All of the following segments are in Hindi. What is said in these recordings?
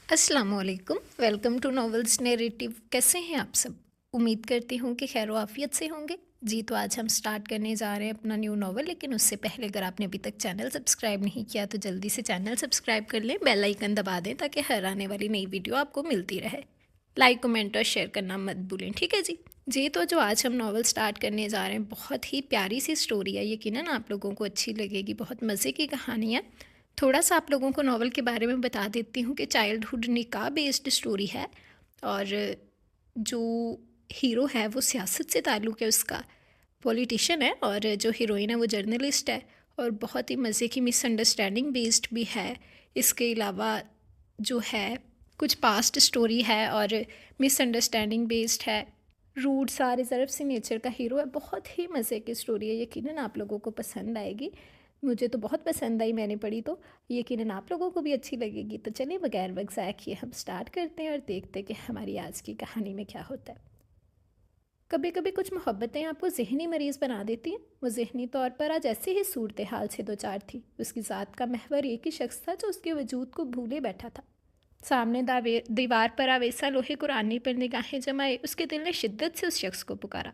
अस्सलामुअलैकुम, वेलकम टू नॉवेल्स नैरेटिव। कैसे हैं आप सब? उम्मीद करती हूँ कि खैर आफियत से होंगे। जी, तो आज हम स्टार्ट करने जा रहे हैं अपना न्यू नॉवल, लेकिन उससे पहले अगर आपने अभी तक चैनल सब्सक्राइब नहीं किया तो जल्दी से चैनल सब्सक्राइब कर लें, बेल आइकन दबा दें ताकि हर आने वाली नई वीडियो आपको मिलती रहे। लाइक, कमेंट और शेयर करना मत भूलें, ठीक है जी। जी, तो जो आज हम नॉवल स्टार्ट करने जा रहे हैं, बहुत ही प्यारी सी स्टोरी है, यकीनन आप लोगों को अच्छी लगेगी। बहुत मज़े की कहानी है। थोड़ा सा आप लोगों को नॉवल के बारे में बता देती हूँ कि चाइल्डहुड निकाह बेस्ड स्टोरी है। और जो हीरो है वो सियासत से ताल्लुक़ है उसका, पॉलिटिशियन है। और जो हीरोइन है वो जर्नलिस्ट है। और बहुत ही मज़े की मिसअंडरस्टैंडिंग बेस्ड भी है। इसके अलावा जो है कुछ पास्ट स्टोरी है और मिसअंडरस्टैंडिंग बेस्ड है। रूड सा रिजर्व सी नेचर का हीरो है। बहुत ही मज़े की स्टोरी है, यकीनन आप लोगों को पसंद आएगी। मुझे तो बहुत पसंद आई, मैंने पढ़ी तो यकीनन आप लोगों को भी अच्छी लगेगी। तो चलिए बगैर वक्त ज़ाया किए हम स्टार्ट करते हैं और देखते हैं कि हमारी आज की कहानी में क्या होता है। कभी कभी कुछ मोहब्बतें आपको ज़हनी मरीज़ बना देती हैं। वो ज़हनी तौर पर आज ऐसी ही सूरत हाल से दो चार थी। उसकी ज़ात का महवर एक ही शख्स था जो उसके वजूद को भूले बैठा था। सामने दीवार पर आवेसा लोहे कुरानी पर निगाहें जमाए उसके दिल ने शिद्दत से उस शख्स को पुकारा।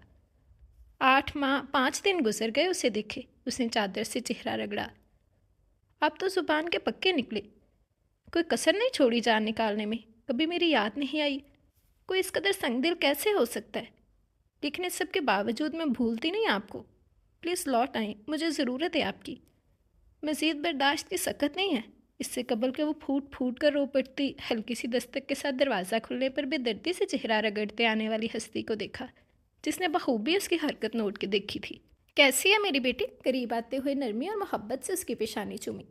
5 दिन गुजर गए उसे देखे। उसने चादर से चेहरा रगड़ा। अब तो जुबान के पक्के निकले। कोई कसर नहीं छोड़ी जान निकालने में। कभी मेरी याद नहीं आई। कोई इस कदर संगदिल कैसे हो सकता है? लेकिन इस सब के बावजूद मैं भूलती नहीं आपको। प्लीज़ लौट आएं, मुझे ज़रूरत है आपकी। मज़ीद बर्दाश्त की सकत नहीं है। इससे कबल के वो फूट फूट कर रो पड़ती। हल्की सी दस्तक के साथ दरवाज़ा खुलने पर बेदर्दी से चेहरा रगड़ते आने वाली हस्ती को देखा, जिसने बखूबी उसकी हरकत नोट के देखी थी। कैसी है मेरी बेटी? करीब आते हुए नरमी और मोहब्बत से उसकी पेशानी चूमी।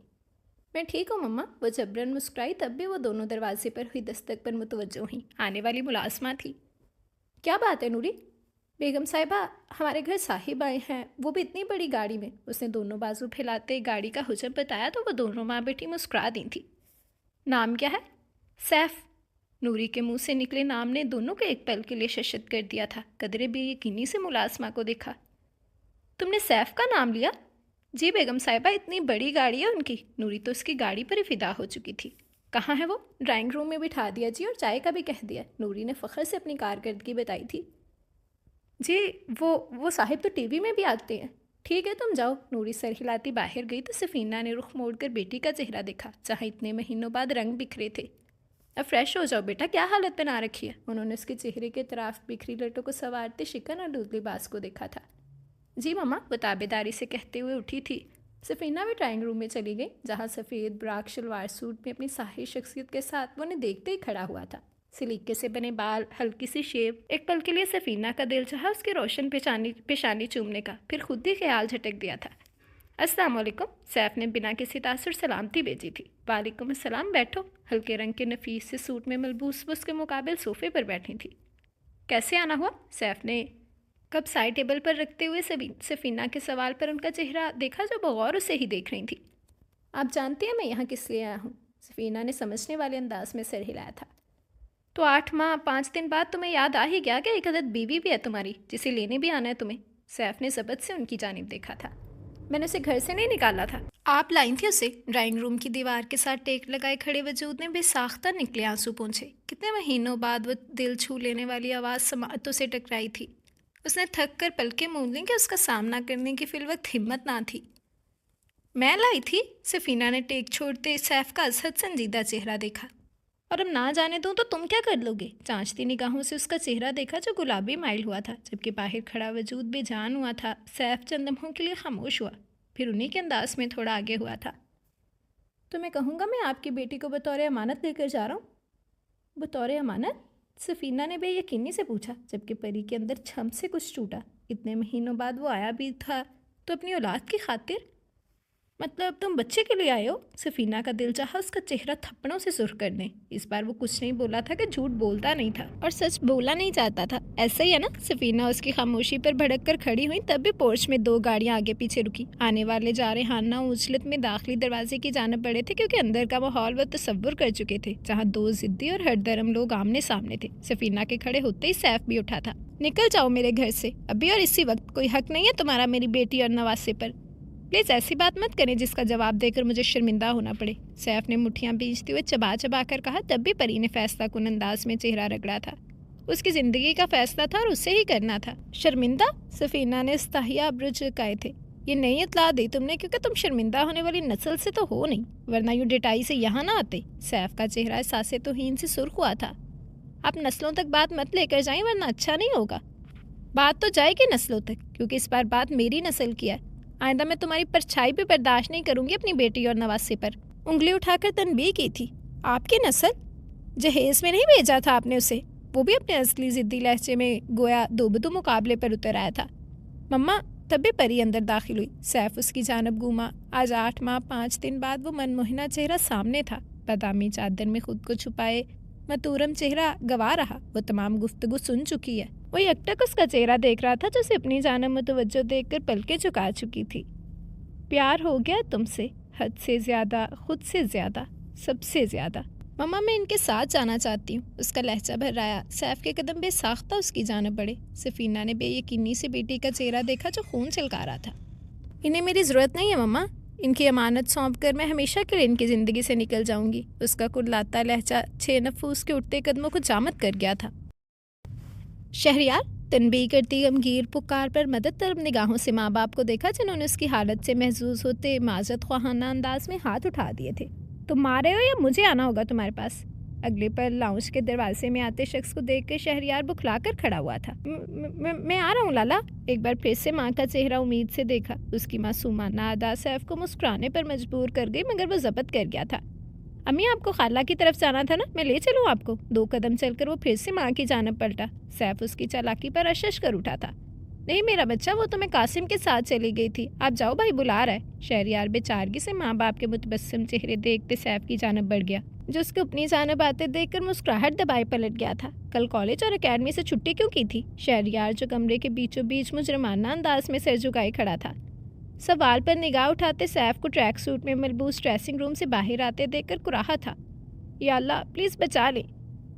मैं ठीक हूँ मम्मा, वो जबरन मुस्कुराई। तब भी वो दोनों दरवाजे पर हुई दस्तक पर मुतवज्जो हुई। आने वाली मुलाजमा थी। क्या बात है नूरी? बेगम साहिबा, हमारे घर साहिब आए हैं, वो भी इतनी बड़ी गाड़ी में। उसने दोनों बाजू फैलाते गाड़ी का हुजम बताया तो वो दोनों माँ बेटी मुस्कुरा दी थी। नाम क्या है? सैफ। नूरी के मुंह से निकले नाम ने दोनों को एक पल के लिए शशत कर दिया था। कदरे बेयकीनी से मुलाजमा को देखा। तुमने सैफ का नाम लिया? जी बेगम साहिबा, इतनी बड़ी गाड़ी है उनकी। नूरी तो उसकी गाड़ी पर ही फिदा हो चुकी थी। कहाँ है वो? ड्राइंग रूम में बिठा दिया जी, और चाय का भी कह दिया। नूरी ने फ़ख्र से अपनी कारकर्दगी बताई थी। जी, वो साहिब तो टीवी में भी आते हैं। ठीक है, तुम जाओ। नूरी सर हिलाती बाहर गई तो सफ़ीना ने रुख मोड़कर बेटी का चेहरा देखा, जहाँ इतने महीनों बाद रंग बिखरे थे। अब फ्रेश हो जाओ बेटा, क्या हालत बना रखी है? उन्होंने उसके चेहरे के तरफ बिखरी लटों को संवारते शिकन और दूध लिबास को देखा था। जी मम्मा, वो ताबेदारी से कहते हुए उठी थी। सफ़ीना भी ड्राइंग रूम में चली गई, जहाँ सफ़ेद ब्राक शलवार सूट में अपनी साही शख्सियत के साथ वो उन्हें देखते ही खड़ा हुआ था। सलीके से बने बाल, हल्की सी शेव। एक पल के लिए सफ़ीना का दिल चाहा उसके रोशन पेशानी चूमने का, फिर खुद ही ख्याल झटक दिया था। अस्सलाम वालेकुम। सैफ ने बिना किसी तासुर सलामती भेजी थी। वालेकुम अस्सलाम, बैठो। हल्के रंग के नफीस से सूट में मलबूस वो उसके मुकाबिल सोफे पर बैठी थी। कैसे आना हुआ? सैफ ने कब साइड टेबल पर रखते हुए सफ़ीना के सवाल पर उनका चेहरा देखा, जो बगौर उसे ही देख रही थी। आप जानती हैं मैं यहाँ किस लिए आया हूँ? सफ़ीना ने समझने वाले अंदाज में सर हिलाया था। तो 8 माह 5 दिन बाद तुम्हें याद आ ही गया कि एक अदद बीवी भी है तुम्हारी, जिसे लेने भी आना है तुम्हें? सैफ ने ज़बत से उनकी जानिब देखा था। मैंने उसे घर से नहीं निकाला था, आप लाई थी उसे। ड्राइंग रूम की दीवार के साथ टेक लगाए खड़े वजूद ने बेसाख्ता निकले आंसू पहुँचे। कितने महीनों बाद वो दिल छू लेने वाली आवाज़ समातों से टकराई थी। उसने थक कर पलके मूंद ली कि उसका सामना करने की फिलवक्त हिम्मत ना थी। मैं लाई थी? सफ़ीना ने टेक छोड़ते सैफ का असहद संजीदा चेहरा देखा। और अब ना जाने दूँ तो तुम क्या कर लोगे? चांचती निगाहों से उसका चेहरा देखा, जो गुलाबी माइल हुआ था, जबकि बाहर खड़ा वजूद बेजान हुआ था। सैफ चंद लम्हों के लिए खामोश हुआ, फिर उन्हीं के अंदाज में थोड़ा आगे हुआ था। तो मैं कहूँगा मैं आपकी बेटी को बतौर अमानत लेकर जा रहा हूँ। बतौर अमानत? सफ़ीना ने बेयकीनी से पूछा, जबकि परी के अंदर छम से कुछ टूटा। इतने महीनों बाद वो आया भी था तो अपनी औलाद की खातिर? मतलब तुम बच्चे के लिए आए हो? सफ़ीना का दिल चाहा उसका चेहरा थप्पड़ों से सुर्ख कर दें। इस बार वो कुछ नहीं बोला था कि झूठ बोलता नहीं था और सच बोला नहीं चाहता था। ऐसा ही है ना? सफ़ीना उसकी खामोशी पर भड़क कर खड़ी हुई। तब भी पोर्च में 2 गाड़ियां आगे पीछे रुकी। आने वाले जा रहे हाना उजलत में दाखिली दरवाजे की जानब बढ़े थे, क्योंकि अंदर का माहौल वो तसव्वुर कर चुके थे, जहाँ 2 जिद्दी और हरदरम लोग आमने सामने थे। सफ़ीना के खड़े होते ही सैफ भी उठा था। निकल जाओ मेरे घर से अभी और इसी वक्त। कोई हक नहीं है तुम्हारा मेरी बेटी और नवासे पर। प्लीज़ ऐसी बात मत करें जिसका जवाब देकर मुझे शर्मिंदा होना पड़े। सैफ ने मुट्ठियां भींचते हुए चबा चबा कर कहा। तब भी परी ने फैसला कुन अंदाज में चेहरा रगड़ा था। उसकी ज़िंदगी का फैसला था और उसे ही करना था। शर्मिंदा? सफ़ीना ने इस्ताहिया अब्रू झुकाए थे। ये नई इतला दी तुमने क्योंकि तुम शर्मिंदा होने वाली नस्ल से तो हो नहीं, वरना यूँ डिटाई से यहाँ ना आते। सैफ का चेहरा एहसास तौहीन से सुर्ख हुआ था। आप नस्लों तक बात मत लेकर जाएं वरना अच्छा नहीं होगा। बात तो जाएगी नस्लों तक, क्योंकि इस बार बात मेरी नस्ल की है। आइंदा मैं तुम्हारी परछाई भी बर्दाश्त नहीं करूंगी अपनी बेटी और नवासे पर। उंगली उठाकर तनबीह की थी। आपकी नस्ल? जहेज में नहीं भेजा था आपने उसे, वो भी अपने असली ज़िद्दी लहजे में गोया दोबदू मुकाबले पर उतर आया था। मम्मा, तब भी परी अंदर दाखिल हुई। सैफ उसकी जानब घूमा। आज 8 माह 5 दिन बाद वो मनमोहना चेहरा सामने था। बादामी चादर में खुद को छुपाए मतूरम चेहरा गवा रहा। वो तमाम गुफ्तगू सुन चुकी है। वो एकटक उसका चेहरा देख रहा था जो उसे अपनी जानब मुतवज्जो देखकर पलकें झुका चुकी थी। प्यार हो गया तुमसे, हद से ज़्यादा, खुद से ज़्यादा, सबसे ज़्यादा। मम्मा, मैं इनके साथ जाना चाहती हूँ। उसका लहजा भर्राया। सैफ के कदम बेसाख्ता उसकी जानब बढ़े। सफ़ीना ने बेयकीनी से बेटी का चेहरा देखा जो खून छलका रहा था। इन्हें मेरी ज़रूरत नहीं है मम्मा, इनकी अमानत सौंप कर मैं हमेशा के लिए इनकी ज़िंदगी से निकल जाऊंगी। उसका कुर्लाता लहजा 6 नफूस के उठते कदमों को जामत कर गया था। शहरियार? तनबीह करती गमगीर पुकार पर मदद तलब निगाहों से माँ बाप को देखा जिन्होंने उसकी हालत से महजूज होते माजरत ख्वाहाना अंदाज में हाथ उठा दिए थे। तुम मारे हो या मुझे आना होगा तुम्हारे पास? अगले पर लाउंज के दरवाजे में आते शख्स को देख कर शहरियार बुखलाकर खड़ा हुआ था। मैं आ रहा हूँ लाला। एक बार फिर से माँ का चेहरा उम्मीद से देखा। उसकी मासूमाना अदा सैफ को मुस्कुराने पर मजबूर कर गई, मगर वो जब्त कर गया था। अम्मी, आपको खाला की तरफ जाना था ना, मैं ले चलूँ आपको? 2 कदम चलकर वो फिर से माँ की जानब पलटा। सैफ उसकी चालाकी पर अशश कर उठा था। नहीं मेरा बच्चा, वो तो मैं कासिम के साथ चली गई थी। आप जाओ, भाई बुला रहा है। शहरियार बेचारगी से माँ बाप के मुतबस्सम चेहरे देखते सैफ की जानब बढ़ गया, जो उसको अपनी जानब आते देखकर मुस्कुराहट दबाए पलट गया था। कल कॉलेज और अकेडमी से छुट्टी क्यों की थी? शहरियार जो कमरे के बीचों बीच मुजरमाना अंदाज में सर झुकाए खड़ा था। सवाल पर निगाह उठाते सैफ को ट्रैक सूट में मलबूस ड्रेसिंग रूम से बाहर आते देखकर कुराहा था। या अल्लाह, प्लीज़ बचा ले,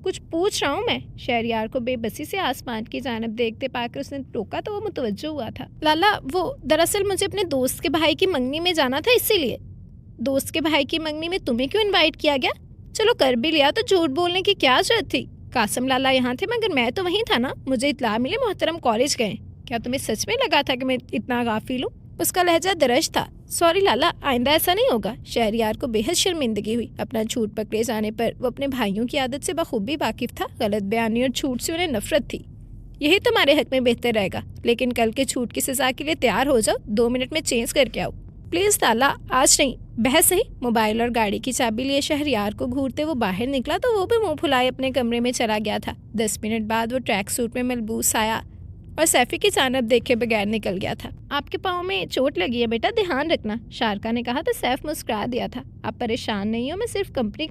कुछ पूछ रहा हूँ मैं। शहरियार को बेबसी से आसमान की जानब देखते पाकर उसने टोका तो वो मुतवज्जो हुआ था। लाला, वो दरअसल मुझे अपने दोस्त के भाई की मंगनी में जाना था, इसीलिए। दोस्त के भाई की मंगनी में तुम्हें क्यों इनवाइट किया गया? चलो कर भी लिया तो झूठ बोलने की क्या जरूरत थी? कासिम लाला यहाँ थे मगर मैं तो वहीं था ना। मुझे इत्तला मिली मोहतरम कॉलेज गए। क्या तुम्हें सच में लगा था कि मैं इतना गाफिल हूँ? उसका लहजा दरज था। सॉरी लाला, आइंदा ऐसा नहीं होगा। शहरियार को बेहद शर्मिंदगी हुई। अपना झूठ पकड़े जाने पर वो अपने भाइयों की आदत से बखूबी वाकिफ था। गलत बयानी और झूठ से उन्हें नफरत थी। यही तुम्हारे हक में बेहतर रहेगा, लेकिन कल के झूठ की सजा के लिए तैयार हो जाओ। 2 मिनट में चेंज करके आओ प्लीज़। लाला, आज नहीं, बहस सही। मोबाइल और गाड़ी की चाबी लिए शहरियार को घूरते वो बाहर निकला तो वो भी मुँह फुलाए अपने कमरे में चला गया था। 10 मिनट बाद वो ट्रैक सूट में मलबूस आया और सैफी की जानब देखे बगैर निकल गया था। आपके पाँव में चोट लगी है बेटा, ध्यान रखना, शारका ने कहा तो सैफ मुस्कुरा दिया था। आप परेशान नहीं हो, मैं सिर्फ कंपनी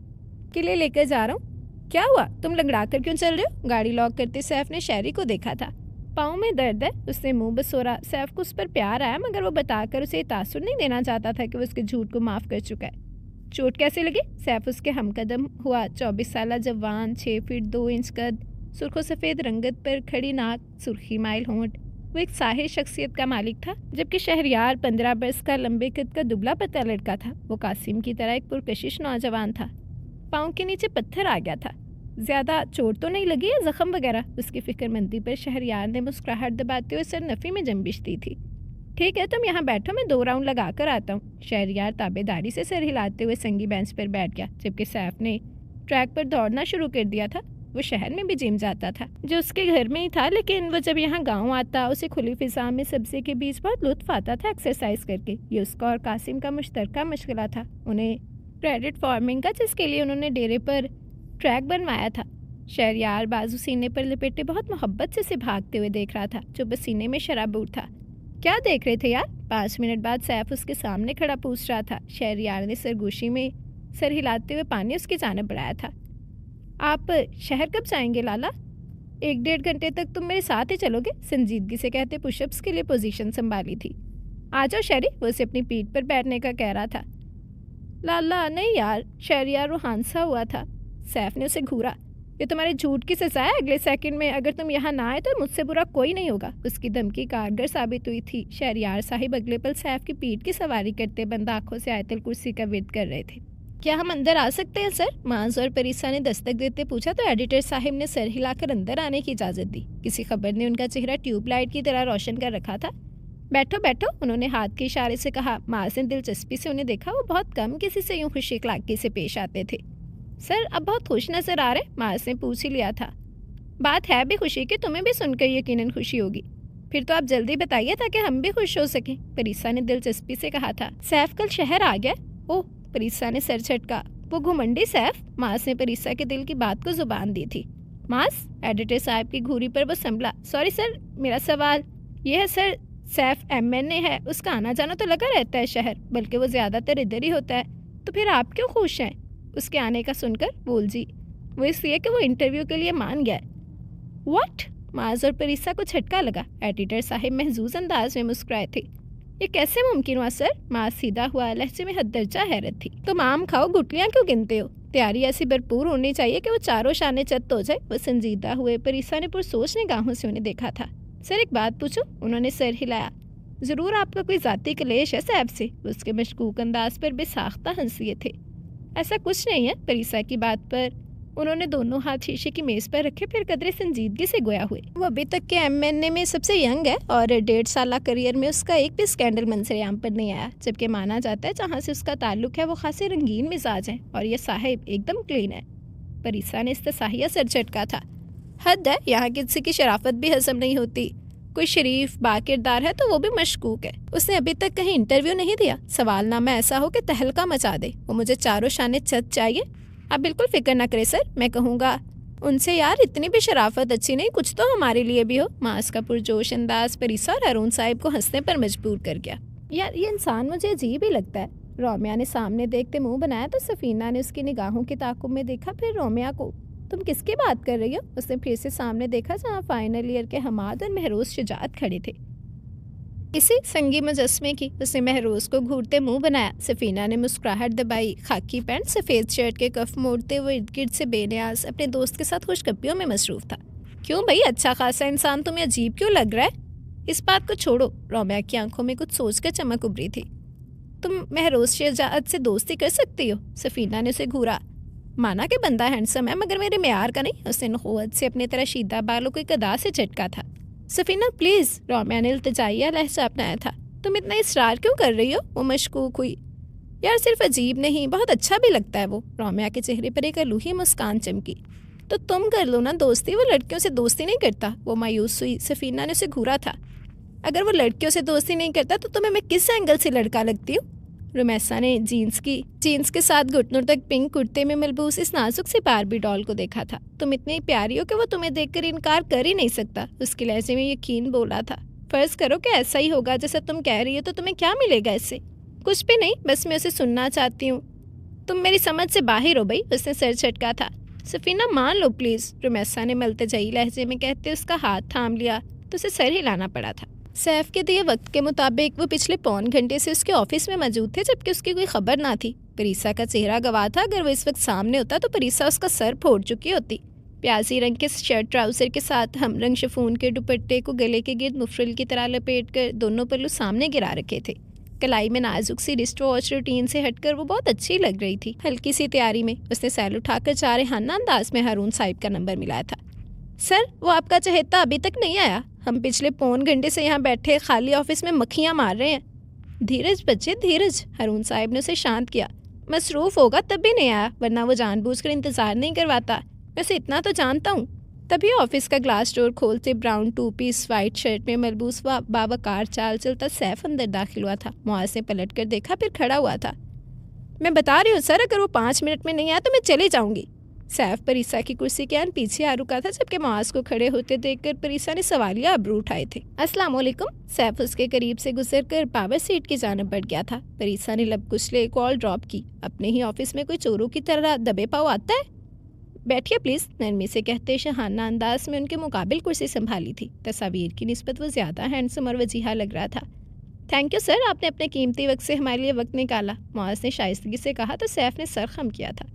के लिए लेकर जा रहा हूँ। क्या हुआ, तुम लंगड़ा कर क्यों चल रहे हो? गाड़ी लॉक करते सैफ ने शहरी को देखा था। पाँव में दर्द है, उसने मुंह बसोरा। सैफ को उस पर प्यार आया, मगर वो बताकर उसे तासुर नहीं देना चाहता था कि वो उसके झूठ को माफ़ कर चुका है। चोट कैसे लगी? सैफ उसके हमकदम हुआ। 24 साल जवान, 6 फीट 2 इंच कद, सुर्खो सफ़ेद रंगत पर खड़ी नाक, सुर्खी माइल होंठ। वो एक साहिर शख्सियत का मालिक था, जबकि शहरियार 15 बरस का लंबे कद का दुबला पतला लड़का था। वो कासिम की तरह एक पुरकशिश नौजवान था। पाँव के नीचे पत्थर आ गया था। ज़्यादा चोट तो नहीं लगी या जख्म वगैरह? उसकी फिक्रमंदी पर शहरियार ने मुस्कुराहट दबाते हुए सर नफ़ी में जंबिश दी थी। ठीक है, तुम यहाँ बैठो, मैं 2 राउंड लगा कर आता हूँ। शहरियार ताबेदारी से सर हिलाते हुए संगी बेंच पर बैठ गया, जबकि सैफ ने ट्रैक पर दौड़ना शुरू कर दिया था। वो शहर में भी जिम जाता था, जो उसके घर में ही था, लेकिन वो जब यहाँ गांव आता उसे खुली फिजा में सब्ज़ी के बीच बहुत लुत्फ आता था एक्सरसाइज करके। ये उसका और कासिम का मुश्तरका मशगला था, उन्हें क्रेडिट फार्मिंग का, जिसके लिए उन्होंने डेरे पर ट्रैक बनवाया था। शहरियार बाजू सीने पर लिपेटे बहुत मोहब्बत से भागते हुए देख रहा था, जो पसीने में शराबूर था। क्या देख रहे थे यार? 5 मिनट बाद सैफ उसके सामने खड़ा पूछ रहा था। शहरियार ने सरगोशी में सर हिलाते हुए पानी उसकी जानब बढ़ाया था। आप शहर कब जाएंगे लाला? 1-1.5 घंटे तक तुम मेरे साथ ही चलोगे? संजीदगी से कहते पुशअप्स के लिए पोजीशन संभाली थी। आ जाओ शहरी, वो उसे अपनी पीठ पर बैठने का कह रहा था। लाला नहीं यार, शहरियार रूहानसा हुआ था। सैफ ने उसे घूरा। ये तुम्हारे झूठ की सजा है। अगले सेकंड में अगर तुम यहाँ ना आए तो मुझसे बुरा कोई नहीं होगा। उसकी धमकी कारगर साबित हुई थी। शहरयार साहिब अगले पल सैफ की पीठ की सवारी करते बंद आंखों से आयतल कुर्सी का विद कर रहे थे। क्या हम अंदर आ सकते हैं सर? मांस और परिसा ने दस्तक देते पूछा तो एडिटर साहिब ने सर हिलाकर अंदर आने की इजाज़त दी। किसी खबर ने उनका चेहरा ट्यूबलाइट की तरह रोशन कर रखा था। बैठो बैठो, उन्होंने हाथ के इशारे से कहा। मांस ने दिलचस्पी से उन्हें देखा। वो बहुत कम किसी से यूं खुशी इखलाकी से पेश आते थे। सर अब बहुत खुश नजर आ रहे, मांस ने पूछ ही लिया था। बात है भी खुशी की, तुम्हें भी सुनकर यकीनन खुशी होगी। फिर तो आप जल्दी बताइए ताकि हम भी खुश हो सकें, परिसा ने दिलचस्पी से कहा था। सैफ कल शहर आ गया? ओह, परिसा ने सर झटका। वो घुमंडी सैफ? मांस ने परिसा के दिल की बात को जुबान दी थी। मांस, एडिटर साहब की घूरी पर वो संभला। सॉरी सर, मेरा सवाल यह है सर, सैफ MNA है, उसका आना जाना तो लगा रहता है शहर, बल्कि वो ज़्यादातर इधर ही होता है, तो फिर आप क्यों खुश हैं उसके आने का सुनकर? बोल जी, वो इसलिए कि वो इंटरव्यू के लिए मान गया। व्हाट? माज और परिसा को झटका लगा। एडिटर साहिब महजूज अंदाज में मुस्कुराए थे। ये कैसे मुमकिन हुआ सर? माज सीधा हुआ, लहजे में हद दर्जा हैरत थी। तुम आम खाओ, गुटलियाँ क्यों गिनते हो? तैयारी ऐसी भरपूर होनी चाहिए कि वो चारों शाने चत्त हो जाए। वो संजीदा हुए। परिसा ने पुरसोच निगाहों से उन्हें देखा था। सर एक बात पूछूं? उन्होंने सर हिलाया। ज़रूर आपका कोई ज़ाती कलेश है साहब से? उसके मशकूक अंदाज पर बेसाख्ता हंसिए थे। ऐसा कुछ नहीं है। परिसा की बात पर उन्होंने दोनों हाथ शीशे की मेज़ पर रखे, फिर कदरे संजीदगी से गोया हुए। वो अभी तक के MNA में सबसे यंग है और 1.5 साल करियर में उसका एक भी स्कैंडल मंजरेआम पर नहीं आया, जबकि माना जाता है जहाँ से उसका ताल्लुक है वो खासी रंगीन मिजाज है और ये साहिब एकदम क्लीन है। परिसा ने इस्तसाहिया सर झटका था। हद है, यहाँ किसी की शराफत भी हजम नहीं होती। कोई शरीफ बाकिरदार है तो वो भी मशकूक है। उसने अभी तक कहीं इंटरव्यू नहीं दिया। सवालनामा ऐसा हो कि तहलका मचा दे। वो मुझे चारों शाने चत चाहिए। आप बिल्कुल फिक्र ना करें सर, मैं कहूँगा उनसे यार इतनी भी शराफत अच्छी नहीं, कुछ तो हमारे लिए भी हो। मास का पुरजोश अंदाज परिसा और अरुण साहिब को हंसने पर मजबूर कर गया। यार ये इंसान मुझे अजीब ही लगता है। रोमिया ने सामने देखते मुंह बनाया तो सफीना ने उसकी निगाहों के ताकुब में देखा, फिर रोमिया को। तुम किसकी बात कर रही हो? उसने फिर से सामने देखा जहाँ फाइनल ईयर के हमाद और महरोज शुजात खड़े थे। इसी संगी मुजस्मे की। उसने महरोज को घूरते मुंह बनाया। सफीना ने मुस्कुराहट दबाई। खाकी पैंट, सफ़ेद शर्ट के कफ मोड़ते हुए इर्द गिर्द से बेनियाज अपने दोस्त के साथ खुशगपियों में मसरूफ था। क्यों भाई, अच्छा खासा इंसान तुम्हें अजीब क्यों लग रहा है? इस बात को छोड़ो। रोमिया की आंखों में कुछ सोचकर चमक उभरी थी। तुम महरोज शुजात से दोस्ती कर सकती हो? सफीना ने उसे घूरा। माना कि बंदा हैंडसम है मगर मेरे म्यार का नहीं। उसने नखोत से अपने तरह शीदा बालों को एक अदा से झटका था। सफीना प्लीज़, रोमिया ने इल्तिजाइया लहजा अपनाया था। तुम इतना इसरार क्यों कर रही हो? वो मशकूक हुई। यार सिर्फ अजीब नहीं, बहुत अच्छा भी लगता है वो। रोमिया के चेहरे पर एक अलूही मुस्कान चमकी। तो तुम कर लो ना दोस्ती, वो लड़कियों से दोस्ती नहीं करता। वो मायूस हुई। सफीना ने उसे घूरा था। अगर वो लड़कियों से दोस्ती नहीं करता तो तुम्हें मैं किस एंगल से लड़का लगती हूँ? रुमैसा ने जीन्स के साथ घुटनों तक पिंक कुर्ते में मलबूस इस नाजुक सी बारबी डॉल को देखा था। तुम इतनी प्यारी हो कि वो तुम्हें देखकर इनकार कर ही नहीं सकता। उसके लहजे में यकीन बोला था। फर्ज करो कि ऐसा ही होगा जैसा तुम कह रही हो, तो तुम्हें क्या मिलेगा इससे? कुछ भी नहीं, बस मैं उसे सुनना चाहती हूँ। तुम मेरी समझ से बाहर हो भाई। उसने सर झटका था। सफीना मान लो प्लीज़, रुमैसा ने मल्तजाई लहजे में कहते उसका हाथ थाम लिया तो उसे सर हिलाना पड़ा था। सैफ के दिए वक्त के मुताबिक वो पिछले पौन घंटे से उसके ऑफिस में मौजूद थे, जबकि उसकी कोई खबर ना थी। परिसा का चेहरा गवाह था। अगर वो इस वक्त सामने होता तो परिसा उसका सर फोड़ चुकी होती। प्याजी रंग के शर्ट ट्राउज़र के साथ हम रंग शिफॉन के दुपट्टे को गले के गिर्द मुफरिल की तरह लपेट कर दोनों पल्लू सामने गिरा रखे थे। कलाई में नाजुक सी रिस्ट वॉच रूटीन से हटकर वो बहुत अच्छी लग रही थी। हल्की सी तैयारी में उसने सैल उठाकर चारेहाना अंदाज में हारून साहिब का नंबर मिलाया था। सर, वो आपका चहेता अभी तक नहीं आया। हम पिछले पौन घंटे से यहाँ बैठे खाली ऑफिस में मक्खियाँ मार रहे हैं। धीरज बच्चे धीरज, हारून साहिब ने उसे शांत किया। मसरूफ़ होगा तब भी नहीं आया, वरना वो जानबूझकर इंतज़ार नहीं करवाता। वैसे इतना तो जानता हूँ। तभी ऑफिस का ग्लास डोर खोलते ब्राउन 2 पीस वाइट शर्ट में मलबूस व बावकार चाल चलता सैफ अंदर दाखिल हुआ था। मुआज़ ने पलट कर देखा, फिर खड़ा हुआ था। मैं बता रही हूँ सर, अगर वो 5 मिनट में नहीं आया तो मैं चली जाऊँगी। सैफ परिसा की कुर्सी के आन पीछे आ रुका था, जबकि मुआज़ को खड़े होते देखकर परिसा ने सवालिया अबरू उठाए थे। अस्सलाम वालेकुम। सैफ उसके करीब से गुजरकर पावर सीट की जानिब बढ़ गया था। परिसा ने लब कुचले कॉल ड्रॉप की। अपने ही ऑफिस में कोई चोरों की तरह दबे पाव आता है? बैठिए प्लीज़, नरमी से कहते शहाना अंदाज में उनके मुकाबिल कुर्सी संभाली थी। तस्वीर की निस्बत वो ज़्यादा हैंडसम और वजीहा लग रहा था। थैंक यू सर, आपने अपने कीमती वक्त से हमारे लिए वक्त निकाला, मुआज़ ने शाइस्तगी से कहा तो सैफ ने सर खम किया था।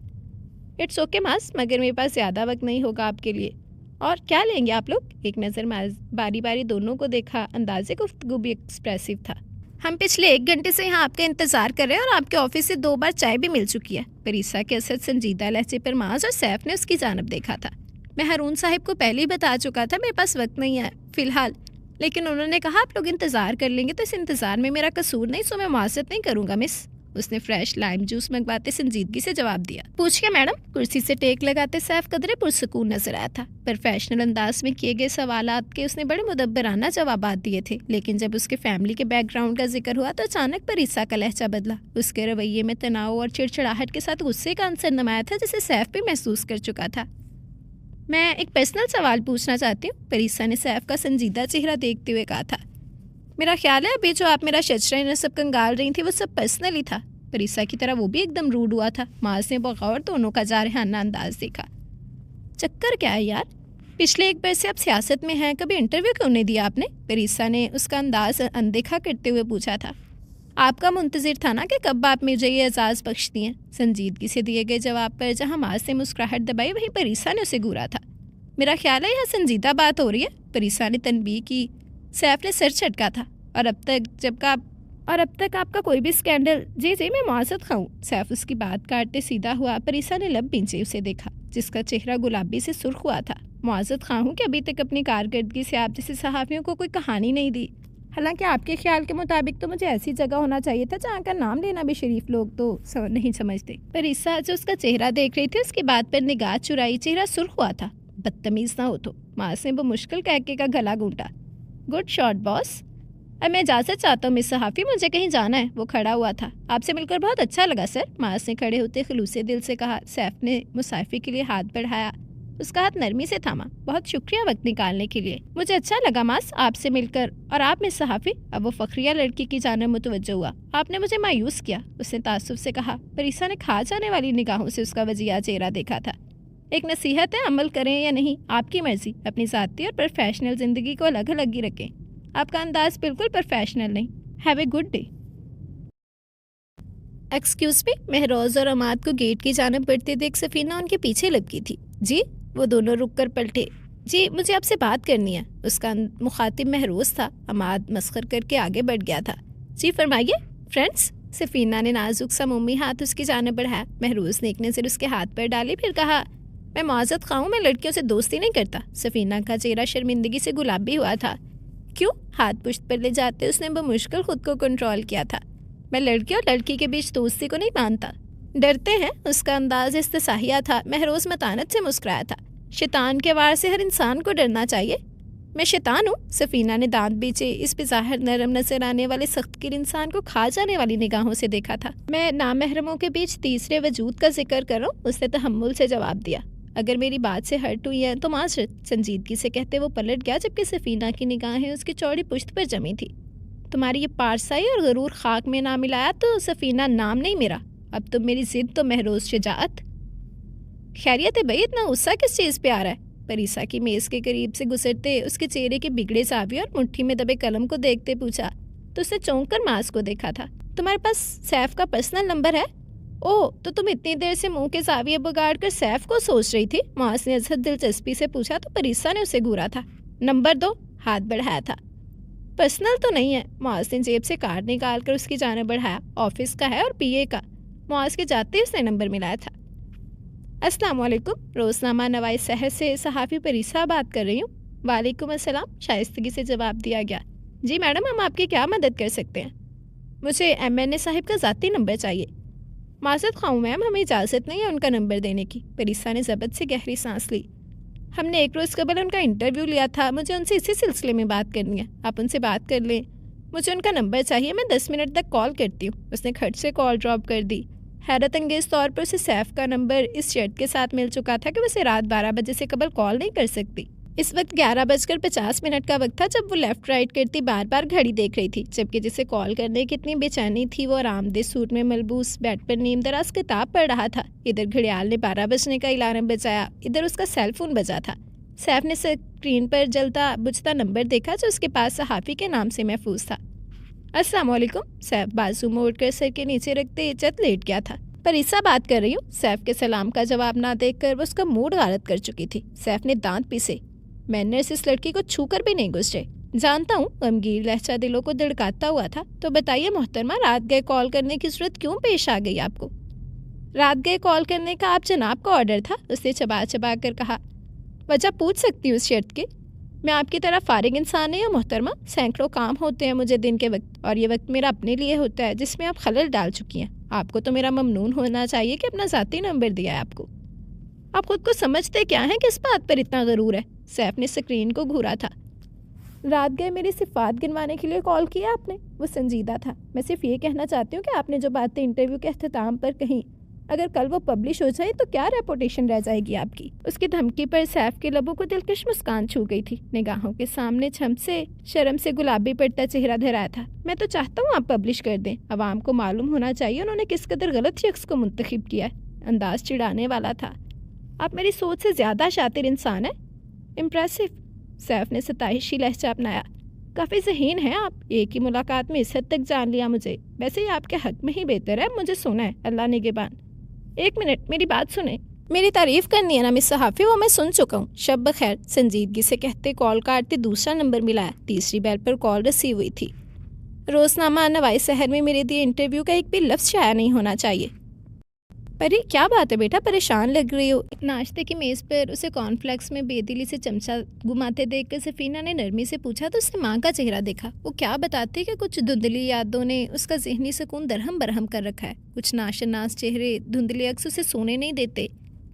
इट्स ओके मास, मगर मेरे पास ज़्यादा वक्त नहीं होगा आपके लिए। और क्या लेंगे आप लोग? एक नज़र बारी बारी दोनों को देखा। अंदाजे गुफ्तगू भी एक्सप्रेसिव था। हम पिछले 1 घंटे से यहाँ आपका इंतज़ार कर रहे हैं और आपके ऑफिस से 2 बार चाय भी मिल चुकी है। परीसा के असद संजीदा लहजे पर माज और सैफ ने उसकी जानब देखा था। मैं हारून साहिब को पहले ही बता चुका था मेरे पास वक्त नहीं है फ़िलहाल, लेकिन उन्होंने कहा आप लोग इंतज़ार कर लेंगे तो इस इंतज़ार में मेरा कसूर नहीं, सो मैं मुआसरत नहीं करूँगा मिस। उसने फ्रेश लाइम जूस मंगवाते संजीदगी से जवाब दिया। पूछिए मैडम। कुर्सी से टेक लगाते सैफ कदरे पुरसकून नजर आया था। प्रोफेशनल अंदाज में किए गए सवालात के उसने बड़े मुदब्बराना जवाबात दिए थे, लेकिन जब उसके फैमिली के बैकग्राउंड का जिक्र हुआ तो अचानक परीसा का लहजा बदला। उसके रवैये में तनाव और चिड़चिड़ाहट के साथ गुस्से का अंसर नमाया था, जिसे सैफ भी महसूस कर चुका था। मैं एक पर्सनल सवाल पूछना चाहती हूँ, परीसा ने सैफ का संजीदा चेहरा देखते हुए कहा था। मेरा ख्याल है अभी जो आप मेरा शचरा नसब कंगाल रही थी वो सब पर्सनल ही था। परीसा की तरह वो भी एकदम रूड हुआ था। माज ने बगौर दोनों का जारहाना अंदाज देखा। चक्कर क्या है यार, पिछले 1 बरस से आप सियासत में हैं, कभी इंटरव्यू क्यों नहीं दिया आपने? परीसा ने उसका अंदाज अनदेखा करते हुए पूछा था। आपका मुंतजिर था ना कि कब आप मुझे ये एजाज़ बख्शती हैं। संजीदगी से दिए गए जवाब पर जहाँ माज ने मुस्कुराहट दबाई, वहीं परीसा ने उसे घूरा था। मेरा ख्याल है यह संजीदा बात हो रही है, परीसा ने तनबीह की। सैफ ने सर झटका था। और अब तक आपका कोई भी स्कैंडल? जी मैं मुआज़त खाऊं। सैफ उसकी बात काटते सीधा हुआ। परीसा ने लब पीछे उसे देखा, जिसका चेहरा गुलाबी से सुर्ख हुआ था। मुआज़त खां हूं कि अभी तक अपनी कारकर्दगी से आप जैसे सहाफ़ियों को कोई कहानी नहीं दी। हालांकि आपके ख्याल के मुताबिक तो मुझे ऐसी जगह होना चाहिए था जहाँ का नाम लेना भी शरीफ लोग तो नहीं समझते। परीसा जो उसका चेहरा देख रही थी उसकी बात पर निगाह चुराई। चेहरा सुर्ख हुआ था। बदतमीज़ ना हो तो। मास ने वो मुश्किल कहके का गला घूंटा। Good shot boss. अब मैं इजाज़त चाहता हूँ मिस सहाफ़ी, मुझे कहीं जाना है। वो खड़ा हुआ था। आपसे मिलकर बहुत अच्छा लगा सर, मास ने खड़े होते खलूसे दिल से कहा। सैफ ने मुसाफिर के लिए हाथ बढ़ाया। उसका हाथ नरमी से थामा। बहुत शुक्रिया वक्त निकालने के लिए। मुझे अच्छा लगा मास आपसे मिलकर। और आप मिस सहाफ़ी? अब वो फ़खरिया लड़की की जानब मुतवज्जो हुआ। आपने मुझे मायूस किया, उसने तासुब से कहा। परीसा ने खा जाने वाली निगाहों से उसका वजिया चेहरा देखा था। एक नसीहत है, अमल करें या नहीं आपकी मर्जी। अपनी ज़ाती और प्रोफेशनल ज़िंदगी को अलग अलग ही रखें। आपका अंदाज बिल्कुल प्रोफेशनल नहीं। Have a good day. Excuse me. Mahroz और अमाद को गेट की जानब बढ़ते देख सफ़ीना उनके पीछे लपकी थी। जी। वो दोनों रुक कर पलटे। जी मुझे आपसे बात करनी है। उसका मुखातिब महरोज़ था। अमाद मस्खर करके आगे बढ़ गया था। जी फरमाइए फ्रेंड्स। सफ़ीना ने नाजुक सा मोमी हाथ उसकी जानब बढ़ाया। महरोज़ ने एक नज़र उसके हाथ पर डाली, फिर कहा, मैं मुआज़त खाऊं, मैं लड़कियों से दोस्ती नहीं करता। सफ़ीना का चेहरा शर्मिंदगी से गुलाबी हुआ था। क्यों? हाथ पुश्त पर ले जाते उसने बमुश्किल खुद को कंट्रोल किया था। मैं लड़की और लड़की के बीच दोस्ती को नहीं मानता। डरते हैं? उसका अंदाज इस्तेसाहिया था। महरोज़ मतानत से मुस्कुराया था। शैतान के वार से हर इंसान को डरना चाहिए। मैं शैतान हूँ? सफ़ीना ने दांत बीचे इस बेज़ाहिर नरम नजर आने वाले सख्तगिर इंसान को खा जाने वाली निगाहों से देखा था। मैं नामहरमों के बीच तीसरे वजूद का जिक्र करूँ? उसने तहम्मुल से जवाब दिया। अगर मेरी बात से हर्ट हुई है तो माजरत, संजीदगी से कहते वो पलट गया, जबकि सफ़ीना की निगाहें उसकी चौड़ी पुश्त पर जमी थी। तुम्हारी ये पारसाई और गरूर खाक में ना मिलाया तो सफ़ीना नाम नहीं मेरा। अब तुम मेरी जिद तो महरोज़ शजाअत। खैरियत है भाई, इतना गुस्सा किस चीज़ पे आ रहा है? परीसा की मेज़ के करीब से गुजरते उसके चेहरे के बिगड़े जाविये और मुट्ठी में दबे कलम को देखते पूछा तो उसने चौंक कर मास को देखा था। तुम्हारे पास सैफ का पर्सनल नंबर है? ओह, तो तुम इतनी देर से मुंह के जाविये बिगाड़ कर सैफ को सोच रही थी? मास ने अजहद दिलचस्पी से पूछा तो परीसा ने उसे घूरा था। नंबर दो, हाथ बढ़ाया था। पर्सनल तो नहीं है। मास ने जेब से कार्ड निकाल कर उसकी जानब बढ़ाया। ऑफिस का है और पीए का। मास के जाते उसने नंबर मिलाया था। अस्सलाम वालेकुम। रोज़नामा नवाई शहर से सहाफ़ी परीसा बात कर रही हूँ। वालेकुम अस्सलाम, शाइस्तगी से जवाब दिया गया। जी मैडम, हम आपकी क्या मदद कर सकते हैं? मुझे MNA साहिब का ज़ाती नंबर चाहिए। माज़रत खाऊं मैम, हमें इजाज़त नहीं है उनका नंबर देने की। परीसा ने ज़बत से गहरी सांस ली। हमने 1 रोज़ कबल उनका इंटरव्यू लिया था, मुझे उनसे इसी सिलसिले में बात करनी है। आप उनसे बात कर लें। मुझे उनका नंबर चाहिए, मैं 10 मिनट तक कॉल करती हूँ। उसने खट से कॉल ड्रॉप कर दी। हैरत अंगेज़ तौर पर उसे सैफ का नंबर इस शर्त के साथ मिल चुका था कि वह उसे रात 12 बजे से कबल कॉल नहीं कर सकती। इस वक्त 11:50 का वक्त था जब वो लेफ़्ट राइट करती बार बार घड़ी देख रही थी, जबकि जिसे कॉल करने की इतनी बेचैनी थी वो आरामदेह सूट में मलबूस बेड पर नीम दराज किताब पढ़ रहा था। इधर घड़ियाल ने 12 बजने का अलार्म बजाया, इधर उसका सेल फोन बजा था। सैफ ने स्क्रीन पर जलता बुझता नंबर देखा जो उसके पास सहाफ़ी के नाम से महफूज था। अस्सलाम वालेकुम। सैफ बाजू मोड़ कर सर के नीचे रखते चत लेट गया था। परीसा बात कर रही हूँ। सैफ के सलाम का जवाब ना देकर वो उसका मूड गारत कर चुकी थी। सैफ ने दांत पीसे। मैनर्स इस लड़की को छूकर भी नहीं गुजरे। जानता हूँ गमगीन लहजा दिलों को धड़काता हुआ था। तो बताइए मोहतरमा, रात गए कॉल करने की जरूरत क्यों पेश आ गई आपको? रात गए कॉल करने का आप जनाब का ऑर्डर था, उसने चबा चबा कर कहा। वजह पूछ सकती हूँ इस शर्त की? मैं आपकी तरह फारिग इंसान नहीं हूँ मोहतरमा। सैकड़ों काम होते हैं मुझे दिन के वक्त, और ये वक्त मेरा अपने लिए होता है जिसमें आप खलल डाल चुकी हैं। आपको तो मेरा ममनून होना चाहिए कि अपना ज़ाती नंबर दिया है आपको। आप खुद को समझते क्या हैं कि इस बात पर इतना गरूर है? सैफ ने स्क्रीन को घूरा था। रात गए मेरी सिफात गिनवाने के लिए कॉल किया आपने? वो संजीदा था। मैं सिर्फ ये कहना चाहती हूँ कि आपने जो बातें इंटरव्यू के अख्ताम पर कहीं, अगर कल वो पब्लिश हो जाए तो क्या रेपुटेशन रह जाएगी आपकी? उसकी धमकी पर सैफ के लबों को दिलकश मुस्कान छू गई थी। निगाहों के सामने छम से शर्म से गुलाबी पड़ता चेहरा धराया था। मैं तो चाहता हूँ आप पब्लिश कर दें। अवाम को मालूम होना चाहिए उन्होंने किस कदर गलत शख्स को मुंतखब किया है। अंदाज चिढ़ाने वाला था। आप मेरी सोच से ज़्यादा शातिर इंसान है। इम्प्रेसिव। सैफ ने सताइशी लहजा अपनाया। काफ़ी ज़हीन है आप। एक ही मुलाकात में इस हद तक जान लिया मुझे। वैसे ही आपके हक में ही बेहतर है मुझे सुना है, अल्लाह निगहबान। एक मिनट, मेरी बात सुने। मेरी तारीफ करनी है ना मिस सहाफ़ी, वो मैं सुन चुका हूँ। शब बखैर, संजीदगी से कहते कॉल काटते दूसरा नंबर मिलाया। तीसरी बेल पर कॉल रिसीव हुई थी। रोज़नामा नवाई शहर में मेरे दिए इंटरव्यू का एक भी लफ्ज़ शाया नहीं होना चाहिए। परी क्या बात है बेटा, परेशान लग रही हो? नाश्ते की मेज़ पर उसे कॉर्नफ्लेक्स में बेदिली से चमचा घुमाते देखकर सफीना ने नरमी से पूछा तो उसने माँ का चेहरा देखा। वो क्या बताती कि कुछ धुंधली यादों ने उसका जहनी सुकून दरहम बरहम कर रखा है। कुछ नाशनास चेहरे, धुंधले अक्स उसे सोने नहीं देते।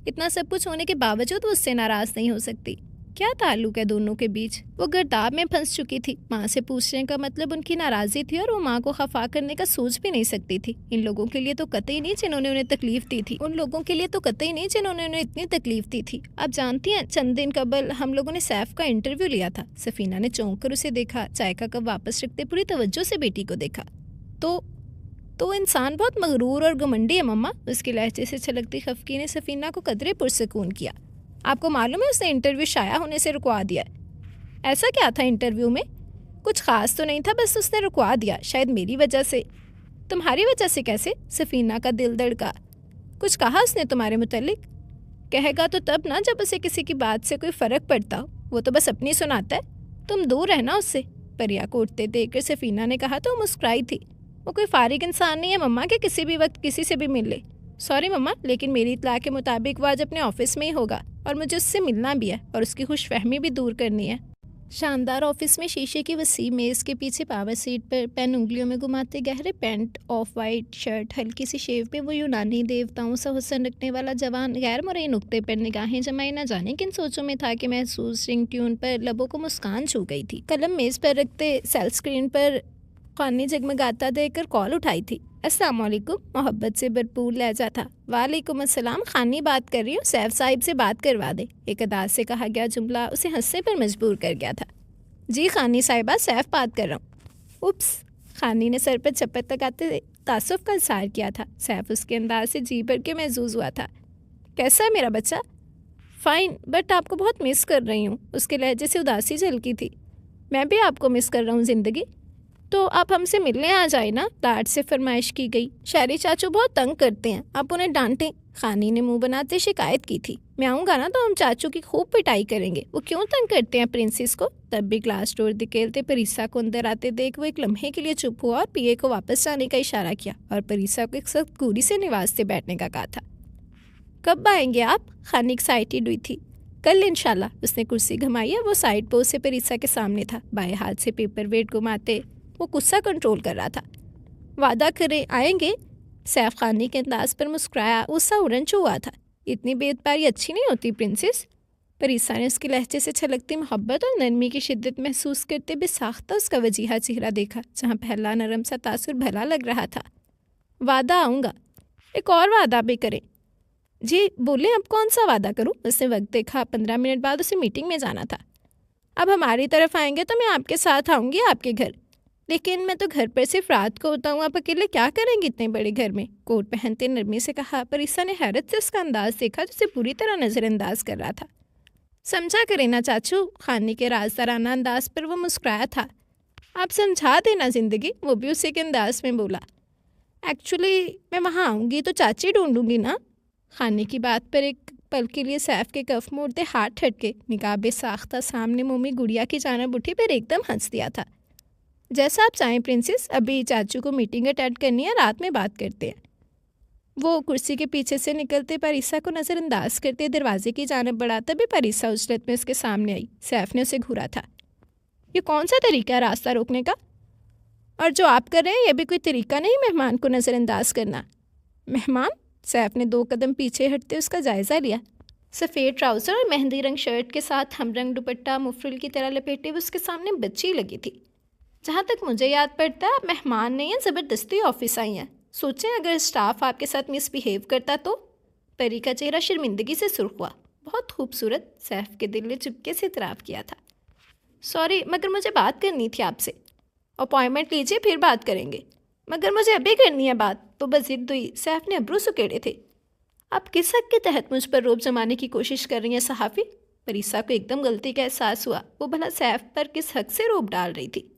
इतना सब कुछ होने के बावजूद वो उससे नाराज़ नहीं हो सकती। क्या ताल्लुक है दोनों के बीच? वो गर्दाब में फंस चुकी थी। माँ से पूछने का मतलब उनकी नाराज़गी थी और वो माँ को खफा करने का सोच भी नहीं सकती थी। इन लोगों के लिए तो कतई नहीं जिन्होंने उन्हें तकलीफ दी थी। उन लोगों के लिए तो कतई नहीं जिन्होंने उन्हें इतनी तकलीफ दी थी। आप जानती हैं, चंद दिन कबल हम लोगों ने सैफ का इंटरव्यू लिया था। सफीना ने चौंक कर उसे देखा। चाय का कप वापस रखते पूरी तवज्जो से बेटी को देखा। तो इंसान बहुत मगरूर और घमंडी है मम्मा। उसके लहजे से छलकती खफकी ने सफीना को कदरे पुरसकून किया। आपको मालूम है उसने इंटरव्यू शाया होने से रुकवा दिया। ऐसा क्या था इंटरव्यू में? कुछ ख़ास तो नहीं था, बस उसने रुकवा दिया। शायद मेरी वजह से। तुम्हारी वजह से कैसे? सफीना का दिल धड़का। कुछ कहा उसने तुम्हारे मुतल्लिक? कहेगा तो तब ना जब उसे किसी की बात से कोई फ़र्क पड़ता हो। वो तो बस अपनी सुनाता है। तुम दूर रहना उससे। परिया को उठते देखकर सफीना ने कहा तो मुस्कुराई थी। वो कोई फारिग इंसान नहीं है मम्मा कि किसी भी वक्त किसी से भी मिल ले। सॉरी मम्मा, लेकिन मेरी इत्तला के मुताबिक वो आज अपने ऑफिस में ही होगा और मुझे उससे मिलना भी है और उसकी खुशफहमी भी दूर करनी है। शानदार ऑफिस में शीशे की वसी मेज़ के पीछे पावर सीट पर पेन उंगलियों में घुमाते, गहरे पैंट, ऑफ वाइट शर्ट, हल्की सी शेव में वो यूनानी देवताओं सा हुस्न रखने वाला जवान गैर मुरई नुक्ते पर निगाहें जमाई न जाने किन सोचों में था कि महसूस रिंग ट्यून पर लबों को मुस्कान छू गई थी। कलम मेज़ पर रखते सेल स्क्रीन पर खानी जगमगाता देखकर कॉल उठाई थी। अस्सलाम वालेकुम, मोहब्बत से भरपूर लहजा था। वालेकुम अस्सलाम, खानी बात कर रही हूँ, सैफ साहिब से बात करवा दे। एक अदाज से कहा गया जुमला उसे हंसने पर मजबूर कर गया था। जी खानी साहिबा, सैफ बात कर रहा हूँ। उप्स, खानी ने सर पर चप्पत लगाते तासुफ का इज़हार किया था। सैफ उसके अंदाज से जी भर के महसूस हुआ था। कैसा है मेरा बच्चा? फ़ाइन, बट आपको बहुत मिस कर रही हूँ। उसके लहजे से उदासी झलकी थी। मैं भी आपको मिस कर रहा हूँ ज़िंदगी। तो आप हमसे मिलने आ जाए ना, डांट से फरमाइश की गई। शहरी चाचू बहुत तंग करते हैं, आप उन्हें डांटें। खानी ने मुंह बनाते शिकायत की थी। मैं आऊँगा ना तो हम चाचू की खूब पिटाई करेंगे। वो क्यों तंग करते हैं प्रिंसेस को? तब भी ग्लास डोर धकेलते परीसा को अंदर आते देख वो एक लम्हे के लिए चुप हुआ और पीए को वापस जाने का इशारा किया और परीसा को एक सख्त घूरी से निवासते बैठने का कहा था। कब आएंगे आप? खानी एक्साइटेड हुई थी। कल इंशाल्लाह। उसने कुर्सी घुमाई है। वो साइड पोज से परीसा के सामने था। बाएं हाथ से पेपर वेट घुमाते वो गुस्सा कंट्रोल कर रहा था। वादा करें आएंगे? सैफ खानी के अंदाज पर मुस्कुराया। गुस्सा उड़नचू हुआ था। इतनी बेदपारी अच्छी नहीं होती प्रिंसेस। परीसा ने उसके लहजे से छलकती मोहब्बत और नरमी की शिद्दत महसूस करते बेसाख्ता उसका वजीहा चेहरा देखा, जहाँ पहला नरम सा तासुर भला लग रहा था। वादा आऊँगा। एक और वादा भी करें। जी बोले, अब कौन सा वादा करूँ? उसने वक्त देखा। 15 मिनट बाद उसे मीटिंग में जाना था। अब हमारी तरफ आएंगे तो मैं आपके साथ आऊँगी आपके घर। लेकिन मैं तो घर पर सिर्फ रात को होता हूँ, आप अकेले क्या करेंगे इतने बड़े घर में? कोट पहनते नरमी से कहा। परीसा ने हैरत से उसका अंदाज देखा जिसे पूरी तरह नज़रअंदाज कर रहा था। समझा करें ना चाचू। खानी के राजदाराना अंदाज पर वो मुस्कुराया था। आप समझा देना ज़िंदगी, वो भी उसी के अंदाज में बोला। एक्चुअली मैं वहाँ आऊँगी तो चाची ढूंढूंगी ना। खाने की बात पर एक पल के लिए सैफ के कफ मोड़ते हाथ हटके निकाह बेसाख्ता सामने मुँह में गुड़िया की जानब उठी पर एकदम हंस दिया था। जैसा आप चाहें प्रिंसेस, अभी चाचू को मीटिंग अटेंड करनी है, रात में बात करते हैं। वो कुर्सी के पीछे से निकलते परिसा को नज़रअंदाज करते दरवाजे की जानब बढ़ाता भी परिसा उजलत में उसके सामने आई। सैफ ने उसे घूरा था। ये कौन सा तरीका है रास्ता रोकने का? और जो आप कर रहे हैं ये भी कोई तरीका नहीं मेहमान को नज़रअंदाज करना। मेहमान? सैफ ने 2 कदम पीछे हटते उसका जायज़ा लिया। सफ़ेद ट्राउज़र और मेहंदी रंग शर्ट के साथ हमरंग दुपट्टा मुफरिल की तरह लपेटे हुए उसके सामने बच्ची लगी थी। जहाँ तक मुझे याद पड़ता है आप मेहमान नहीं हैं, ज़बरदस्ती ऑफिस आई हैं। सोचें अगर स्टाफ आपके साथ मिसबिहेव करता तो? परी का चेहरा शर्मिंदगी से सुर्ख हुआ। बहुत खूबसूरत, सैफ के दिल ने चुपके से इतराफ़ किया था। सॉरी, मगर मुझे बात करनी थी आपसे। अपॉइंटमेंट लीजिए फिर बात करेंगे। मगर मुझे अभी करनी है बात। तो बस जिद हुई। सैफ ने अब्रू सुकेड़े थे। आप किस हक के तहत मुझ पर रोब जमाने की कोशिश कर रही हैं सहाफ़ी? परिसा को एकदम गलती का एहसास हुआ। वो भला सैफ पर किस हक से रोब डाल रही थी?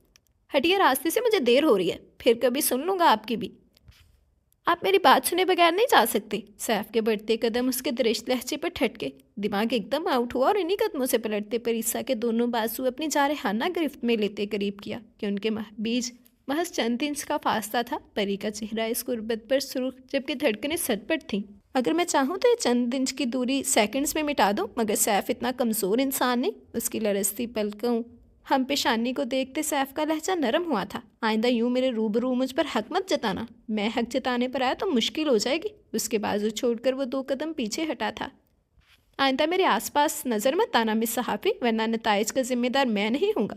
हटिए रास्ते से, मुझे देर हो रही है, फिर कभी सुन लूँगा आपकी भी। आप मेरी बात सुने बगैर नहीं जा सकते। सैफ के बढ़ते कदम उसके दरिश्त लहजे पर ठटके। दिमाग एकदम आउट हुआ और इन्हीं कदमों से पलटते परिसा के दोनों बाजू अपनी जारहाना गिरफ्त में लेते करीब किया कि उनके बीच महज चंद इंच का फासला था। परी का चेहरा इस गुर्बत पर सुर्ख जबकि धड़कनें सटपट थीं। अगर मैं चाहूँ तो ये चंद इंच की दूरी सेकंड्स में मिटा दूँ, मगर सैफ इतना कमज़ोर इंसान नहीं। उसकी लरसती पलकों हम पेशानी को देखते सैफ का लहजा नरम हुआ था। आइंदा यूँ मेरे रूबरू मुझ पर हक मत जताना। मैं हक जताने पर आया तो मुश्किल हो जाएगी। उसके बाजू छोड़कर वो 2 कदम पीछे हटा था। आइंदा मेरे आसपास नज़र मत आना मिस सहाफ़ी, वरना नताइज का जिम्मेदार मैं नहीं हूँगा।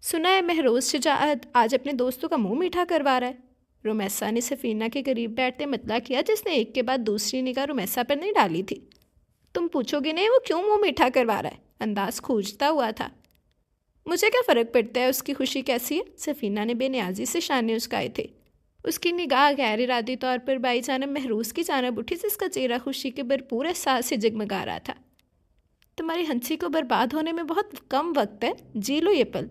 सुना है महरोज़ शुजाअत आज अपने दोस्तों का मुँह मीठा करवा रहा है। रुमैसा ने सफ़ीना के करीब बैठते मतला किया, जिसने एक के बाद दूसरी निगाह रुमैसा पर नहीं डाली थी। तुम पूछोगे नहीं वो क्यों मुँह मीठा करवा रहा है? अंदाज खोजता हुआ था। मुझे क्या फ़र्क पड़ता है उसकी खुशी कैसी है? सफ़ीना ने बेनियाजी से शाने उचकाए थे। उसकी निगाह गैर इरादी तौर पर बाई जानब महरूज़ की जानब उठी, जिसका चेहरा खुशी के भरपूर एहसास से जगमगा रहा था। तुम्हारी हंसी को बर्बाद होने में बहुत कम वक्त है, जी लो ये पल।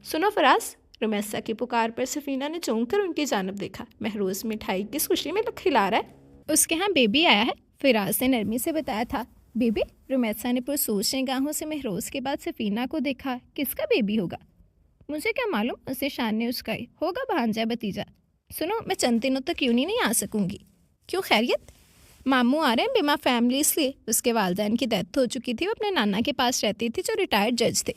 सुनो फराज, रुमैसा की पुकार पर सफ़ीना ने चौंक कर उनकी जानब देखा। महरूज़ मिठाई किस खुशी में खिला रहा है? उसके यहाँ बेबी आया है, फिराज ने नरमी से बताया था। बेबी? रुमैसा ने पुरसोच निगाहों से महरोज़ के बाद सफ़ीना को देखा। किसका बेबी होगा? मुझे क्या मालूम, उसे शान ने उसकाई। होगा भांजा भतीजा। सुनो, मैं चंद दिनों तक यूँ नहीं आ सकूँगी। क्यों, खैरियत? मामू आ रहे हैं बीमा फैमिली, इसलिए। उसके वालिदैन की डेथ हो चुकी थी, वो अपने नाना के पास रहती थी जो रिटायर्ड जज थे।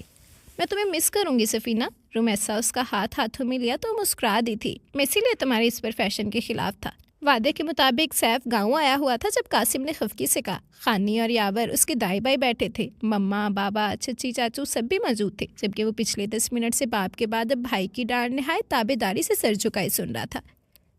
मैं तुम्हें मिस करूँगी सफ़ीना। रुमैसा उसका हाथ हाथों में लिया तो मुस्कुरा दी थी। मैं इसीलिए तुम्हारे इस प्रोफेशन के ख़िलाफ़ था। वादे के मुताबिक सैफ गांव आया हुआ था जब कासिम ने खफकी से कहा। खानी और यावर उसके दाई बाई बैठे थे। मम्मा, बाबा, चची, चाचू सब भी मौजूद थे, जबकि वो पिछले 10 मिनट से बाप के बाद अब भाई की डांट नहायत ताबेदारी से सर झुकाए सुन रहा था।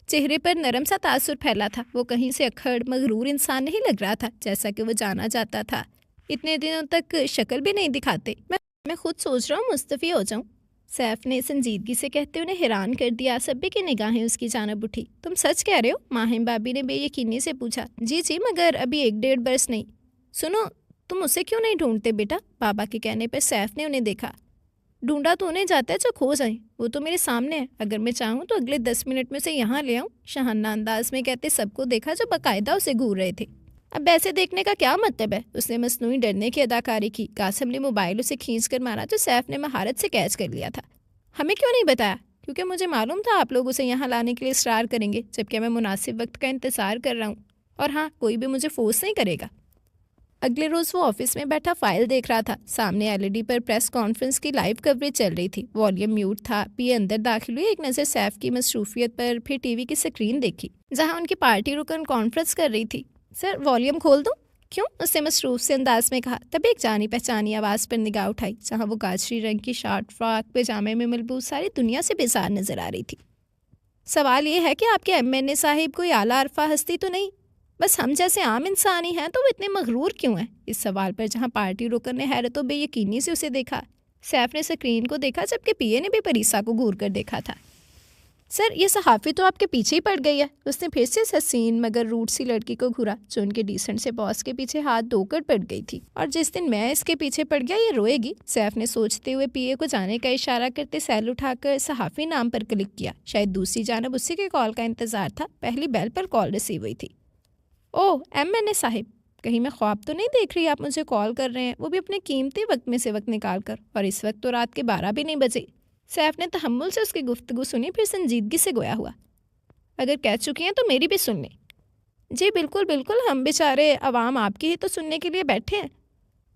चेहरे पर नरम सा तासुर फैला था। वो कहीं से अखड़ मगरूर इंसान नहीं लग रहा था, जैसा कि वो जाना जाता था। इतने दिनों तक शक्ल भी नहीं दिखाते। मैं खुद सोच रहा हूँ मुस्तफ़ी हो जाऊँ, सैफ ने संजीदगी से कहते उन्हें हैरान कर दिया। सभी की निगाहें उसकी जानब उठी। तुम सच कह रहे हो? माहिम बाबी ने बेयकीनी से पूछा। जी जी, मगर अभी 1-1.5 बरस नहीं। सुनो, तुम उसे क्यों नहीं ढूंढते बेटा? बाबा के कहने पर सैफ ने उन्हें देखा। ढूंढा तो उन्हें जाता है जो खो जाए। वो तो मेरे सामने है। अगर मैं चाहूँ तो अगले 10 मिनट में उसे यहाँ ले आऊँ, शहाना अंदाज में कहते सबको देखा जो बाकायदा उसे घूर रहे थे। अब ऐसे देखने का क्या मतलब है? उसने मसनूई डरने की अदाकारी की। कासिम ने मोबाइल उसे खींच कर मारा जो सैफ ने महारत से कैच कर लिया था। हमें क्यों नहीं बताया? क्योंकि मुझे मालूम था आप लोग उसे यहाँ लाने के लिए इसरार करेंगे, जबकि मैं मुनासिब वक्त का इंतज़ार कर रहा हूँ। और हाँ, कोई भी मुझे फोर्स नहीं करेगा। अगले रोज़ वो ऑफिस में बैठा फाइल देख रहा था। सामने एलईडी पर प्रेस कॉन्फ्रेंस की लाइव कवरेज चल रही थी। वॉल्यूम म्यूट था। पीए अंदर दाखिल हुई, एक नज़र सैफ की मसरूफियत पर, फिर टीवी की स्क्रीन देखी जहाँ उनकी पार्टी रुकन कॉन्फ्रेंस कर रही थी। सर, वॉल्यूम खोल दूँ? क्यों? उसने मसरूफ से अंदाज में कहा। तभी एक जानी पहचानी आवाज़ पर निगाह उठाई, जहाँ वो गाजरी रंग की शॉर्ट फ्रॉक पैजामे में मलबूस सारी दुनिया से बेजार नजर आ रही थी। सवाल ये है कि आपके एमएनए साहिब कोई आला अरफा हस्ती तो नहीं? बस हम जैसे आम इंसान ही हैं, तो वो इतने मगरूर क्यों हैं? इस सवाल पर जहाँ पार्टी रुकन ने हैरत और बेयकीनी से उसे देखा। सैफ ने स्क्रीन को देखा, जबकि पीए ने भी परिसा को घूर कर देखा था। सर, ये सहाफ़ी तो आपके पीछे ही पड़ गई है। उसने फिर से इस हसीन मगर रूट सी लड़की को घूरा जो उनके डिसेंट से बॉस के पीछे हाथ धोकर पड़ गई थी। और जिस दिन मैं इसके पीछे पड़ गया ये रोएगी। सैफ ने सोचते हुए पीए को जाने का इशारा करते सैल उठाकर सहाफ़ी नाम पर क्लिक किया। शायद दूसरी जानब उसी के कॉल का इंतजार था। पहली बेल पर कॉल रिसीव हुई थी। ओह MNA साहिब, कहीं मैं ख्वाब तो नहीं देख रही आप मुझे कॉल कर रहे हैं, वो भी अपने कीमती वक्त में से वक्त निकाल कर। और इस वक्त तो रात के 12 भी नहीं बजे। सैफ ने तहम्मुल से उसकी गुफ्तगू सुनी, फिर संजीदगी से गोया हुआ। अगर कह चुकी हैं तो मेरी भी सुन लें। जी बिल्कुल बिल्कुल, हम बेचारे अवाम आपकी ही तो सुनने के लिए बैठे हैं।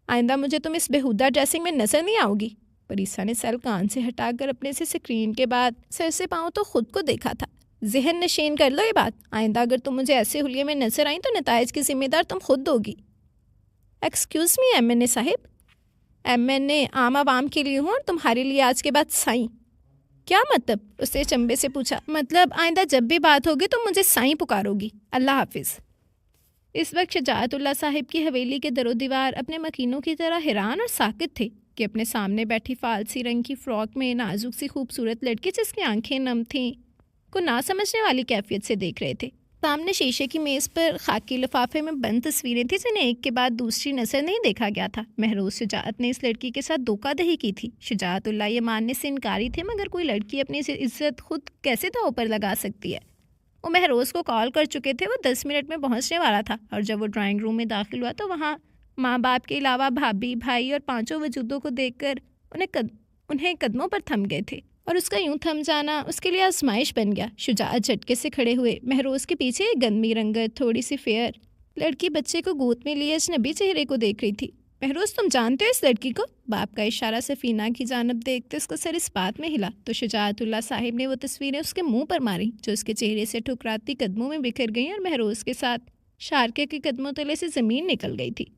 आइंदा मुझे तुम इस बेहुदा ड्रेसिंग में नजर नहीं आओगी। परीसा ने सेल कान से हटाकर अपने से स्क्रीन के बाद सिर से पाँव तो खुद को देखा था। जहन नशीन कर लो ये बात। आइंदा अगर तुम मुझे ऐसे हुलिये में नजर आई तो नताइज की जिम्मेदार तुम खुद दोगी। Excuse me MNA Sahib, MNA आम आवाम के लिए हूँ और तुम्हारे लिए आज के बाद साईं। क्या मतलब? उसने चंबे से पूछा। मतलब आइंदा जब भी बात होगी तो मुझे साईं पुकारोगी। अल्लाह हाफिज़। इस वक्त शजाअतुल्लाह साहिब की हवेली के दरो दीवार अपने मकीनों की तरह हैरान और साकित थे कि अपने सामने बैठी फालसी रंग की फ्रॉक में नाजुक सी खूबसूरत लड़की जिसकी आंखें नम थीं को ना समझने वाली कैफियत से देख रहे थे। सामने शीशे की मेज़ पर खाकी लिफाफे में बंद तस्वीरें थी जिन्हें एक के बाद दूसरी नजर नहीं देखा गया था। महरोज शुजाअत ने इस लड़की के साथ धोखाधड़ी की थी। शुजाअतुल्लाह ये मानने से इनकारी थे मगर कोई लड़की अपनी इज्जत खुद कैसे दांव पर लगा सकती है। वो महरोज को कॉल कर चुके थे। वो 10 मिनट में पहुंचने वाला था और जब वो ड्राइंग रूम में दाखिल हुआ तो वहाँ माँ बाप के अलावा भाभी भाई और 5 वजूदों को देखकर उन्हें कदमों पर थम गए थे और उसका यूं थम जाना उसके लिए आजमाइश बन गया। शुजाअत झटके से खड़े हुए। महरोज के पीछे एक गंदमी रंगत थोड़ी सी फेयर लड़की बच्चे को गोद में लिए अजनबी चेहरे को देख रही थी। महरोज, तुम जानते हो इस लड़की को? बाप का इशारा सफीना की जानब देखते उसका सर इस बात में हिला तो शुजाअतुल्लाह साहिब ने वो तस्वीरें उसके मुंह पर मारी जो उसके चेहरे से ठुकराती कदमों में बिखर गईं और महरोज के साथ शारके के कदमों तले से ज़मीन निकल गई थी।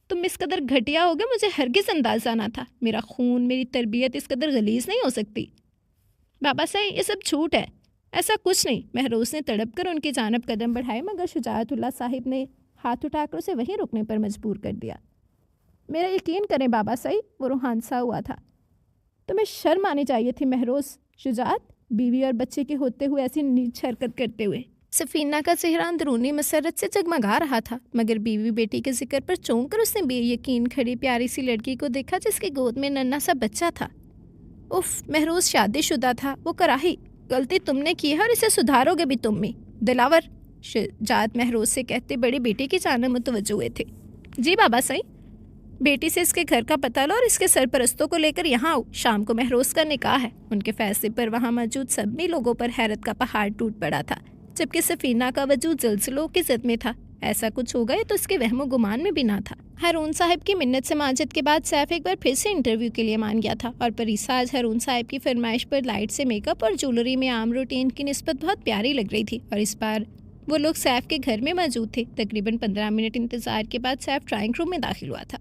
तुम इस कदर घटिया हो गए, मुझे हरगिज़ अंदाज़ा ना था। मेरा खून मेरी तरबियत इस कदर गलीज़ नहीं हो सकती। बाबा साईं, ये सब झूठ है, ऐसा कुछ नहीं। महरोज ने तड़प कर उनकी जानब कदम बढ़ाए मगर शुजाअतुल्लाह साहिब ने हाथ उठाकर उसे वहीं रुकने पर मजबूर कर दिया। मेरा यकीन करें बाबा साईं, वो रूहानसा हुआ था। तुम्हें शर्म आनी चाहिए थी महरोज। शुजाअत, बीवी और बच्चे के होते हुए ऐसी नीच हरकत करते हुए। सफीना का चेहरा अंदरूनी मसरत से जगमगा रहा था मगर बीवी बेटी के जिक्र पर चौंक कर उसने बेयकीन खड़ी प्यारी सी लड़की को देखा जिसकी गोद में नन्हा सा बच्चा था। उफ, महरोज शादीशुदा था, वो कराही। गलती तुमने की है और इसे सुधारोगे भी तुम ही। दिलावर, शुजाअत महरोज से कहते बड़ी बेटी की जानब मुतवज्जो हुए थे। जी बाबा साईं। बेटी से इसके घर का पता लो और इसके सरपरस्तों को लेकर यहाँ आओ। शाम को महरोज का निकाह है। उनके फैसले पर वहाँ मौजूद सभी लोगों पर हैरत का पहाड़ टूट पड़ा था जबकि सफीना का वजूद जलजलों की ज़द में था। ऐसा कुछ हो गए तो उसके वहमो गुमान में भी ना था। हारून साहब की मिन्नत समाजत के बाद सैफ एक बार फिर से इंटरव्यू के लिए मान गया था और परीसा आज हारून साहब की फरमाइश पर लाइट से मेकअप और ज्वेलरी में आम रूटीन की निस्बत बहुत प्यारी लग रही थी। और इस बार वो लोग सैफ के घर में मौजूद थे। तकरीबन 15 मिनट इंतज़ार के बाद सैफ ड्राइंग रूम में दाखिल हुआ था।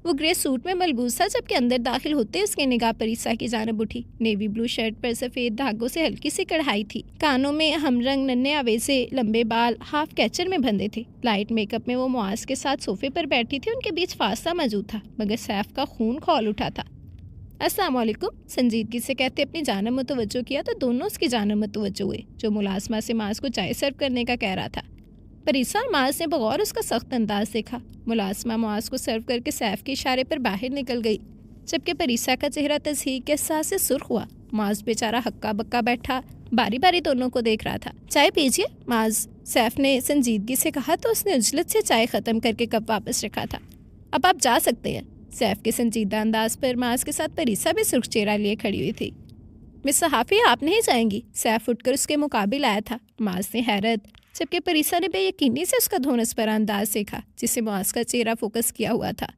वो ग्रे सूट में मलबूस था जबकि अंदर दाखिल होते उसकी निगाह परीसा की जानब उठी। नेवी ब्लू शर्ट पर सफ़ेद धागों से हल्की सी कढ़ाई थी। कानों में हमरंग नन्हे आवेज़े लंबे बाल हाफ कैचर में बंधे थे। लाइट मेकअप में वो मुआज के साथ सोफे पर बैठी थी। उनके बीच फासला मौजूद था मगर सैफ का खून खौल उठा था। अस्सलाम वालेकुम, संजीदगी से कहते अपनी जानब मुतवज्जो किया तो दोनों उसकी जानब मुतवज्जो हुए जो मुलाजमा से माज को चाय सर्व करने का कह रहा था। परीसा और माज ने बगौर उसका सख्त अंदाज देखा। मुलाजमा मुआज को सर्व करके सैफ के इशारे पर बाहर निकल गई जबकि परीसा का चेहरा तज़हीक के एहसास से सुर्ख हुआ। माज बेचारा हक्का बक्का बैठा बारी बारी दोनों को देख रहा था। चाय पीजिए माज, सैफ ने संजीदगी से कहा तो उसने उजलत से चाय ख़त्म करके कप वापस रखा था। अब आप जा सकते हैं। सैफ के संजीदा अंदाज पर माज के साथ परीसा भी सुर्ख चेहरा लिए खड़ी हुई थी। मिस सहाफ़ी, आप नहीं जाएंगी? सैफ उठकर उसके मुकाबिल आया था। माज ने हैरत जबकि परीसा ने बेयकीनी से उसका धोनस पर अंदाज देखा जिसे मुआज का चेहरा फोकस किया हुआ था।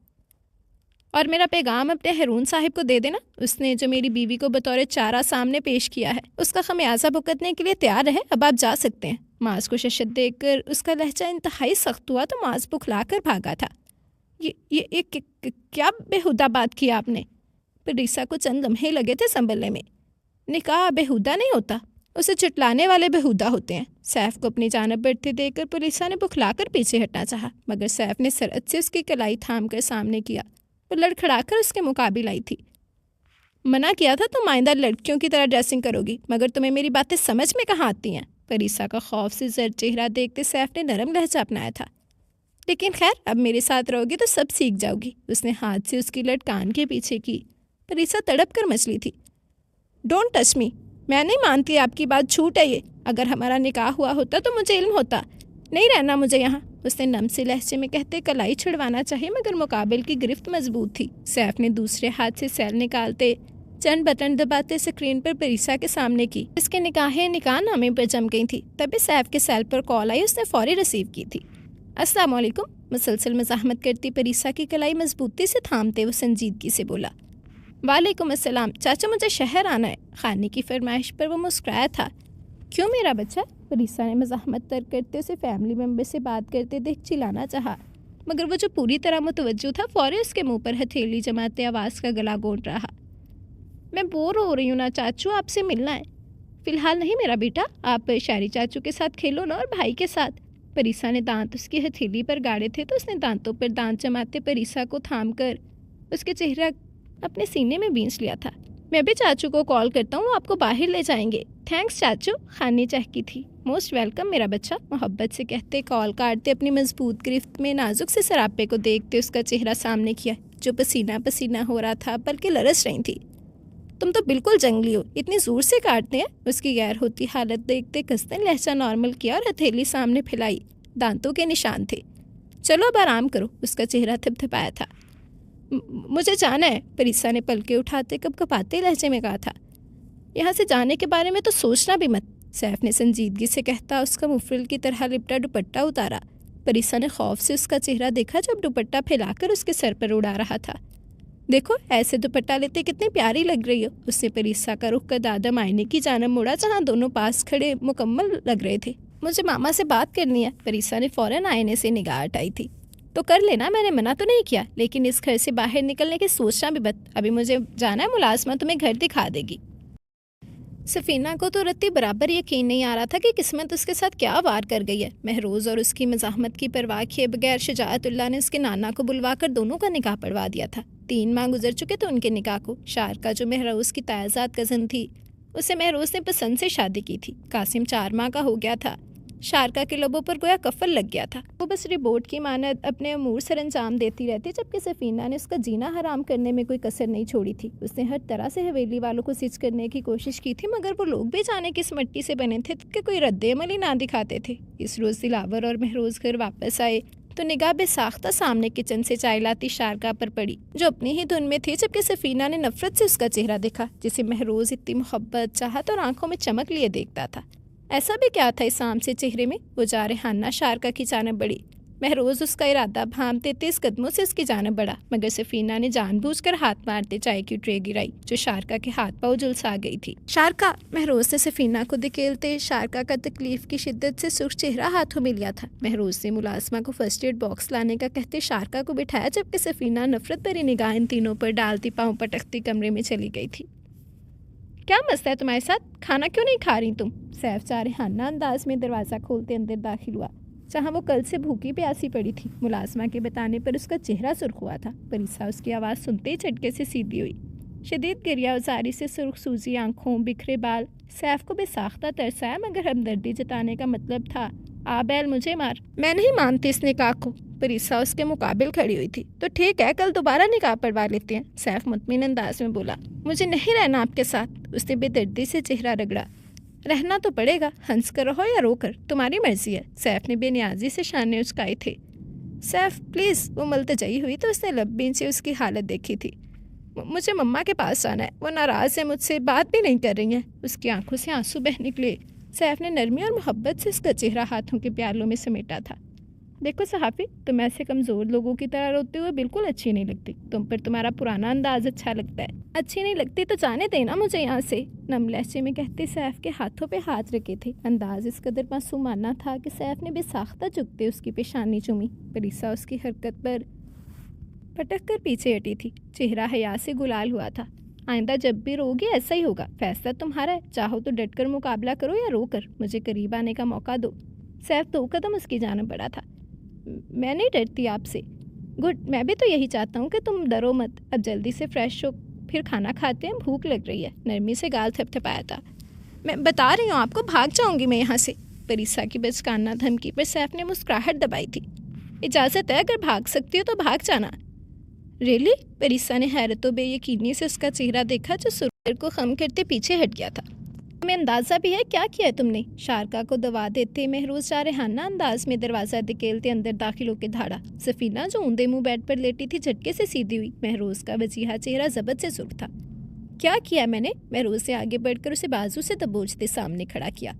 और मेरा पैगाम अपने हारून साहिब को दे देना। उसने जो मेरी बीवी को बतौर चारा सामने पेश किया है उसका खमियाजा भुगतने के लिए तैयार है। अब आप जा सकते हैं। माज को शशत देखकर उसका लहजा इंतहाई सख्त हुआ तो माज बुखला कर भागा था। ये क्या बेहुदा बात की आपने? परीसा को चंद लम्हे लगे थे संभलने में। निकाह बेहुदा नहीं होता, उसे चुटलाने वाले बेहुदा होते हैं। सैफ को अपनी जानब बढ़ते देखकर परीसा ने बुखलाकर पीछे हटना चाहा मगर सैफ ने सरअत से उसकी कलाई थाम कर सामने किया। वो लड़खड़ाकर उसके मुकाबिल आई थी। मना किया था तुम आइंदा लड़कियों की तरह ड्रेसिंग करोगी, मगर तुम्हें मेरी बातें समझ में कहाँ आती हैं। परीसा का खौफ से जर्द चेहरा देखते सैफ ने नरम लहजा अपनाया था। लेकिन खैर, अब मेरे साथ रहोगी तो सब सीख जाओगी। उसने हाथ से उसकी लट कान के पीछे की। परीसा तड़प कर मचली थी। डोंट टच मी, मैं नहीं मानती, आपकी बात छूट है ये। अगर हमारा निकाह हुआ होता तो मुझे इल्म होता, नहीं रहना मुझे यहाँ। उसने नम से लहजे में कहते कलाई छिड़वाना चाहिए, मगर मुकाबिल की गिरफ्त मजबूत थी। सैफ ने दूसरे हाथ से सेल निकालते चंद बटन दबाते स्क्रीन पर परीसा के सामने की। इसके निकाह नामे पर जम गई थी। तभी सैफ के सेल पर कॉल आई। उसने फौरी रिसीव की थी। अस्सलाम वालेकुम। मुसलसल मज़ाहमत करती परीसा की कलाई मजबूती से थामते वो संजीदगी से बोला, वालेकुम अस्सलाम चाचा, मुझे शहर आना है। खाने की फरमाइश पर वो मुस्कुराया था। क्यों मेरा बच्चा? परीसा ने मज़ाहमत तर्क करते उसे फैमिली मेम्बर से बात करते देख चिल्लाना चाहा, मगर वो जो पूरी तरह मुतवज्जो था फौरी उसके मुंह पर हथेली जमाते आवाज़ का गला घोंट रहा। मैं बोर हो रही हूँ ना चाचू, आपसे मिलना है। फ़िलहाल नहीं मेरा बेटा, आप शारी चाचू के साथ खेलो ना, और भाई के साथ। परीसा ने दांत उसकी हथेली पर गाड़े थे तो उसने दांतों पर दांत जमाते परीसा को थाम कर उसके चेहरा अपने सीने में बींच लिया था। मैं भी चाचू को कॉल करता हूँ, आपको बाहर ले जाएंगे। थैंक्स चाचू, खाने चहकी थी। मोस्ट वेलकम मेरा बच्चा, मोहब्बत से कहते कॉल काटते अपनी मजबूत गिरफ्त में नाजुक से सरापे को देखते उसका चेहरा सामने किया, जो पसीना पसीना हो रहा था, बल्कि लरस रही थी। तुम तो बिल्कुल जंगली हो, इतनी जोर से काटते हैं। उसकी गैर होती हालत देखते कसदन लहजा नॉर्मल किया और हथेली सामने फैलाई। दांतों के निशान थे। चलो अब आराम करो। उसका चेहरा थपथपाया था। मुझे जाना है, परीसा ने पलके उठाते कपकपाते लहजे में कहा था। यहाँ से जाने के बारे में तो सोचना भी मत, सैफ ने संजीदगी से कहता उसका मुफरिल की तरह लिपटा दुपट्टा उतारा। परीसा ने खौफ से उसका चेहरा देखा जब दुपट्टा फैलाकर उसके सर पर उड़ा रहा था। देखो ऐसे दुपट्टा लेते कितनी प्यारी लग रही हो। उसने परीसा का रुख कर दादा आईने की जानब मुड़ा जहाँ दोनों पास खड़े मुकम्मल लग रहे थे। मुझे मामा से बात करनी है। परीसा ने फौरन आईने से निगाह हटाई थी। तो कर लेना, मैंने मना तो नहीं किया, लेकिन इस घर से बाहर निकलने की सोचना भी मत। अभी मुझे जाना है, मुलाजमा तुम्हें घर दिखा देगी। सफीना को तो रत्ती बराबर यकीन नहीं आ रहा था कि किस्मत उसके साथ क्या वार कर गई है। महरोज़ और उसकी मज़ाहमत की परवाह किए बगैर शुजाअतुल्लाह ने उसके नाना को बुलवाकर दोनों का निकाह पढ़वा दिया था। 3 माह गुजर चुके थे उनके निकाह को। शारका जो महरोज़ की तायाजाद कज़न थी, उसे महरोज़ ने पसंद से शादी की थी। कासिम 4 माह का हो गया था। शारका के लबों पर गोया कफल लग गया था। वो बस रिपोर्ट की मानद अपने अमूर सर अंजाम देती रहती, जबकि सफीना ने उसका जीना हराम करने में कोई कसर नहीं छोड़ी थी। उसने हर तरह से हवेली वालों को सिच करने की कोशिश की थी, मगर वो लोग भी जाने किस मिट्टी से बने थे कि कोई रद्द-ए-अमल ही ना दिखाते थे। इस रोज़ दिलावर और महरोज़ घर वापस आए तो निगाह बेसाख्ता सामने किचन से चाय लाती शारका पर पड़ी, जो अपनी ही धुन में थी, जबकि सफीना ने नफरत से उसका चेहरा देखा, जिसे महरोज़ इतनी मोहब्बत, चाहत और आंखों में चमक लिए देखता था। ऐसा भी क्या था इस आम से चेहरे में? वो जारहाना शारका की जानब बढ़ी। महरोज़ उसका इरादा भांपते तेज कदमों से उसकी जानब बढ़ा, मगर सफीना ने जानबूझकर हाथ मारते चाय की ट्रे गिराई, जो शारका के हाथ पाँव झुलसा गई थी। शारका! महरोज़ ने सफीना को धकेलते शारका का तकलीफ की शिद्दत से सुर्ख चेहरा हाथों में लिया था। महरोज़ ने मुलाजमा को फर्स्ट एड बॉक्स लाने का कहते शारका को बिठाया, जबकि सफीना नफरत भरी निगाह इन तीनों पर डालती पाँव पटकती कमरे में चली गई थी। क्या मसला है तुम्हारे साथ? खाना क्यों नहीं खा रही तुम? सैफ जारहाना अंदाज में दरवाज़ा खोलते अंदर दाखिल हुआ, जहाँ वो कल से भूखी प्यासी पड़ी थी। मुलाजमा के बताने पर उसका चेहरा सुर्ख हुआ था। परीसा उसकी आवाज़ सुनते ही झटके से सीधी हुई। शदीद गरिया उजारी से सुर्ख सूजी आंखों, बिखरे बाल। सैफ को बेसाख्ता तरस आया, मगर हमदर्दी जताने का मतलब था, आ बैल मुझे मार। मैं नहीं मानती इस निकाह को। परीसा उसके मुकाबिल खड़ी हुई थी। तो ठीक है, कल दोबारा निकाह पढ़वा लेते हैं, सैफ मुतमिन अंदाज में बोला। मुझे नहीं रहना आपके साथ। उसने बेदर्दी से चेहरा रगड़ा। रहना तो पड़ेगा, हंस कर रहो या रो कर, तुम्हारी मर्जी है। सैफ ने बेनियाजी से शाने उचकाए थे। सैफ प्लीज़। वो मल्तजई हुई तो उसने लब्बीन से उसकी हालत देखी थी। मुझे मम्मा के पास जाना है, वो नाराज़ है मुझसे, बात भी नहीं कर रही हैं। उसकी आंखों से आंसू बह निकले। सैफ ने नरमी और मोहब्बत से उसका चेहरा हाथों के प्यालों में समेटा था। देखो सहाफ़ी, तुम ऐसे कमज़ोर लोगों की तरह रोते हुए बिल्कुल अच्छी नहीं लगती। तुम पर तुम्हारा पुराना अंदाज अच्छा लगता है। अच्छी नहीं लगती तो जाने देना मुझे यहाँ से, नम लहजे में कहते सैफ के हाथों पे हाथ रखे थे। अंदाज इस कदर मासूमाना था कि सैफ ने बेसाख्ता झुकते उसकी पेशानी चूमी। परीसा उसकी हरकत पर पटक कर पीछे हटी थी। चेहरा हया से गुलाल हुआ था। आइंदा जब भी रोगे ऐसा ही होगा, फैसला तुम्हारा है। चाहो तो डट कर मुकाबला करो या रो कर, मुझे करीब आने का मौका दो। सैफ 2 कदम उसकी जानब बढ़ा था। मैं नहीं डरती आपसे। गुड, मैं भी तो यही चाहता हूँ कि तुम डरो मत। अब जल्दी से फ्रेश हो, फिर खाना खाते हैं, भूख लग रही है। नरमी से गाल थपथपाया था। मैं बता रही हूँ आपको, भाग जाऊँगी मैं यहाँ से। परिसा की बचकाना धमकी पर सैफ ने मुस्कुराहट दबाई थी। इजाज़त है, अगर भाग सकती हो तो भाग जाना। रियली? परिसा ने हैरतों बेयकीनी से उसका चेहरा देखा जो सुर को खम करते पीछे हट गया था। तुम्हें अंदाज़ा भी है क्या किया है तुमने? शारका को दबा देते महरोज जारहाना अंदाज में दरवाज़ा धकेलते अंदर दाखिल होकर धाड़ा। सफीना जो ऊंधे मुंह बेड पर लेटी थी झटके से सीधी हुई। महरोज का वजीहा चेहरा जबत से सुर्ख था। क्या किया मैंने? महरोज से आगे बढ़कर उसे बाजू से दबोचते सामने खड़ा किया।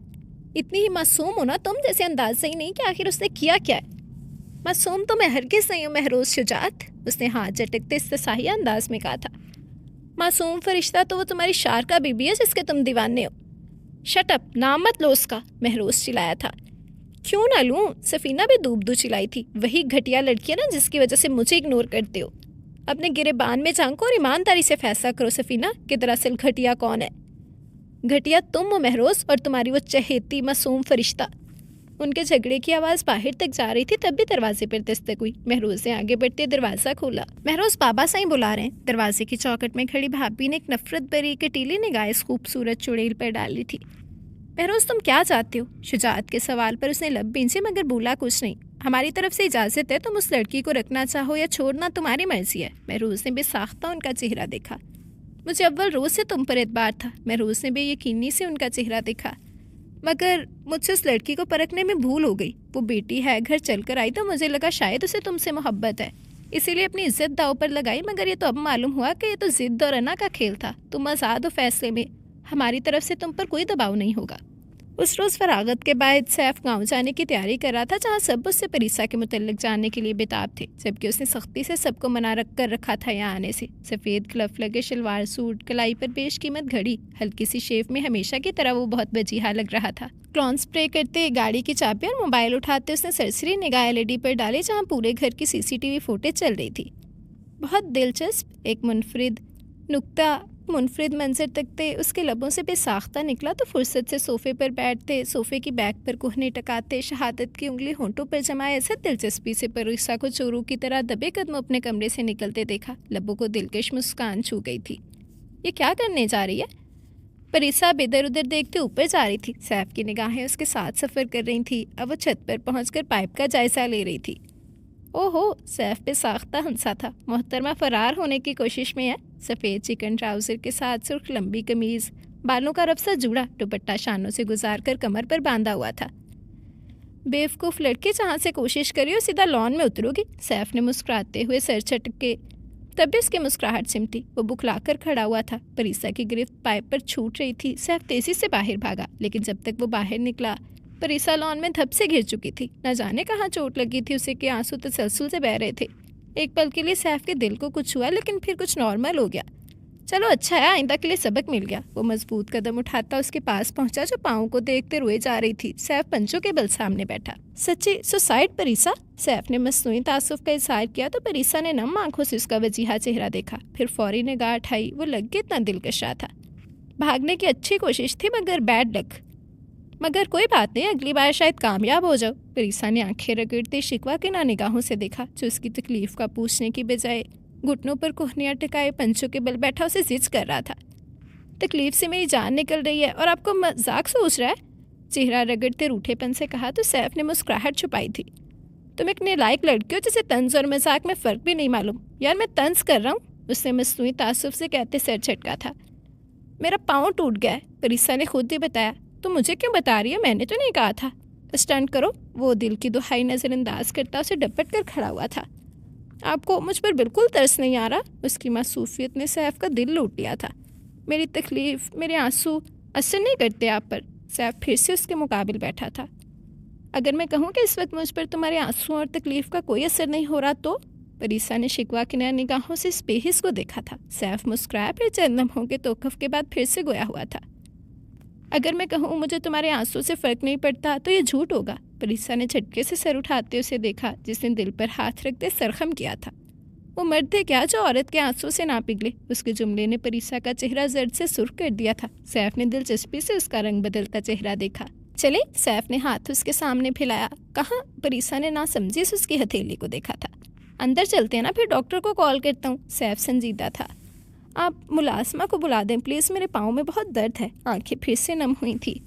इतनी ही मासूम हो ना तुम, जैसे अंदाजा ही नहीं कि आखिर उसने किया क्या है। मासूम तो मैं हरगिज़ नहीं हूँ महरोज शुजात, उसने हाथ झटकते इस्तेसाहिया अंदाज में कहा था। मासूम फरिश्ता तो वो तुम्हारी शारका बीबी है जिसके तुम दीवाने हो। शट अप, नाम मत लो उसका, महरोज चिल्लाया था। क्यों ना लूँ? सफीना भी दूब चिल्लाई थी। वही घटिया लड़की है ना जिसकी वजह से मुझे इग्नोर करते हो। अपने गिरेबान में झांको और ईमानदारी से फैसला करो सफीना कि दरअसल घटिया कौन है। घटिया तुम हो महरोज, और तुम्हारी वो चहेती मासूम फरिश्ता। उनके झगड़े की आवाज़ बाहर तक जा रही थी तब भी दरवाजे पर दस्तक हुई। महरोज ने आगे बढ़ते दरवाज़ा खोला। महरोज, बाबा साईं बुला रहे हैं। दरवाजे की चौखट में खड़ी भाभी ने एक नफरत भरी कटीली निगाह इस खूबसूरत चुड़ैल पर डाली थी। महरोज, तुम क्या चाहते हो? शुजात के सवाल पर उसने लब भींचे मगर बोला कुछ नहीं। हमारी तरफ से इजाज़त है, तुम उस लड़की को रखना चाहो या छोड़ना तुम्हारी मर्जी है। महरोज ने बेसाख्ता उनका चेहरा देखा। मुझे अव्वल रोज़ से तुम पर एतबार था। महरोज ने बेयकीनी से उनका चेहरा देखा। मगर मुझसे उस लड़की को परखने में भूल हो गई। वो बेटी है, घर चल कर आई तो मुझे लगा शायद उसे तुमसे मोहब्बत है, इसीलिए अपनी इज्जत दाव पर लगाई। मगर ये तो अब मालूम हुआ कि ये तो जिद और अना का खेल था। तुम आज़ाद हो फैसले में, हमारी तरफ से तुम पर कोई दबाव नहीं होगा। उस रोज़ फरागत के बाद सैफ गांव जाने की तैयारी कर रहा था जहां सब उससे परिसा के मुतल्लिक जानने के लिए बेताब थे, जबकि उसने सख्ती से सबको मना कर रखा था यहाँ आने से। सफ़ेद क्लफ लगे शलवार सूट, कलाई पर बेशकीमत घड़ी, हल्की सी शेफ में हमेशा की तरह वो बहुत वजीहा लग रहा था। क्लॉन स्प्रे करते, गाड़ी की चाबी और मोबाइल उठाते उसने सरसरी निगाह एलईडी पर डाले जहाँ पूरे घर की सीसीटीवी फुटेज चल रही थी। बहुत दिलचस्प, एक मुनफरिद मंजर तकते उसके लबों से बेसाख्ता निकला तो फुर्सत से सोफे पर बैठते, सोफे की बैक पर कोहने टकाते, शहादत की उंगली होंठों पर जमाए ऐसे दिलचस्पी से परिसा को चोरों की तरह दबे कदम अपने कमरे से निकलते देखा। लबों को दिलकश मुस्कान छू गई थी। ये क्या करने जा रही है? परिसा इधर उधर देखते ऊपर जा रही थी। सैफ की निगाहें उसके साथ सफ़र कर रही थी। अब वो छत पर पहुंचकर पाइप का जायजा ले रही थी। ओहो, सैफ पे साख्ता हंसा था। मोहतरमा फरार होने की कोशिश में है। सफ़ेद चिकन ट्राउज़र के साथ सुर्ख लंबी कमीज़, बालों का रफ्सा जुड़ा, दुपट्टा शानों से गुजार कर कमर पर बांधा हुआ था। बेवकूफ़ लड़के, जहाँ से कोशिश करी हो सीधा लॉन में उतरोगी। सैफ ने मुस्कुराते हुए सर झटके, तब भी उसकी मुस्कुराहट सिमटी। वो बुखलाकर खड़ा हुआ था। परिसा की गिरफ्त पाइप पर छूट रही थी। सैफ तेज़ी से बाहर भागा, लेकिन जब तक वो बाहर निकला परिसा लॉन में धप से घिर चुकी थी। न जाने कहाँ चोट लगी थी उसे कि आंसू तसलसल से बह रहे थे। एक पल के लिए सैफ के दिल को कुछ हुआ, लेकिन फिर कुछ नॉर्मल हो गया। चलो अच्छा है, आइंदा के लिए सबक मिल गया। वो मजबूत कदम उठाता उसके पास पहुंचा जो पाँव को देखते रोए जा रही थी। सैफ पंचों के बल सामने बैठा। सच्ची सुसाइड परिसा? सैफ ने मसनूई तासुफ का इजहार किया तो परिसा ने नम आंखों से उसका वजीहा चेहरा देखा, फिर फौरी निगाह उठाई। वो लग इतना दिलकशा था। भागने की अच्छी कोशिश थी मगर बैड लक। मगर कोई बात नहीं, अगली बार शायद कामयाब हो जाओ। परिसा ने आंखें रगड़ते शिकवा के ना निगाहों से देखा, जो उसकी तकलीफ का पूछने की बजाय घुटनों पर कोहनियाँ टिकाए पंचों के बल बैठा उसे जिद कर रहा था। तकलीफ से मेरी जान निकल रही है और आपको मजाक सोच रहा है? चेहरा रगड़ते रूठेपन से कहा तो सैफ ने मुस्कुराहट छुपाई थी। तुम एक नालायक लड़की हो जिसे तंज और मजाक में फ़र्क भी नहीं मालूम। यार मैं तंज कर रहा हूँ, उसने मसनूई तासुफ से कहते सर झटका था। मेरा पाँव टूट गया है, परिसा ने खुद ही बताया। तो मुझे क्यों बता रही है? मैंने तो नहीं कहा था। स्टंट करो। वो दिल की दुहाई नज़रअंदाज करता उसे डपट कर खड़ा हुआ था। आपको मुझ पर बिल्कुल तरस नहीं आ रहा? उसकी मासूफियत ने सैफ का दिल लूट लिया था। मेरी तकलीफ़, मेरे आंसू असर नहीं करते आप पर। सैफ फिर से उसके मुकाबिल बैठा था। अगर मैं कहूँ कि इस वक्त मुझ पर तुम्हारे आंसू और तकलीफ़ का कोई असर नहीं हो रहा तो? परिसा ने शिकवा की निगाहों से इस बेहिस को देखा था। सैफ मुस्कुराया, फिर चंद लम्हों के तोक़ुफ़ के बाद फिर से गोया हुआ था। अगर मैं कहूँ मुझे तुम्हारे आंसू से फ़र्क नहीं पड़ता तो ये झूठ होगा। परिसा ने झटके से सर उठाते उसे देखा, जिसने दिल पर हाथ रखते सरखम किया था। वो मर्द थे क्या जो औरत के आंसू से ना पिघले? उसके जुमले ने परिसा का चेहरा जर्द से सुर्ख कर दिया था। सैफ ने दिलचस्पी से उसका रंग बदलता चेहरा देखा। चले, सैफ ने हाथ उसके सामने फैलाया। कहाँ? परिसा ने ना समझी से उसकी हथेली को देखा था। अंदर चलते हैं ना, फिर डॉक्टर को कॉल करता हूँ। सैफ संजीदा था। आप मुलाजमा को बुला दें प्लीज़, मेरे पाँव में बहुत दर्द है। आंखें फिर से नम हुई थी।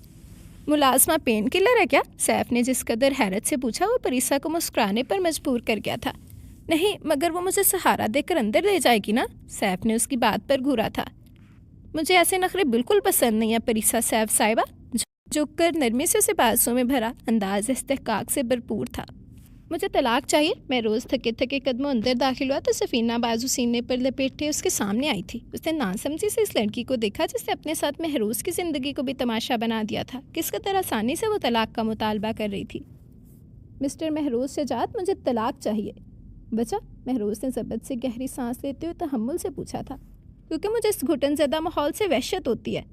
मुलाजमा पेन किलर है क्या? सैफ ने जिस कदर हैरत से पूछा वो परीसा को मुस्कुराने पर मजबूर कर गया था। नहीं, मगर वो मुझे सहारा देकर अंदर ले जाएगी ना? सैफ ने उसकी बात पर घूरा था। मुझे ऐसे नखरे बिल्कुल पसंद नहीं है परीसा सैफ साहिबा। झुक कर नरमी से उसे बाजों में भरा, अंदाज इस्तेहकाक से भरपूर था। मुझे तलाक चाहिए। मैं रोज़ थके थके कदमों अंदर दाखिल हुआ तो सफ़ीना बाजू सीने पर लपेटे उसके सामने आई थी। उसने नासमझी से इस लड़की को देखा जिसने अपने साथ महरूज की ज़िंदगी को भी तमाशा बना दिया था। किस कदर आसानी से वो तलाक का मुतालबा कर रही थी। मिस्टर महरूज शजात, मुझे तलाक चाहिए। बचा? महरूज ने ज़बत से गहरी सांस लेते हुए तहम्मुल से पूछा था। क्योंकि मुझे इस घुटन ज़दा माहौल से वहशत होती है।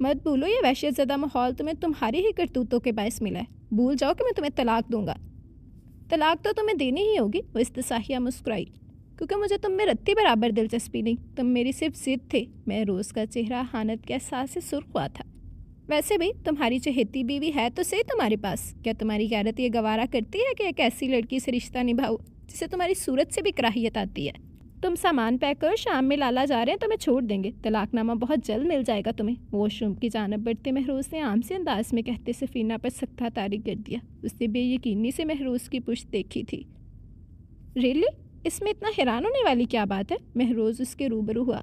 मत भूलो ये वहशत ज़दा माहौल तुम्हें तुम्हारी ही करतूतों के बायस मिला है। भूल जाओ कि मैं तुम्हें तलाक दूंगा। तलाक तो तुम्हें देनी ही होगी, वो इस्तसाहिया मुस्कुराई, क्योंकि मुझे तुम में रत्ती बराबर दिलचस्पी नहीं। तुम मेरी सिर्फ जिद थे। महरोज़ का चेहरा हानत के एहसास से सुर्ख हुआ था। वैसे भी तुम्हारी चहेती बीवी है तो सही तुम्हारे पास। क्या तुम्हारी गैरत ये गवारा करती है कि एक ऐसी लड़की से रिश्ता निभाओ जिसे तुम्हारी सूरत से भी कराहियत आती है? तुम सामान पैक करो, शाम में लाला जा रहे हैं, तुम्हें छोड़ देंगे। तलाकनामा बहुत जल्द मिल जाएगा तुम्हें। वॉशरूम की जानब बढ़ते महरोज़ ने आम से अंदाज में कहते सफ़ीना पर सख्ता तारी कर दिया। उसने बेयकीनी से महरोज़ की पुश्त देखी थी। रियली? इसमें इतना हैरान होने वाली क्या बात है? महरोज़ उसके रूबरू हुआ।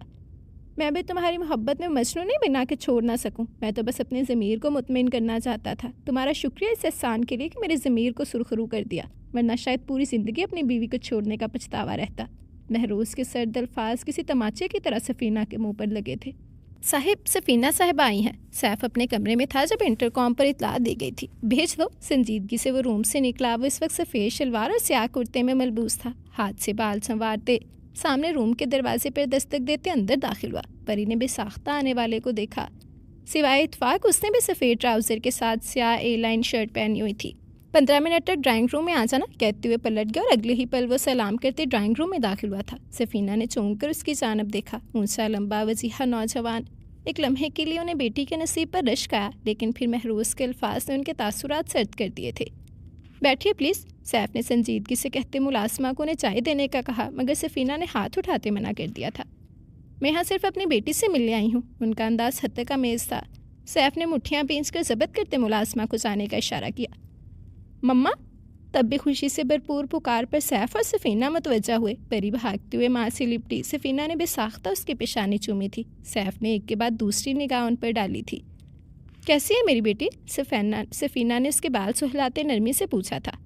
मैं भी तुम्हारी मोहब्बत में मजनू नहीं बना के छोड़ ना सकूं। मैं तो बस अपने ज़मीर को मुतमिन करना चाहता था। तुम्हारा शुक्रिया इस एहसान के लिए कि मेरे ज़मीर को सुरखरू कर दिया, वरना शायद पूरी ज़िंदगी अपनी बीवी को छोड़ने का पछतावा रहता। महरोज़ के सर्द अल्फाज किसी तमाचे की तरह सफ़ीना के मुंह पर लगे थे। साहिब, सफ़ीना साहिब आई हैं। सैफ अपने कमरे में था जब इंटरकॉम पर इतला दी गई थी। भेज दो। संजीदगी से वो रूम से निकला। वो इस वक्त सफ़ेद शलवार और स्याह कुर्ते में मलबूस था। हाथ से बाल संवारते सामने रूम के दरवाजे पर दस्तक देते अंदर दाखिल हुआ। परी ने बेसाख्ता आने वाले को देखा। सिवाय इत्फाक उसने भी सफ़ेद ट्राउज़र के साथ स्याह ए लाइन शर्ट पहनी हुई थी। 15 मिनट तक ड्राइंग रूम में आ जाना, कहते हुए पलट गया और अगले ही पल वो सलाम करते ड्राइंग रूम में दाखिल हुआ था। सफ़ीना ने चौंक कर उसकी जानब देखा। ऊंचा लंबा वजीहा नौजवान। एक लम्हे के लिए उन्हें बेटी के नसीब पर रश्क आया, लेकिन फिर महरोज़ के अल्फाज ने उनके तासुरात सर्द कर दिए थे। बैठिए प्लीज़, सैफ ने संजीदगी से कहते मुलाजमा को उन्हें चाय देने का कहा, मगर सफ़ीना ने हाथ उठाते मना कर दिया था। मैं यहाँ सिर्फ अपनी बेटी से मिलने आई हूँ। उनका अंदाज हद का मेज़ था। सैफ ने मुठ्ठियाँ भींच कर ज़बत करते मुलाजमा को जाने का इशारा किया। मम्मा? तब भी खुशी से भरपूर पुकार पर सैफ और सफ़ीना मुतवज्जा हुए। परी भागते हुए माँ से लिपटी। सफ़ीना ने बेसाख्ता उसकी पेशानी चूमी थी। सैफ ने एक के बाद दूसरी निगाह उन पर डाली थी। कैसी है मेरी बेटी? सफ़ीना ने उसके बाल सुहलाते नरमी से पूछा था।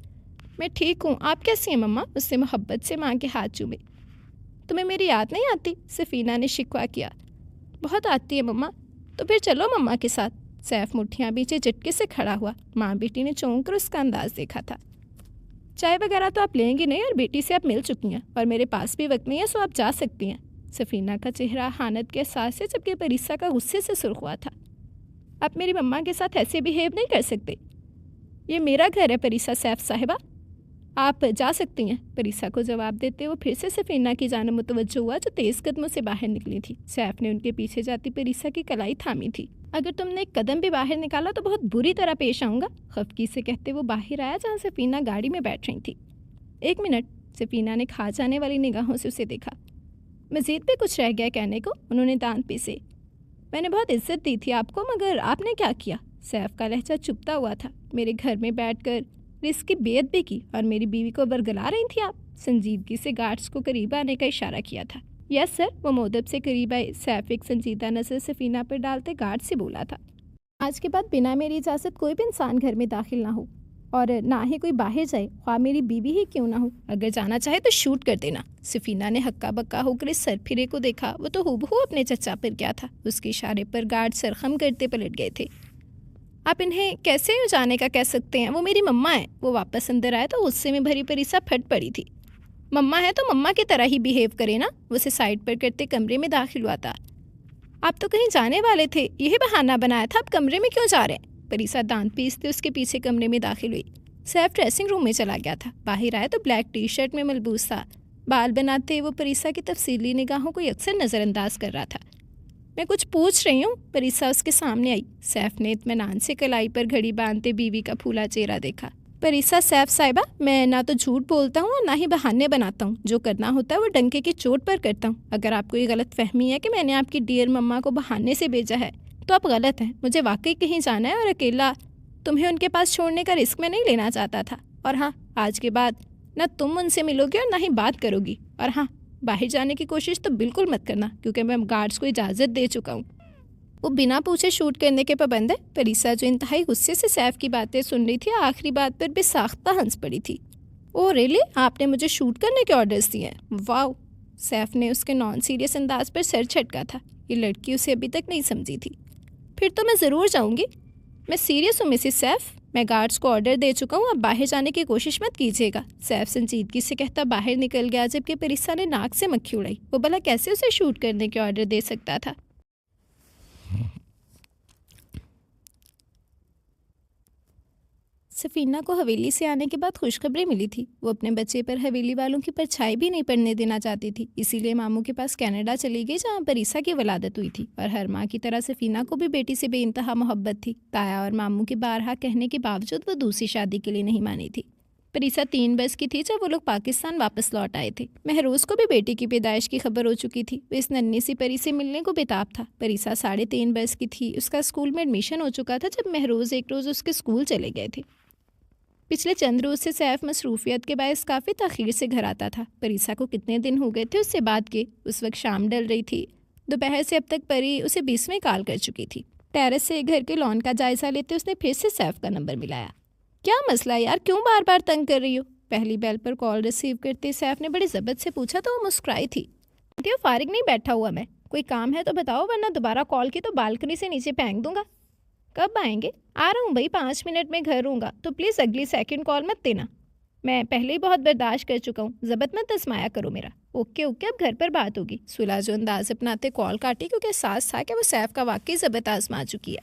मैं ठीक हूँ, आप कैसी हैं मम्मा? उसने मोहब्बत से माँ के हाथ चूमे। तुम्हें मेरी याद नहीं आती? सफ़ीना ने शिकवा किया। बहुत आती है मम्मा। तो फिर चलो मम्मा के साथ। सैफ मुठ्ठियाँ पीछे झटके से खड़ा हुआ। माँ बेटी ने चौंक कर उसका अंदाज देखा था। चाय वगैरह तो आप लेंगी नहीं और बेटी से आप मिल चुकी हैं और मेरे पास भी वक्त नहीं है, सो आप जा सकती हैं। सफ़ीना का चेहरा हानत के एहसास से, जबकि परीसा का गुस्से से सुर्ख हुआ था। आप मेरी मम्मा के साथ ऐसे बिहेव नहीं कर सकते। ये मेरा घर है परीसा सैफ साहिबा, आप जा सकती हैं। परीसा को जवाब देते वो फिर से सफ़ीना की जानब मुतवज्जो हुआ जो तेज़ कदमों से बाहर निकली थी। सैफ ने उनके पीछे जाती परीसा की कलाई थामी थी। अगर तुमने एक कदम भी बाहर निकाला तो बहुत बुरी तरह पेश आऊँगा, खफकी से कहते वो बाहर आया जहाँ सफ़ीना गाड़ी में बैठ रही थी। 1 मिनट। सफ़ीना ने खा जाने वाली निगाहों से उसे देखा। मज़ीद भी कुछ रह गया कहने को? उन्होंने दांत पीसे। मैंने बहुत इज्जत दी थी आपको, मगर आपने क्या किया? सैफ का लहजा चुभता हुआ था। मेरे घर में बैठकर रिस्क की बेइज्जती भी की और मेरी बीवी को बरगला रही थी आप? संजीदगी से गार्ड्स को करीब आने का इशारा किया था। Yes sir. वो मोदब से करीब आए। सैफ एक संजीदा नज़र सफ़ीना पर डालते गार्ड से बोला था। आज के बाद बिना मेरी इजाज़त कोई भी इंसान घर में दाखिल ना हो और ना ही कोई बाहर जाए, ख्वाह मेरी बीवी ही क्यों ना हो। अगर जाना चाहे तो शूट कर देना। सफ़ीना ने हक्का बक्का होकर इस सरफिरे को देखा। वो तो हूबहू अपने चचा पर गया था। उसके इशारे पर गार्ड सरखम करते पलट गए थे। आप इन्हें कैसे यूँ जाने का कह सकते हैं? वो मेरी मम्मा है। वो वापस अंदर आए तो गुस्से में भरी परीसा फट पड़ी थी। मम्मा है तो मम्मा की तरह ही बिहेव करे ना। वो उसे साइड पर करते कमरे में दाखिल हुआ था। आप तो कहीं जाने वाले थे, यही बहाना बनाया था, आप कमरे में क्यों जा रहे हैं? परीसा दांत पीसते उसके पीछे कमरे में दाखिल हुई। सैफ ड्रेसिंग रूम में चला गया था। बाहर आया तो ब्लैक टी शर्ट में मलबूस था। बाल बनाते वो परीसा की तफसीली निगाहों को अक्सर नज़रअंदाज कर रहा था। मैं कुछ पूछ रही हूँ। परीसा उसके सामने आई। सैफ ने इत्मीनान से कलाई पर घड़ी बांधते बीवी का फूला चेहरा देखा। परिसा सैफ साहिबा, मैं ना तो झूठ बोलता हूँ और ना ही बहाने बनाता हूँ। जो करना होता है वो डंके की चोट पर करता हूँ। अगर आपको ये गलत फहमी है कि मैंने आपकी डियर मम्मा को बहाने से भेजा है तो आप गलत हैं। मुझे वाकई कहीं जाना है और अकेला तुम्हें उनके पास छोड़ने का रिस्क मैं नहीं लेना चाहता था। और हाँ, आज के बाद ना तुम उनसे मिलोगे और ना ही बात करोगी। और हाँ, बाहर जाने की कोशिश तो बिल्कुल मत करना, क्योंकि मैं गार्ड्स को इजाज़त दे चुका हूँ। वो बिना पूछे शूट करने के पाबंद है। परिसा, जो इंतहाई गुस्से से सैफ की बातें सुन रही थी, आखिरी बात पर बेसाख्ता हंस पड़ी थी। ओह रियली, आपने मुझे शूट करने के ऑर्डर्स दिए हैं? वाओ। सैफ ने उसके नॉन सीरियस अंदाज पर सर झटका था। ये लड़की उसे अभी तक नहीं समझी थी। फिर तो मैं ज़रूर जाऊँगी। मैं सीरियस हूँ मिसिस सैफ। मैं गार्ड्स को ऑर्डर दे चुका हूँ, अब बाहर जाने की कोशिश मत कीजिएगा। सैफ संजीदगी से कहता बाहर निकल गया, जबकि परिसा ने नाक से मक्खी उड़ाई। वो भला कैसे उसे शूट करने के ऑर्डर दे सकता था? सफीना को हवेली से आने के बाद खुशखबरी मिली थी। वो अपने बच्चे पर हवेली वालों की परछाई भी नहीं पड़ने देना चाहती थी, इसीलिए मामू के पास कनाडा चली गई, जहाँ परिसा की वलादत हुई थी। और हर माँ की तरह सफीना को भी बेटी से बेइंतहा मोहब्बत थी। ताया और मामू के बारहा कहने के बावजूद वो दूसरी शादी के लिए नहीं मानी थी। परिसा 3 बरस की थी जब वो लोग पाकिस्तान वापस लौट आए थे। महरोज को भी बेटी की पैदाइश की खबर हो चुकी थी। वो इस नन्ही सी परी से मिलने को बेताब था। परिसा 3.5 बरस की थी। उसका स्कूल में एडमिशन हो चुका था जब महरोज एक रोज़ उसके स्कूल चले गए थे। पिछले चंद रोज से सैफ मसरूफियत के बायस काफ़ी तखीर से घर आता था। परिसा को कितने दिन हो गए थे उससे बात के। उस वक्त शाम डल रही थी। दोपहर से अब तक परी उसे 20वें कॉल कर चुकी थी। टेरेस से घर के लॉन का जायजा लेते उसने फिर से सैफ का नंबर मिलाया। क्या मसला है यार, क्यों बार बार तंग कर रही हो? पहली बेल पर कॉल रिसीव करते सैफ ने बड़ी ज़बत से पूछा तो वो मुस्कुराई थी। फारिग नहीं बैठा हुआ मैं, कोई काम है तो बताओ, वरना दोबारा कॉल की तो बालकनी से नीचे फेंक दूंगा। कब आएंगे? आ रहा हूँ भाई, 5 मिनट में घर हूँगा, तो प्लीज़ अगली सेकंड कॉल मत देना। मैं पहले ही बहुत बर्दाश्त कर चुका हूँ, ज़बत मत आजमाया करो मेरा। ओके ओके, अब घर पर बात होगी। सुलह जो अंदाज अपनाते कॉल काटी, क्योंकि एहसास था कि वो सैफ का वाकई ज़बत आजमा चुकी है।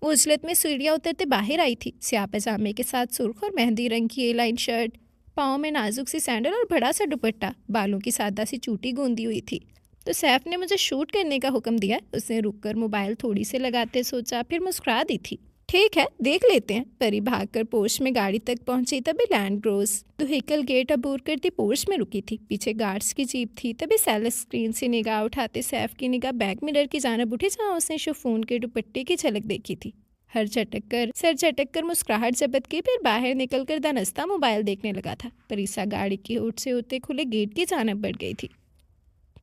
वो उजलत में सीढ़ियाँ उतरते बाहर आई थी, स्याह पजामे के साथ सुर्ख और मेहंदी रंग की ए लाइन शर्ट, पाँव में नाजुक सी सैंडल और बड़ा सा दुपट्टा, बालों की सादा सी चूटी गूंदी हुई थी। तो सैफ ने मुझे शूट करने का हुक्म दिया। उसने रुककर मोबाइल थोड़ी से लगाते सोचा, फिर मुस्कुरा दी थी। ठीक है, देख लेते हैं। परी भागकर पोर्श में गाड़ी तक पहुंची, तभी लैंड क्रूज व्हीकल गेट अबूर करती पोर्श में रुकी थी। पीछे गार्ड्स की जीप थी। तभी सैलस स्क्रीन से निगाह उठाते सैफ की निगाह बैक मिरर की जानब उठी, जहाँ उसने शिफॉन के दुपट्टे की झलक देखी थी। सर झटक कर मुस्कुराहट जबत की, फिर बाहर निकलकर दानस्ता मोबाइल देखने लगा था। परिसा गाड़ी की ओट से होते खुले गेट की जानब बढ़ गई थी।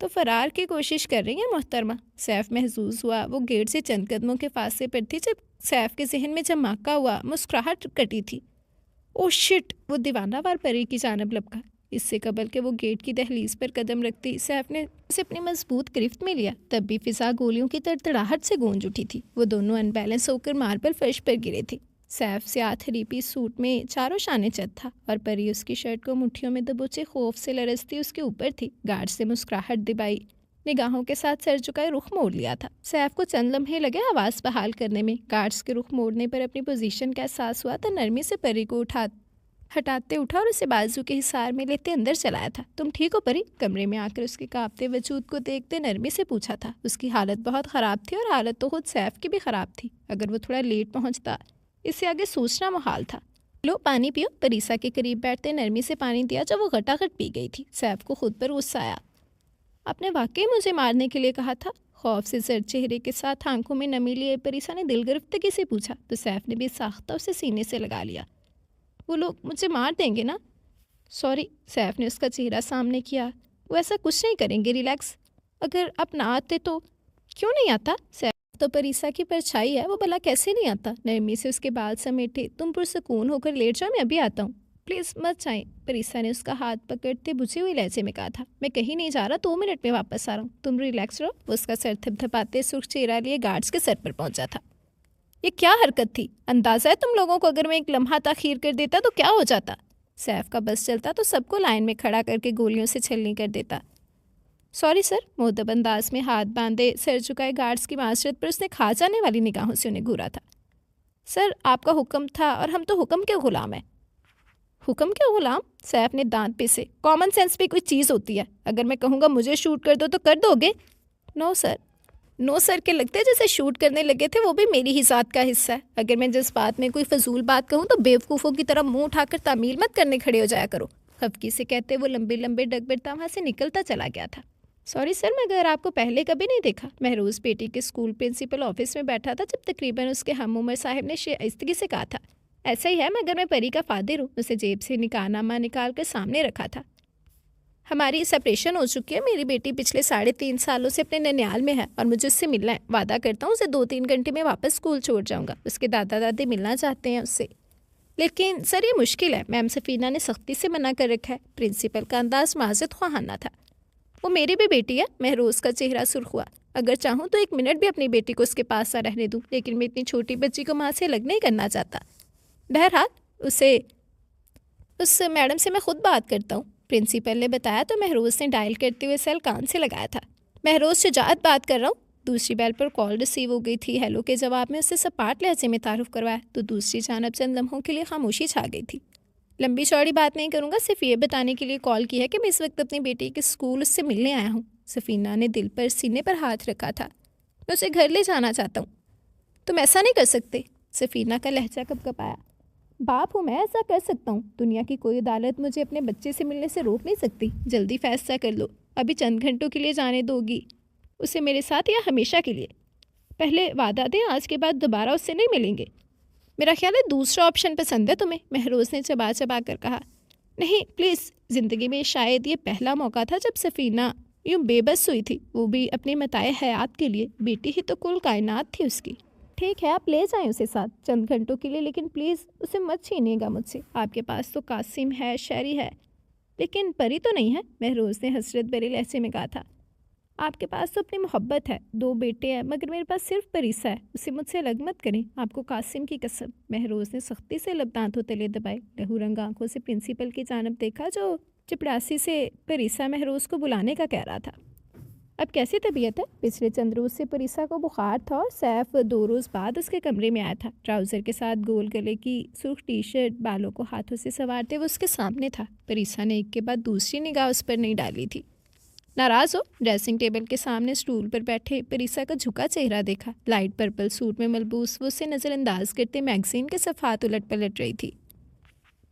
तो फरार की कोशिश कर रही है मोहतरमा? सैफ महसूस हुआ वो गेट से चंद कदमों के फासले पर थी जब सैफ के जहन में धमाका हुआ, मुस्कुराहट कटी थी। Oh shit! वो दीवानावार परी की जानब लपका। इससे कबल के वो गेट की दहलीज पर कदम रखती सैफ ने उसे अपनी मजबूत गिरफ्त में लिया। तब भी फिजा गोलियों की तड़तड़ाहट से गूंज उठी थी। वो दोनों अनबैलेंस होकर मार्बल फर्श पर गिरे थे। सैफ से आथरी पीस सूट में चारों शाने चद था और परी उसकी शर्ट को मुट्ठियों में दबोचे खौफ से लरसती उसके ऊपर थी। गार्ड से मुस्कुराहट दिबाई, निगाहों के साथ सर झुकाए रुख मोड़ लिया था। सैफ को चंद लम्हे लगे आवाज़ बहाल करने में। गार्ड्स के रुख मोड़ने पर अपनी पोजीशन का एहसास हुआ तो नरमी से परी को हटाते उठा और उसे बाजू के हिसार में लेते अंदर चलाया था। तुम ठीक हो परी? कमरे में आकर उसके कांपते वजूद को देखते नरमी से पूछा था। उसकी हालत बहुत ख़राब थी और हालत तो खुद सैफ की भी ख़राब थी। अगर वो थोड़ा लेट पहुँचता, इससे आगे सोचना मुहाल था। लो पानी पियो। परिसा के करीब बैठते नरमी से पानी दिया जब वो घटाघट पी गई थी। सैफ को खुद पर गुस्सा आया। आपने वाकई मुझे मारने के लिए कहा था? खौफ से जर्द चेहरे के साथ आंखों में नमी लिए परिसा ने दिल गिरफ्तगी से पूछा, तो सैफ ने भी साख्ता उसे सीने से लगा लिया। वो लोग मुझे मार देंगे ना? सॉरी। सैफ ने उसका चेहरा सामने किया। वो ऐसा कुछ नहीं करेंगे, रिलैक्स। अगर आप ना आते तो? क्यों नहीं आता? सैफ तो परिसा की परछाई है, वो भला कैसे नहीं आता? नरमी से उसके बाल समेटे। तुम पुरसकून होकर लेट जाओ, मैं अभी आता हूँ। प्लीज़ मत जाएं। परिसा ने उसका हाथ पकड़ते बुझी हुई लहजे में कहा था। मैं कहीं नहीं जा रहा, 2 मिनट में वापस आ रहा हूँ, तुम रिलैक्स रहो। वो उसका सर थपथपाते सुर्ख चेहरा लिए गार्ड्स के सर पर पहुंचा था। ये क्या हरकत थी? अंदाज़ा है तुम लोगों को अगर मैं एक लम्हा ताखीर कर देता तो क्या हो जाता? सैफ का बस चलता तो सबको लाइन में खड़ा करके गोलियों से छलनी कर देता। Sorry sir. मुअद्दब अंदाज में हाथ बांधे सर झुकाए गार्ड्स की माशरत पर उसने खा जाने वाली निगाहों से उन्हें घूरा था। सर आपका हुक्म था और हम तो हुक्म के गुलाम हैं। हुक्म के गुलाम? सैफ ने दांत पिसे। कॉमन सेंस भी कोई चीज़ होती है। अगर मैं कहूँगा मुझे शूट कर दो तो कर दोगे? No sir. नो सर के लगते जैसे शूट करने लगे थे वो भी मेरी ही ज़ात का हिस्सा है। अगर मैं जिस बात में कोई फजूल बात कहूँ तो बेवकूफ़ों की तरह मुंह उठाकर तामील मत करने खड़े हो जाया करो। खफकी से कहते वो लंबे लंबे डगबड़ता वहाँ से निकलता चला गया था। सॉरी सर, मगर आपको पहले कभी नहीं देखा। महरोज़ बेटी के स्कूल प्रिंसिपल ऑफिस में बैठा था जब तकरीबन उसके हम उम्र साहब ने शाइस्तगी से कहा था, ऐसा ही है मगर मैं परी का फादर हूँ। उसे जेब से निकाहनामा निकाल कर सामने रखा था। हमारी सेपरेशन हो चुकी है। मेरी बेटी पिछले 3.5 सालों से अपने ननियाल में है और मुझे उससे मिलना है। वादा करता हूँ उसे 2-3 घंटे में वापस स्कूल छोड़ जाऊँगा। उसके दादा दादी मिलना चाहते हैं उससे। लेकिन सर ये मुश्किल है, मैम सफ़ीना ने सख्ती से मना कर रखा है। प्रिंसिपल का अंदाज माजत ख्वाहाना था। वो मेरी भी बेटी है। महरोज़ का चेहरा सुर्ख हुआ। अगर चाहूँ तो 1 मिनट भी अपनी बेटी को उसके पास सा रहने दूँ, लेकिन मैं इतनी छोटी बच्ची को माँ से अलग नहीं करना चाहता। बहरहाल उस मैडम से मैं खुद बात करता हूँ, प्रिंसिपल ने बताया तो महरोज़ ने डायल करते हुए सेल कान से लगाया था। महरोज़ शुजात बात कर रहा हूँ। दूसरी बेल पर कॉल रिसीव हो गई थी। हेलो के जवाब में उससे सपाट लहजे में तारुफ करवाया तो दूसरी जानब चंद लम्हों के लिए खामोशी छा गई थी। लंबी चौड़ी बात नहीं करूँगा, सिर्फ ये बताने के लिए कॉल की है कि मैं इस वक्त अपनी बेटी के स्कूल उससे मिलने आया हूँ। सफ़ीना ने दिल पर सीने पर हाथ रखा था। मैं उसे घर ले जाना चाहता हूँ। तुम ऐसा नहीं कर सकते। सफ़ीना का लहजा कपकपाया। बाप हूँ मैं, ऐसा कर सकता हूँ। दुनिया की कोई अदालत मुझे अपने बच्चे से मिलने से रोक नहीं सकती। जल्दी फैसला कर लो। अभी चंद घंटों के लिए जाने दोगी उसे मेरे साथ या हमेशा के लिए? पहले वादा दें आज के बाद दोबारा उससे नहीं मिलेंगे। मेरा ख्याल है दूसरा ऑप्शन पसंद है तुम्हें, महरोज़ ने चबा चबा कर कहा। नहीं प्लीज़, ज़िंदगी में शायद ये पहला मौका था जब सफ़ीना यूँ बेबस हुई थी, वो भी अपने मताए हयात के लिए। बेटी ही तो कुल कायनात थी उसकी। ठीक है, आप ले जाएं उसे साथ चंद घंटों के लिए, लेकिन प्लीज़ उसे मत छीनिएगा मुझसे। आपके पास तो कासिम है, शरी है, लेकिन परी तो नहीं है, महरोज़ ने हसरत भरे लहजे में कहा था। आपके पास तो अपनी मोहब्बत है, 2 बेटे हैं, मगर मेरे पास सिर्फ परीसा है। उसे मुझसे अलग मत करें, आपको कासिम की कसम। महरोज़ ने सख्ती से लब दांतों तले दबाए। लहू रंग आंखों से प्रिंसिपल की जानब देखा जो चपड़ासी से परीसा महरोज़ को बुलाने का कह रहा था। अब कैसी तबीयत है? पिछले चंद रोज़ से परीसा को बुखार था और सैफ 2 रोज़ बाद उसके कमरे में आया था। ट्राउज़र के साथ गोल गले की सुर्ख टी शर्ट, बालों को हाथों से संवारते वो उसके सामने था। परीसा ने एक के बाद दूसरी निगाह उस पर नहीं डाली थी। नाराज़ हो? ड्रेसिंग टेबल के सामने स्टूल पर बैठे परीसा का झुका चेहरा देखा। लाइट पर्पल सूट में मलबूस वो उससे नज़रअंदाज करते मैगज़ीन के सफ़ात उलट पलट रही थी।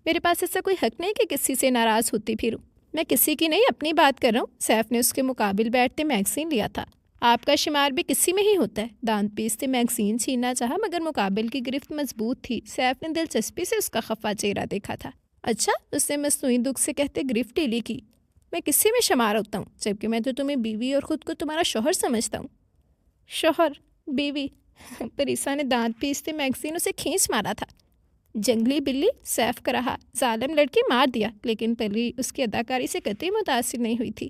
मेरे पास ऐसा कोई हक नहीं कि किसी से नाराज़ होती फिरूं। मैं किसी की नहीं, अपनी बात कर रहा हूँ। सैफ ने उसके मुकाबिल बैठते मैगज़ीन लिया था। आपका शुमार भी किसी में ही होता है। दांत पीसते मैगज़ीन छीनना चाहा, मगर मुकाबिल की गिरफ्त मजबूत थी। सैफ ने दिलचस्पी से उसका खफा चेहरा देखा था। अच्छा, उसने मसनूई दुख से कहते गिरफ्त ढीली की। मैं किसी में शुमार होता हूँ, जबकि मैं तो तुम्हें बीवी और ख़ुद को तुम्हारा शौहर समझता हूँ। शौहर? बीवी? परीसा ने दांत पीसते मैगज़ीन उसे खींच मारा था। जंगली बिल्ली, सैफ का रहा। जालिम लड़की मार दिया, लेकिन परी उसकी अदाकारी से कतई मुतासिर नहीं हुई थी।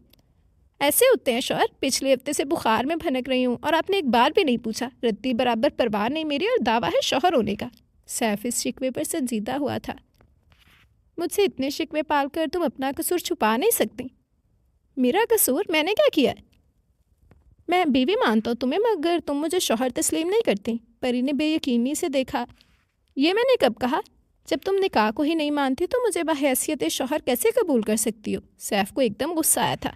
ऐसे होते हैं शौहर। पिछले हफ्ते से बुखार में भनक रही हूँ और आपने एक बार भी नहीं पूछा। रत्ती बराबर परवाह नहीं मेरी और दावा है शौहर होने का। सैफ इस शिकवे पर संजीदा हुआ था। मुझसे इतने शिकवे पाल कर तुम अपना कसूर छुपा नहीं सकती। मेरा कसूर? मैंने क्या किया है? मैं बीवी मानता हूँ तुम्हें, मगर तुम मुझे शौहर तस्लीम नहीं करती। परी ने बेयकीनी से देखा। ये मैंने कब कहा? जब तुम निकाह को ही नहीं मानती तो मुझे बहैसियत शौहर कैसे कबूल कर सकती हो? सैफ को एकदम गुस्सा आया था।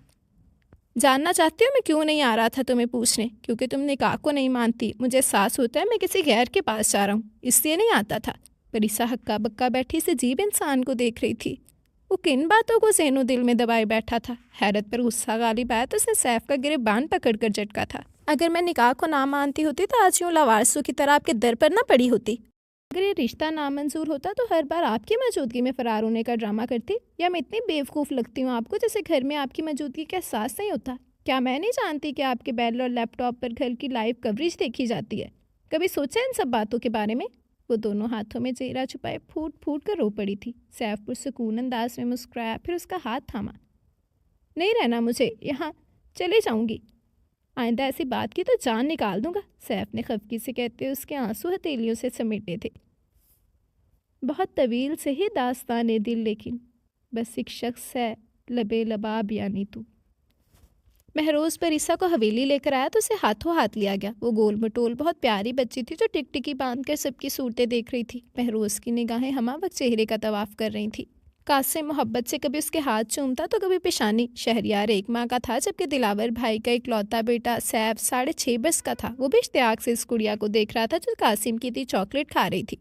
जानना चाहती हो मैं क्यों नहीं आ रहा था तुम्हें पूछने? क्योंकि तुम निकाह को नहीं मानती। मुझे एहसास होता है मैं किसी गैर के पास जा रहा हूँ, इसलिए नहीं आता था। परीसा हक्का बक्का बैठी से अजीब इंसान को देख रही थी। वो किन बातों को ज़हनो दिल में दबाए बैठा था? हैरत पर गुस्सा गालिब आया तो उसने सैफ का गिरबान पकड़ कर झटका था। अगर मैं निकाह को ना मानती होती तो आज यूँ लवारसों की तरह आपके दर पर ना पड़ी होती। अगर ये रिश्ता नामंजूर होता तो हर बार आपकी मौजूदगी में फ़रार होने का ड्रामा करती। या मैं इतनी बेवकूफ़ लगती हूँ आपको जैसे घर में आपकी मौजूदगी का एहसास नहीं होता? क्या मैं नहीं जानती कि आपके बैल और लैपटॉप पर घर की लाइव कवरेज देखी जाती है? कभी सोचा इन सब बातों के बारे में? वो दोनों हाथों में चेहरा छुपाए फूट फूट कर रो पड़ी थी। सैफ पुरसकून अंदाज में मुस्कुराया, फिर उसका हाथ थामा। नहीं रहना मुझे यहाँ, चले जाऊँगी। आइंदा ऐसी बात की तो जान निकाल दूंगा। सैफ ने खफकी से कहते हुए उसके आंसू हथेलियों से समेटे थे। बहुत तवील से ही दास्तान दिल, लेकिन बस एक शख्स है लबे लबाब यानी तू। महरोज़ परीसा को हवेली लेकर आया तो उसे हाथों हाथ लिया गया। वो गोल मटोल बहुत प्यारी बच्ची थी जो टिकटिकी बांध कर सबकी सूरतें देख रही थी। महरोज़ की निगाहें हमा वक्त चेहरे का तवाफ़ कर रही थी। कासिम मोहब्बत से कभी उसके हाथ चूमता तो कभी पेशानी। शहरियार एक माँ का था, जबकि दिलावर भाई का इकलौता बेटा सैफ 6.5 वर्ष का था। वो भी इश्तियाक से इस गुड़िया को देख रहा था जो कासिम की थी चॉकलेट खा रही थी।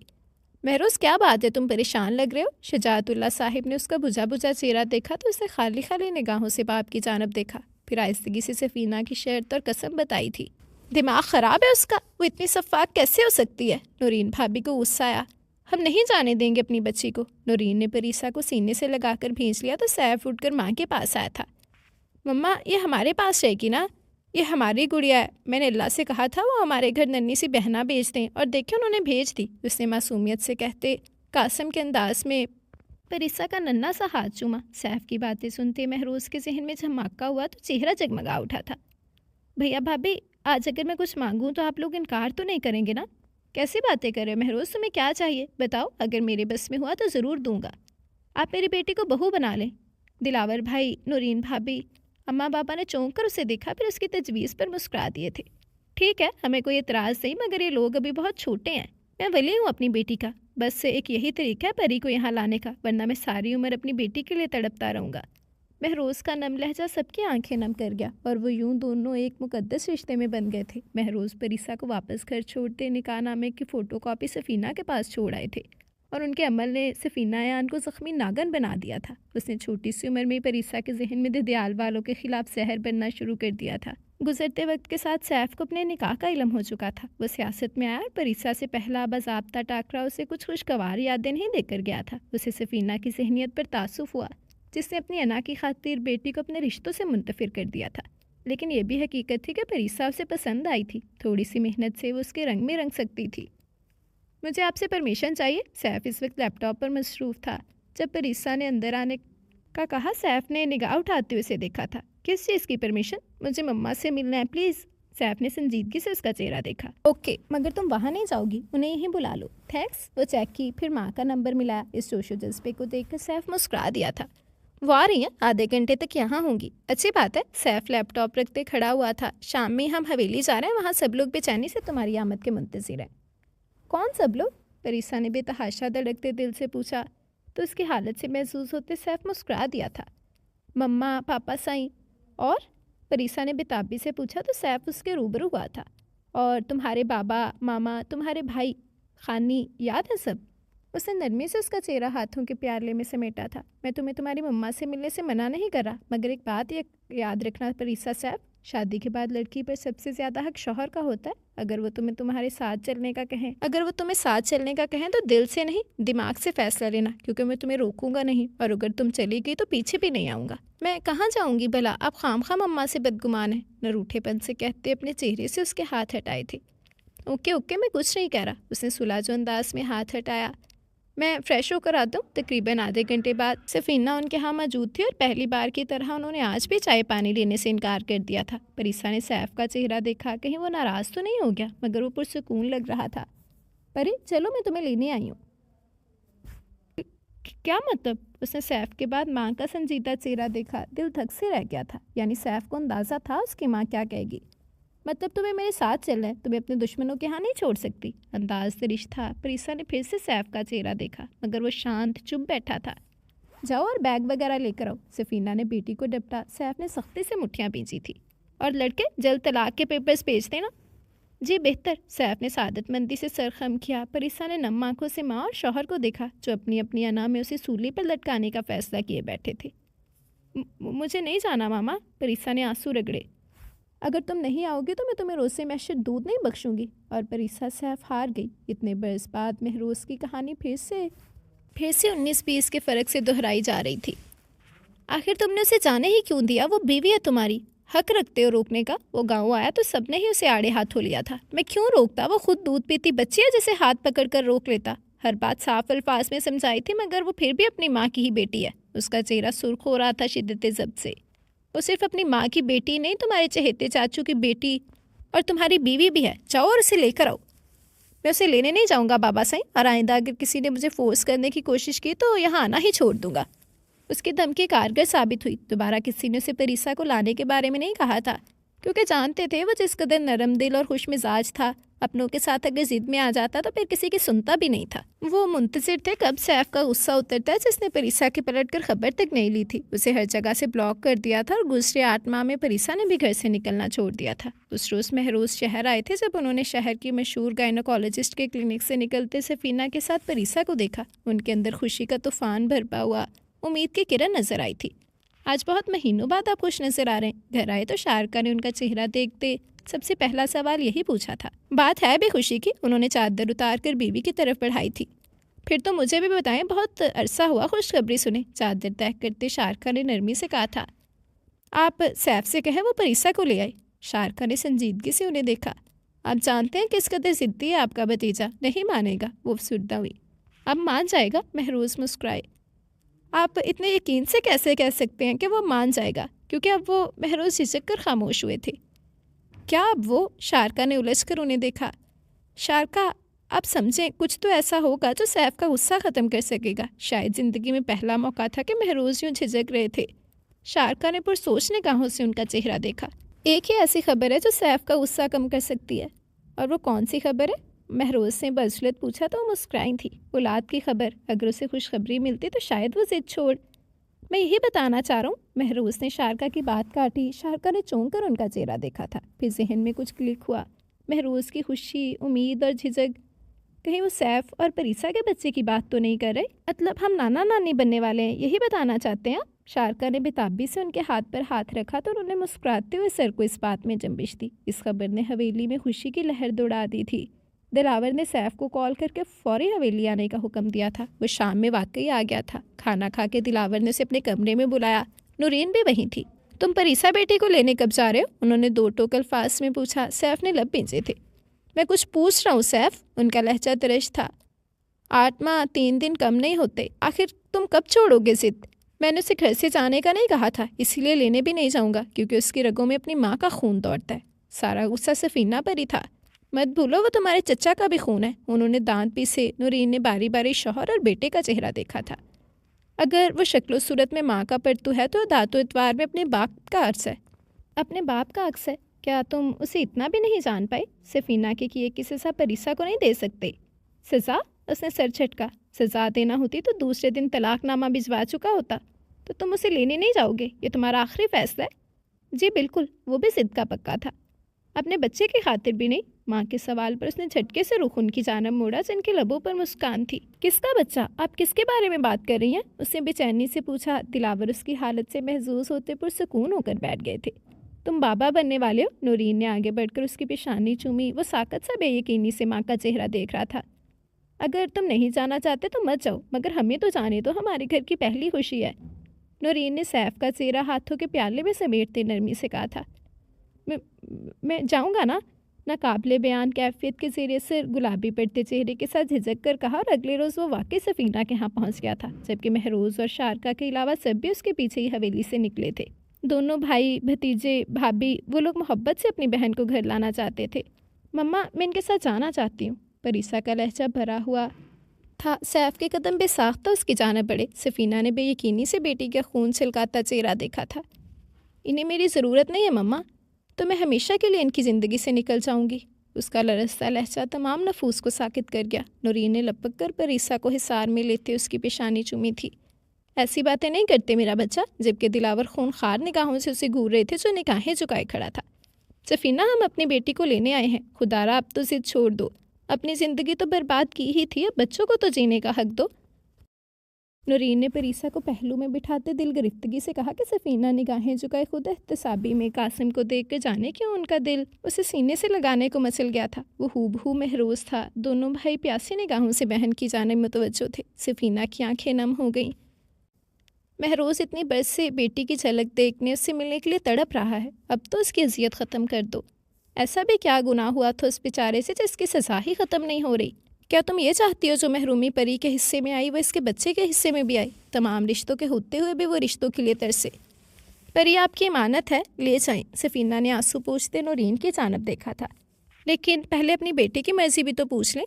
महरोज, क्या बात है, तुम परेशान लग रहे हो? शजाअतुल्लाह साहिब ने उसका बुझा बुझा चेहरा देखा तो उसने खाली खाली निगाहों से बाप की जानब देखा। फिर आहिस्तगी से सफीना की शर्त और कसम बताई थी। दिमाग ख़राब है उसका, वो इतनी सफाक कैसे हो सकती है? नूरीन भाभी को गुस्सा आया। हम नहीं जाने देंगे अपनी बच्ची को। नूरीन ने परीसा को सीने से लगाकर भींच लिया तो सैफ उठकर माँ के पास आया था। मम्मा, ये हमारे पास रहेगी ना? ये हमारी गुड़िया है। मैंने अल्लाह से कहा था वो हमारे घर नन्ही सी बहना भेज दें, और देखिए उन्होंने भेज दी, उसने मासूमियत से कहते कासिम के अंदाज में परीसा का नन्हा सा हाथ चूमा। सैफ की बातें सुनते महरोज के जहन में झमाका हुआ तो चेहरा जगमगा उठा था। भैया भाभी, आज अगर मैं कुछ मांगूं तो आप लोग इनकार तो नहीं करेंगे ना? कैसी बातें कर रहे हो महरोज, तुम्हें क्या चाहिए बताओ, अगर मेरे बस में हुआ तो ज़रूर दूंगा। आप मेरी बेटी को बहू बना लें। दिलावर भाई, नूरीन भाभी, अम्मा पापा ने चौंक कर उसे देखा, फिर उसकी तजवीज़ पर मुस्कुरा दिए थे। ठीक है, हमें कोई एतराज़ नहीं, मगर ये लोग अभी बहुत छोटे हैं। मैं वली हूँ अपनी बेटी का, बस एक यही तरीका है परी को यहाँ लाने का, वरना मैं सारी उम्र अपनी बेटी के लिए तड़पता रहूँगा। महरोज़ का नम लहजा सबकी आंखें नम कर गया, और वो यूं दोनों एक मुकद्दस रिश्ते में बन गए थे। महरोज़ परीसा को वापस घर छोड़ते निकाहनामे की फ़ोटोकॉपी सफ़ीना के पास छोड़ आए थे, और उनके अमल ने सफ़ीना यान को ज़ख्मी नागन बना दिया था। उसने छोटी सी उम्र में परीसा के जहन में ददियाल वालों के ख़िलाफ़ जहर बनना शुरू कर दिया था। गुजरते वक्त के साथ सैफ को अपने निकाह का इल्म हो चुका था। वो सियासत में आया और परीसा से पहला बाज़ाब्ता टाकरा उसे कुछ खुशगवार यादें नहीं देकर गया था। उसे सफ़ीना की जहनीत पर तासुफ़ हुआ, जिसने अपनी अना की खातिर बेटी को अपने रिश्तों से मुंतफिर कर दिया था। लेकिन यह भी हकीकत थी कि परीसा उसे पसंद आई थी। थोड़ी सी मेहनत से वो उसके रंग में रंग सकती थी। मुझे आपसे परमिशन चाहिए। सैफ इस वक्त लैपटॉप पर मसरूफ़ था। जब परीसा ने अंदर आने का कहा, सैफ ने निगाह उठाते हुए उसे देखा था। किस चीज़ की परमिशन? मुझे मम्मा से मिलना है प्लीज़। सैफ ने संजीदगी से उसका चेहरा देखा। ओके, मगर तुम वहाँ नहीं जाओगी, उन्हें यहीं बुला लो। थैंक्स। वो चेक की, फिर माँ का नंबर मिलाया। इस जोशो जज्बे को देखकर सैफ मुस्कुरा दिया था। वो आ रही हैं, आधे घंटे तक यहाँ होंगी। अच्छी बात है। सैफ लैपटॉप रखते खड़ा हुआ था। शाम में हम हवेली जा रहे हैं, वहाँ सब लोग बेचैनी से तुम्हारी आमद के मुंतज़िर हैं। कौन सब लोग? परीसा ने बेतहाशा धड़कते दिल से पूछा, तो उसकी हालत से महसूस होते सैफ मुस्कुरा दिया था। मम्मा, पापा, साईं और? परीसा ने बेताबी से पूछा तो सैफ उसके रूबरू हुआ था। और तुम्हारे बाबा, मामा, तुम्हारे भाई, खानी, याद है सब? उसने नरमी से उसका चेहरा हाथों के प्याले में समेटा था। मैं तुम्हें तुम्हारी मम्मा से मिलने से मना नहीं कर रहा, मगर एक बात याद रखना परीसा सैफ, शादी के बाद लड़की पर सबसे ज़्यादा हक शौहर का होता है। अगर वो तुम्हें तुम्हारे साथ चलने का कहें तो दिल से नहीं, दिमाग से फ़ैसला लेना, क्योंकि मैं तुम्हें रोकूंगा नहीं, और अगर तुम चली गई तो पीछे भी नहीं आऊँगा। मैं कहाँ जाऊँगी भला? आप खामखा मम्मा से बदगुमान हैं, नरूठेपन से कहते अपने चेहरे से उसके हाथ हटाए थे। ओके ओके, मैं कुछ नहीं कह रहा। उसने सुलाजो अंदाज में हाथ हटाया। मैं फ़्रेश होकर आता हूँ। तकरीबन आधे घंटे बाद सफ़ीना उनके यहाँ मौजूद थी, और पहली बार की तरह उन्होंने आज भी चाय पानी लेने से इनकार कर दिया था। परीसा ने सैफ का चेहरा देखा, कहीं वो नाराज़ तो नहीं हो गया, मगर वो पुरसुकून लग रहा था। परी, चलो मैं तुम्हें लेने आई हूँ। क्या मतलब? उसने सैफ के बाद माँ का संजीदा चेहरा देखा। दिल धक से रह गया था। यानी सैफ को अंदाज़ा था उसकी माँ क्या कहेगी। मतलब तुम्हें मेरे साथ चलना है? तुम्हें अपने दुश्मनों के यहाँ नहीं छोड़ सकती। अंदाज दरिश था। परीसा ने फिर से सैफ का चेहरा देखा, मगर वो शांत चुप बैठा था। जाओ और बैग वगैरह लेकर आओ। सफ़ीना ने बेटी को डपटा। सैफ ने सख्ती से मुठ्ठियाँ पींची थी। और लड़के, जल्द तलाक के पेपर्स भेज देना। जी बेहतर। सैफ ने सादतमंदी से सर खम किया। परीसा ने नम आंखों से माँ और शौहर को देखा, जो अपनी अपनी अना में उसे सूली पर लटकाने का फैसला किए बैठे थे। मुझे नहीं जाना मामा। परीसा ने आंसू रगड़े। अगर तुम नहीं आओगे तो मैं तुम्हें रोज़ से मैशर दूध नहीं बख्शूंगी। और परीसा सैफ हार गई। इतने बरस बाद महरोज़ की कहानी फिर से 19-20 के फ़र्क से दोहराई जा रही थी। आखिर तुमने उसे जाने ही क्यों दिया? वो बीवी है तुम्हारी, हक रखते हो रोकने का। वो गाँव आया तो सबने ही उसे आड़े हाथों लिया था। मैं क्यों रोकता? वो खुद दूध पीती बच्ची है, जिसे हाथ पकड़ कर रोक लेता। हर बात साफ अल्फाज में समझाई थी, मगर वो फिर भी अपनी माँ की ही बेटी है। उसका चेहरा सुर्ख हो रहा था शिद्दत ज़ब्त से। वो सिर्फ अपनी माँ की बेटी नहीं, तुम्हारे चहेते चाचू की बेटी और तुम्हारी बीवी भी है। जाओ और उसे लेकर आओ। मैं उसे लेने नहीं जाऊँगा बाबा साईं, और आइंदा अगर किसी ने मुझे फोर्स करने की कोशिश की तो यहाँ आना ही छोड़ दूँगा। उसकी धमकी कारगर साबित हुई। दोबारा किसी ने उसे परीसा को लाने के बारे में नहीं कहा था, क्योंकि जानते थे वो जिस कदर नरम दिल और खुश मिजाज था, अपनों के साथ अगर जिद में आ जाता तो फिर किसी की सुनता भी नहीं था। वो मुंतजिर थे कब सैफ का गुस्सा उतरता है, जिसने परीसा के पलट कर खबर तक नहीं ली थी। उसे हर जगह से ब्लॉक कर दिया था और गुजरे 8 माह में परीसा ने भी घर से निकलना छोड़ दिया था। उस रोज़ महरोज शहर आए थे जब उन्होंने शहर की मशहूर गायनोकोलॉजिस्ट के क्लिनिक से निकलते सफीना के साथ परीसा को देखा। उनके अंदर खुशी का तूफान भरपा हुआ उम्मीद की किरण नजर आई थी। आज बहुत महीनों बाद आप खुश नजर आ रहे हैं। घर आए तो शारका ने उनका चेहरा देखते सबसे पहला सवाल यही पूछा था। बात है भी खुशी की। उन्होंने चादर उतार कर बीवी की तरफ बढ़ाई थी। फिर तो मुझे भी बताएं, बहुत अरसा हुआ खुशखबरी सुने। चादर तय करते शारका ने नरमी से कहा था। आप सैफ से कहें वो परीसा को ले आई। शारका ने संजीदगी से उन्हें देखा। आप जानते हैं किस कदर जिद्दी है आपका भतीजा, नहीं मानेगा। वो अफसुर्दा हुई। अब मान जाएगा। महरोज मुस्कुराए। आप इतने यकीन से कैसे कह सकते हैं कि वो मान जाएगा? क्योंकि अब वो महरोज झिझक कर खामोश हुए थे। क्या अब वो? शारका ने उलझ कर उन्हें देखा। शारका, आप समझें, कुछ तो ऐसा होगा जो सैफ का गुस्सा ख़त्म कर सकेगा। शायद ज़िंदगी में पहला मौका था कि महरोज यूँ झिझक रहे थे। शारका ने पुरसोच निगाहों से उनका चेहरा देखा। एक ही ऐसी खबर है जो सैफ का गुस्सा कम कर सकती है। और वो कौन सी खबर है? महरोज से बजलत पूछा तो वो मुस्कुराई थी। औलाद की खबर। अगर उसे खुशखबरी मिलती तो शायद वो जिद छोड़। मैं यही बताना चाह रहा हूँ। महरोज ने शारका की बात काटी। शारका ने चौंक कर उनका चेहरा देखा था। फिर जहन में कुछ क्लिक हुआ। महरोज की खुशी, उम्मीद और झिझक। कहीं वो सैफ और परीसा के बच्चे की बात तो नहीं कर रहे? मतलब हम नाना नानी बनने वाले हैं, यही बताना चाहते हैं? शारका ने बेताबी से उनके हाथ पर हाथ रखा तो उन्होंने मुस्कुराते हुए सर को इस बात में जंबिश दी। इस खबर ने हवेली में खुशी की लहर दौड़ा दी थी। दिलावर ने सैफ को कॉल करके फौरी हवेली आने का हुक्म दिया था। वो शाम में वाकई आ गया था। खाना खा के दिलावर ने उसे अपने कमरे में बुलाया। नूरीन भी वहीं थी। तुम परीसा बेटी को लेने कब जा रहे हो? उन्होंने 2 टोक अल्फाज में पूछा। सैफ ने लब भेजे थे। मैं कुछ पूछ रहा हूँ सैफ। उनका लहजा दरज था। 8 माह 3 दिन कम नहीं होते। आखिर तुम कब छोड़ोगे जिद? मैंने उसे घर से जाने का नहीं कहा था, इसीलिए लेने भी नहीं जाऊँगा, क्योंकि उसकी रगों में अपनी माँ का खून दौड़ता है। सारा गुस्सा सफीना पर ही था। मत भूलो वो तुम्हारे चचा का भी खून है। उन्होंने दांत पीसे। नूरीन ने बारी बारी शौहर और बेटे का चेहरा देखा था। अगर वो शक्लो सूरत में माँ का परतू है तो दांतो इतवार में अपने बाप का अक्स है। अपने बाप का अक्स है? क्या तुम उसे इतना भी नहीं जान पाए? सफीना के किए की सज़ा परीसा को नहीं दे सकते। सज़ा? उसने सर झटका। सज़ा देना होती तो दूसरे दिन तलाकनामा भिजवा चुका होता। तो तुम उसे लेने नहीं जाओगे? ये तुम्हारा आखिरी फैसला है? जी बिल्कुल। वो भी जिद का पक्का था। अपने बच्चे की खातिर भी नहीं? माँ के सवाल पर उसने झटके से रुख उनकी जानब मोड़ा, जिनके लबों पर मुस्कान थी। किसका बच्चा? आप किसके बारे में बात कर रही हैं? उसने बेचैनी से पूछा। दिलावर उसकी हालत से महजूज होते पुरसुकून होकर बैठ गए थे। तुम बाबा बनने वाले हो? नूरीन ने आगे बढ़कर उसकी पेशानी चूमी। वो साकत सा बेयकीनी से माँ का चेहरा देख रहा था। अगर तुम नहीं जाना चाहते तो मत जाओ, मगर हमें तो जाने दो, हमारे घर की पहली खुशी है। नूरीन ने सैफ का चेहरा हाथों के प्याले में समेटते नरमी से कहा था। मैं जाऊँगा ना? नाकाबिले बयान कैफियत के ज़रिए से गुलाबी पड़ते चेहरे के साथ झिझक कर कहा। और अगले रोज़ वो वाकई सफीना के यहाँ पहुँच गया था, जबकि महरोज और शारका के अलावा सब भी उसके पीछे ही हवेली से निकले थे। दोनों भाई, भतीजे, भाभी, वो लोग मोहब्बत से अपनी बहन को घर लाना चाहते थे। मम्मा, मैं इनके साथ जाना चाहती हूँ। परीसा का लहजा भरा हुआ था। सैफ के कदम बेसाख्ता उसकी जाना पड़े। सफीना ने बेयकीनी से बेटी का खून छिलकाता चेहरा देखा था। इन्हें मेरी ज़रूरत नहीं है मम्मा, तो मैं हमेशा के लिए इनकी ज़िंदगी से निकल जाऊंगी। उसका लरसता लहजा तमाम नफूस को साकित कर गया। नूरीन ने लपक कर परीसा को हिसार में लेते उसकी पेशानी चूमी थी। ऐसी बातें नहीं करते मेरा बच्चा। जबकि दिलावर खूनखार निगाहों से उसे घूर रहे थे, जो निगाहें झुकाए खड़ा था। सफीना, हम अपनी बेटी को लेने आए हैं। खुदारा अब तो जिद छोड़ दो। अपनी ज़िंदगी तो बर्बाद की ही थी, अब बच्चों को तो जीने का हक दो। नूरीन ने परीसा को पहलू में बिठाते दिल गिरफ्तगी से कहा कि सफीना निगाहें झुकाए खुद एहतसाबी में कासिम को देख कर जाने क्यों उनका दिल उसे सीने से लगाने को मचल गया था। वो हूबहू महरोज था। दोनों भाई प्यासी निगाहों से बहन की जानिब मुतवज्जो थे। सफीना की आंखें नम हो गईं। महरोज इतनी बरस से बेटी की झलक देखने, उससे मिलने के लिए तड़प रहा है। अब तो उसकी अजियत ख़त्म कर दो। ऐसा भी क्या गुनाह हुआ था उस बेचारे से जिसकी सज़ा ही ख़त्म नहीं हो रही? क्या तुम ये चाहती हो जो महरूमी परी के हिस्से में आई वो इसके बच्चे के हिस्से में भी आई? तमाम रिश्तों के होते हुए भी वो रिश्तों के लिए तरसे। परी आपकी इमानत है, ले जाएं। सफीना ने आंसू पोंछते नूरीन की जानब देखा था। लेकिन पहले अपनी बेटी की मर्जी भी तो पूछ लें।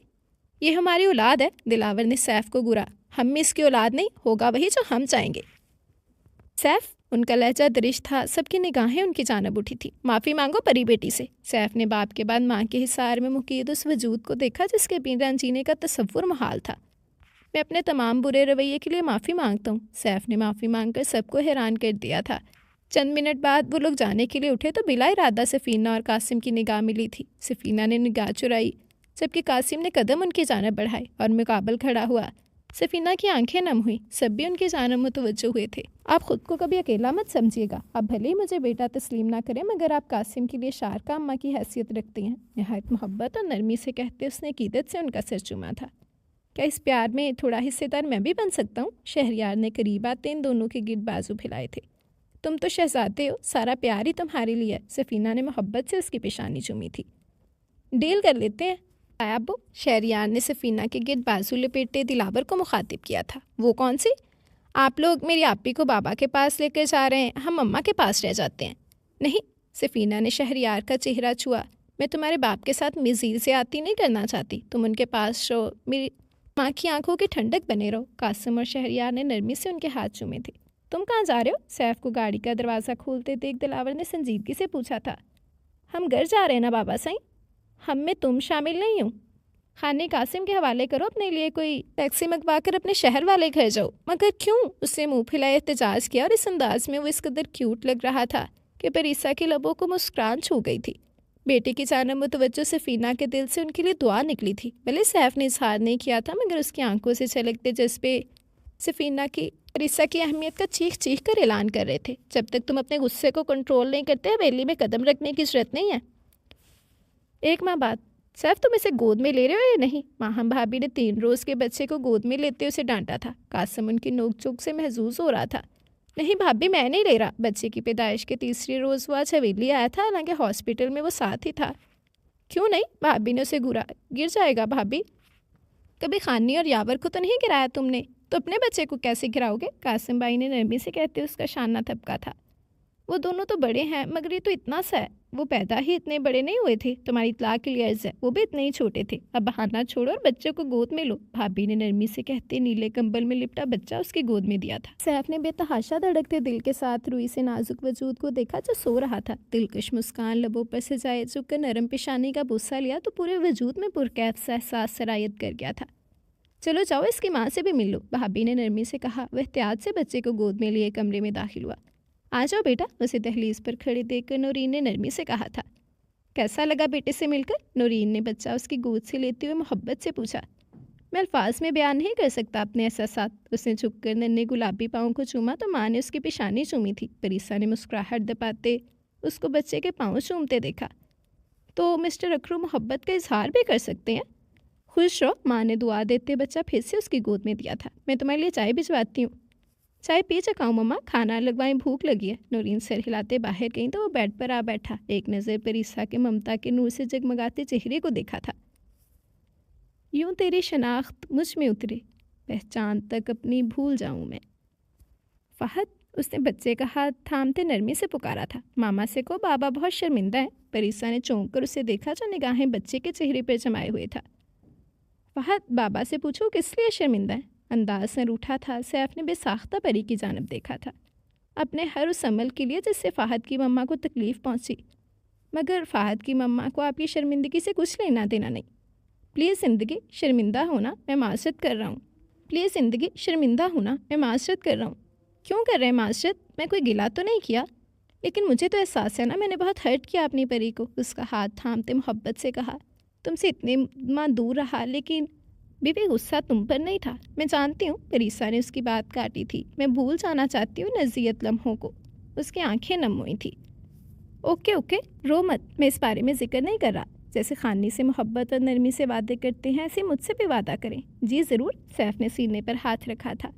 ये हमारी औलाद है। दिलावर ने सैफ को गुरा। हम में इसकी औलाद नहीं, होगा वही जो हम चाहेंगे। सैफ, उनका लहजा दरिश था, सबकी निगाहें उनकी जानब उठी थी। माफ़ी मांगो परी बेटी से। सैफ ने बाप के बाद माँ के हिसार में मुकीद उस वजूद को देखा जिसके बिना जीने का तसव्वुर मुहाल था। मैं अपने तमाम बुरे रवैये के लिए माफ़ी मांगता हूँ। सैफ ने माफ़ी मांगकर सबको हैरान कर दिया था। चंद मिनट बाद वो लोग जाने के लिए उठे तो बिला इरादा सफ़ीना और कासिम की निगाह मिली थी। सफ़ीना ने निगाह चुराई जबकि कासिम ने कदम उनकी जानब बढ़ाए और मुकाबल खड़ा हुआ। सफ़ीना की आंखें नम हुई, सब भी उनकी जानब मुतवज्जो हुए थे। आप ख़ुद को कभी अकेला मत समझिएगा। आप भले ही मुझे बेटा तस्लीम ना करें, मगर आप कासिम के लिए शारका अम्मा की हैसियत रखती हैं। नहायत मोहब्बत और नरमी से कहते उसने कीदत से उनका सिर चूमा था। क्या इस प्यार में थोड़ा हिस्सेदार मैं भी बन सकता हूँ? शहरयार ने करीब आते इन दोनों के गिर्द बाजू फैलाए थे। तुम तो शहजादे हो, सारा प्यार ही तुम्हारे लिए है। सफ़ीना ने मोहब्बत से उसकी पेशानी चूमी थी। डील कर लेते हैं अब्बू। शहरयार ने सफ़ीना के गिर्द बाजू लपेटे दिलावर को मुखातिब किया था। वो कौन सी? आप लोग मेरी आपी को बाबा के पास लेकर जा रहे हैं, हम अम्मा के पास रह जाते हैं। नहीं, सफ़ीना ने शहरयार का चेहरा छुआ। मैं तुम्हारे बाप के साथ मिज़ीर से आती नहीं करना चाहती। तुम उनके पास रहो, मेरी माँ की आंखों की ठंडक बने रहो। कासिम और शहरयार ने नरमी से उनके हाथ चूमे थे। तुम कहाँ जा रहे हो? सैफ को गाड़ी का दरवाज़ा खोलते देख दिलावर ने संजीदगी से पूछा था। हम घर जा रहे हैं ना बाबा साईं, हम में तुम शामिल नहीं हो। खाने कासिम के हवाले करो, अपने लिए कोई टैक्सी मंगवा कर अपने शहर वाले घर जाओ। मगर क्यों? उसने मुँह फैलाए एहतजाज किया और इस अंदाज में वो इस कदर क्यूट लग रहा था कि परीसा के लबों को मुस्कुराहट छू गई थी। बेटे की जानब मुतवज्जो सफ़ीना के दिल से उनके लिए दुआ निकली थी। भले सैफ ने इजहार नहीं किया था, मगर उसकी आंखों से छलकते जज्बे सफ़ीना की परीसा की अहमियत का चीख चीख कर ऐलान कर रहे थे। जब तक तुम अपने गुस्से को कंट्रोल नहीं करते, हवेली में कदम रखने की जरूरत नहीं है। एक माह बाद, सैफ तुम इसे गोद में ले रहे हो या नहीं? माहम भाभी ने 3 रोज़ के बच्चे को गोद में लेते उसे डांटा था। कासिम उनकी नोक चोक से महजूज हो रहा था। नहीं भाभी, मैं नहीं ले रहा। बच्चे की पैदाइश के 3रे रोज़ वो आज हवेली आया था, हालांकि हॉस्पिटल में वो साथ ही था। क्यों नहीं? भाभी ने उसे घूरा। गिर जाएगा भाभी। कभी खानी और यावर को तो नहीं गिराया तुमने, तो अपने बच्चे को कैसे गिराओगे? कासिम भाई ने नरमी से कहते उसका शाना थपका था। वो दोनों तो बड़े हैं, मगर ये तो इतना सा है। वो पैदा ही इतने बड़े नहीं हुए थे। तुम्हारी इत्तला के लिए अर्ज है, वो भी इतने ही छोटे थे। अब बहाना छोड़ो और बच्चे को गोद में लो। भाभी ने नरमी से कहते नीले कंबल में लिपटा बच्चा उसकी गोद में दिया था। सैफ ने बेतहाशा धड़कते दिल के साथ रुई से नाजुक वजूद को देखा जो सो रहा था। दिलकश मुस्कान लबों पर से जाए झुककर नरम पेशानी का बोसा लिया तो पूरे वजूद में पुरकैफ सा एहसास सरायत कर गया था। चलो जाओ, इसकी माँ से भी मिल लो, भाभी ने नरमी से कहा। वह एहतियात से बच्चे को गोद में लिए कमरे में दाखिल हुआ। आ जाओ बेटा, उसे दहलीज पर खड़े देखकर नूरीन ने नरमी से कहा था। कैसा लगा बेटे से मिलकर? नूरीन ने बच्चा उसकी गोद से लेते हुए मोहब्बत से पूछा। मैं अल्फाज में बयान नहीं कर सकता अपने एहसासात। उसने झुककर नन्हे गुलाबी पाँव को चूमा तो माँ ने उसकी पेशानी चूमी थी। परीसा ने मुस्कुराहट दबाते उसको बच्चे के पाँव चूमते देखा। तो मिस्टर अकरू मोहब्बत का इजहार भी कर सकते हैं। खुश रहो, माँ ने दुआ देते बच्चा फिर से उसकी गोद में दिया था। मैं तुम्हारे लिए चाय भिजवाती हूँ। चाय पी चकाऊँ मम्मा, खाना लगवाएं, भूख लगी है। नूरीन सर हिलाते बाहर गई तो वो बेड पर आ बैठा। एक नज़र परीसा के ममता के नूर से जगमगाते चेहरे को देखा था। यूं तेरी शनाख्त मुझ में उतरे, पहचान तक अपनी भूल जाऊं मैं। फहद, उसने बच्चे का हाथ थामते नरमी से पुकारा था। मामा से को बाबा बहुत शर्मिंदा है। परीसा ने चौंक कर उसे देखा जो निगाहें बच्चे के चेहरे पर जमाए हुए था। फहद, बाबा से पूछो किस लिए शर्मिंदा है? अंदाज से रूठा था। सैफ ने बेसाख्ता परी की जानब देखा था, अपने हर उस अमल के लिए जिससे फ़ाहद की मम्मा को तकलीफ़ पहुंची। मगर फ़ाहद की मम्मा को आपकी शर्मिंदगी से कुछ लेना देना नहीं। प्लीज़ ज़िंदगी, शर्मिंदा होना, मैं माजरत कर रहा हूँ। प्लीज़ ज़िंदगी, शर्मिंदा होना, मैं माजरत कर रहा हूँ। क्यों कर रहे हैं माजरत? मैं कोई गिला तो नहीं किया, लेकिन मुझे तो एहसास है ना मैंने बहुत हर्ट किया अपनी परी को। उसका हाथ थामते मोहब्बत से कहा। तुमसे इतने माँ दूर रहा, लेकिन बीबी गुस्सा तुम पर नहीं था, मैं जानती हूँ। परीसा ने उसकी बात काटी थी। मैं भूल जाना चाहती हूँ नज़ियत लम्हों को। उसकी आंखें नम हुई थी। ओके ओके, रो मत, मैं इस बारे में जिक्र नहीं कर रहा। जैसे खानी से मोहब्बत और नरमी से वादे करते हैं, ऐसे मुझसे भी वादा करें। जी ज़रूर। सैफ ने सीने पर हाथ रखा था।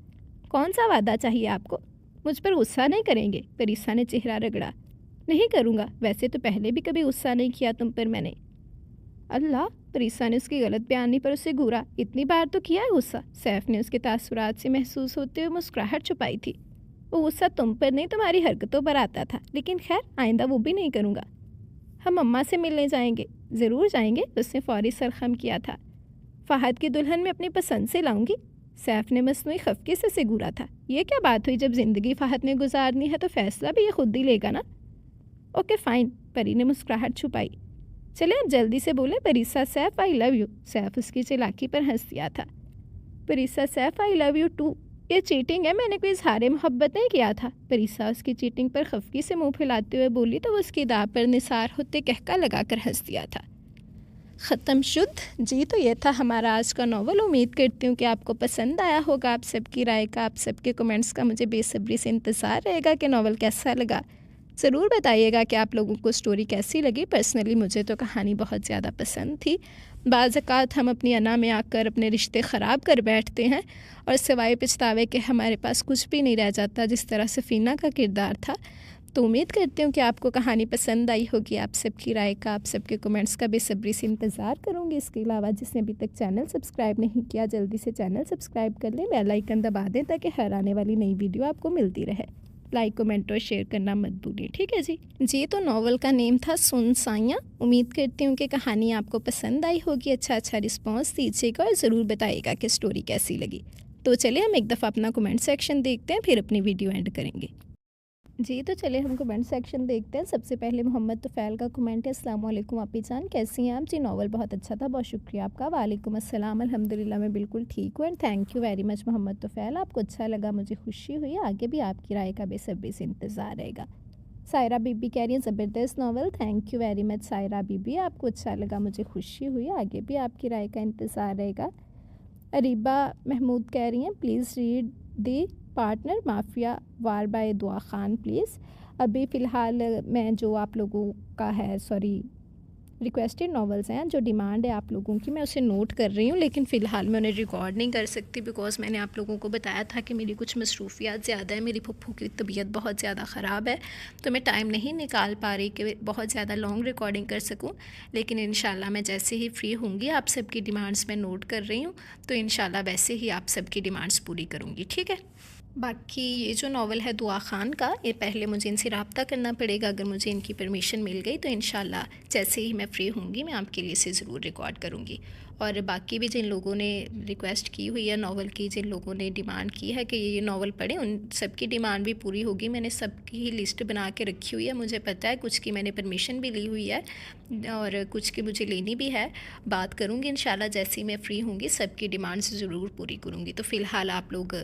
कौन सा वादा चाहिए आपको? मुझ पर गुस्सा नहीं करेंगे? परीसा ने चेहरा रगड़ा। नहीं करूँगा, वैसे तो पहले भी कभी गुस्सा नहीं किया तुम पर मैंने। अल्लाह, परीसा ने उसकी गलत बयानी पर उसे घूरा। इतनी बार तो किया है गुस्सा। सैफ ने उसके तासुरात से महसूस होते हुए मुस्कुराहट छुपाई थी। वो गुस्सा तुम पर नहीं, तुम्हारी हरकतों पर आता था, लेकिन खैर आइंदा वो भी नहीं करूँगा। हम अम्मा से मिलने जाएंगे। ज़रूर जाएंगे, उसने फौरी सरखम किया था। फ़हद की दुल्हन में अपनी पसंद से लाऊंगी। सैफ ने मसनूई खफके से घूरा था। ये क्या बात हुई, जब ज़िंदगी फ़हद ने गुजारनी है तो फ़ैसला भी ये खुद ही लेगा ना। ओके फ़ाइन, परी ने मुस्कुराहट छुपाई। चले अब जल्दी से बोले Parisa Saif I love you. Saif उसकी चिलाकी पर हंस दिया था। Parisa Saif I love you too. ये चीटिंग है, मैंने कोई इजहार मोहब्बत नहीं किया था। परिसा उसकी चीटिंग पर खफकी से मुंह फैलाते हुए बोली तो वो उसकी दाव पर निसार होते कहका लगाकर हंस दिया था। ख़त्म शुद्ध जी, तो ये था हमारा आज का नावल। उम्मीद करती हूँ कि आपको पसंद आया होगा। आप सबकी राय का, आप सबके कमेंट्स का मुझे बेसब्री से इंतज़ार रहेगा कि नावल कैसा लगा। ज़रूर बताइएगा कि आप लोगों को स्टोरी कैसी लगी। पर्सनली मुझे तो कहानी बहुत ज़्यादा पसंद थी। बाज़ औक़ात हम अपनी अना में आकर अपने रिश्ते ख़राब कर बैठते हैं और सिवाय पछतावे के हमारे पास कुछ भी नहीं रह जाता, जिस तरह सफ़ीना का किरदार था। तो उम्मीद करती हूँ कि आपको कहानी पसंद आई होगी। आप सबकी राय का, आप सबके कमेंट्स का बेसब्री से इंतज़ार करूँगी। इसके अलावा जिसने अभी तक चैनल सब्सक्राइब नहीं किया, जल्दी से चैनल सब्सक्राइब कर लें, बेल आइकन दबा दें ताकि हर आने वाली नई वीडियो आपको मिलती रहे। लाइक, कमेंट और शेयर करना मत भूलिए, ठीक है जी। तो नावल का नेम था सुन साइयाँ। उम्मीद करती हूँ कि कहानी आपको पसंद आई होगी। अच्छा रिस्पॉन्स दीजिएगा और ज़रूर बताइएगा कि स्टोरी कैसी लगी। तो चलिए हम एक दफ़ा अपना कमेंट सेक्शन देखते हैं, फिर अपनी वीडियो एंड करेंगे जी। तो चलिए हम कमेंट सेक्शन देखते हैं। सबसे पहले मोहम्मद तुफ़ैल का कमेंट है, अस्सलाम वालेकुम आपी जान, कैसी हैं आप जी। नावल बहुत अच्छा था, बहुत शुक्रिया आपका। वालेकुम अस्सलाम, अल्हम्दुलिल्लाह मैं बिल्कुल ठीक हूँ and thank you very much Mohammad Tufail. आपको अच्छा लगा, मुझे खुशी हुई। आगे भी आपकी राय का बेसब्री से इंतज़ार रहेगा। सायरा बीबी कह रही हैं ज़बरदस्त novel, thank you very much Saira Bibi. आपको अच्छा लगा, मुझे खुशी हुई। आगे भी आपकी राय का इंतज़ार रहेगा। अरीबा महमूद कह रही हैं please read the partner mafia war by Dua Khan please. अभी फ़िलहाल मैं जो आप लोगों का है रिक्वेस्टेड नॉवेल्स हैं, जो डिमांड है आप लोगों की, मैं उसे नोट कर रही हूँ, लेकिन फ़िलहाल मैं उन्हें रिकॉर्ड नहीं कर सकती बिकॉज़ मैंने आप लोगों को बताया था कि मेरी कुछ मसरूफियात ज़्यादा है। मेरी फुफ्फू की तबीयत बहुत ज़्यादा ख़राब है, तो मैं टाइम नहीं निकाल पा रही कि बहुत ज़्यादा लॉन्ग रिकॉर्डिंग कर सकूँ। लेकिन इंशाल्लाह मैं जैसे ही फ्री होंगी, आप सबकी डिमांड्स मैं नोट कर रही हूँ, तो इंशाल्लाह वैसे ही आप सबकी डिमांड्स पूरी करूँगी, ठीक है। बाकी ये जो नावल है दुआ खान का, ये पहले मुझे इनसे रब्ता करना पड़ेगा। अगर मुझे इनकी परमिशन मिल गई तो इंशाल्लाह जैसे ही मैं फ़्री होंगी मैं आपके लिए इसे ज़रूर रिकॉर्ड करूँगी। और बाकी भी जिन लोगों ने रिक्वेस्ट की हुई है नावल की, जिन लोगों ने डिमांड की है कि ये नावल पढ़ें, उन सबकी डिमांड भी पूरी होगी। मैंने सबकी ही लिस्ट बना के रखी हुई है। मुझे पता है कुछ की मैंने परमिशन भी ली हुई है और कुछ की मुझे लेनी भी है। बात करूँगी इंशाल्लाह, जैसे ही मैं फ़्री होंगी सबकी डिमांड्स ज़रूर पूरी करूँगी। तो फ़िलहाल आप लोग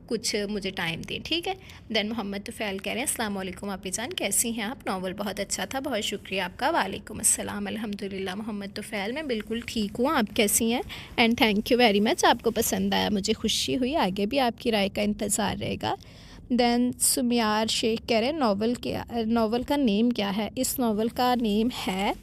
कुछ मुझे टाइम दें, ठीक है। देन मोहम्मद तुफ़ैल कह रहे हैं अस्सलाम वालेकुम आपी जान, कैसी हैं आप। नावल बहुत अच्छा था, बहुत शुक्रिया आपका। वालेकुम अस्सलाम, अल्हम्दुलिल्लाह मोहम्मद तुफ़ैल मैं बिल्कुल ठीक हूँ, आप कैसी हैं and thank you very much. आपको पसंद आया, मुझे खुशी हुई। आगे भी आपकी राय का इंतज़ार रहेगा। देन सुमियार शेख कह रहे हैं नावल का नेम क्या है। इस नावल का नेम है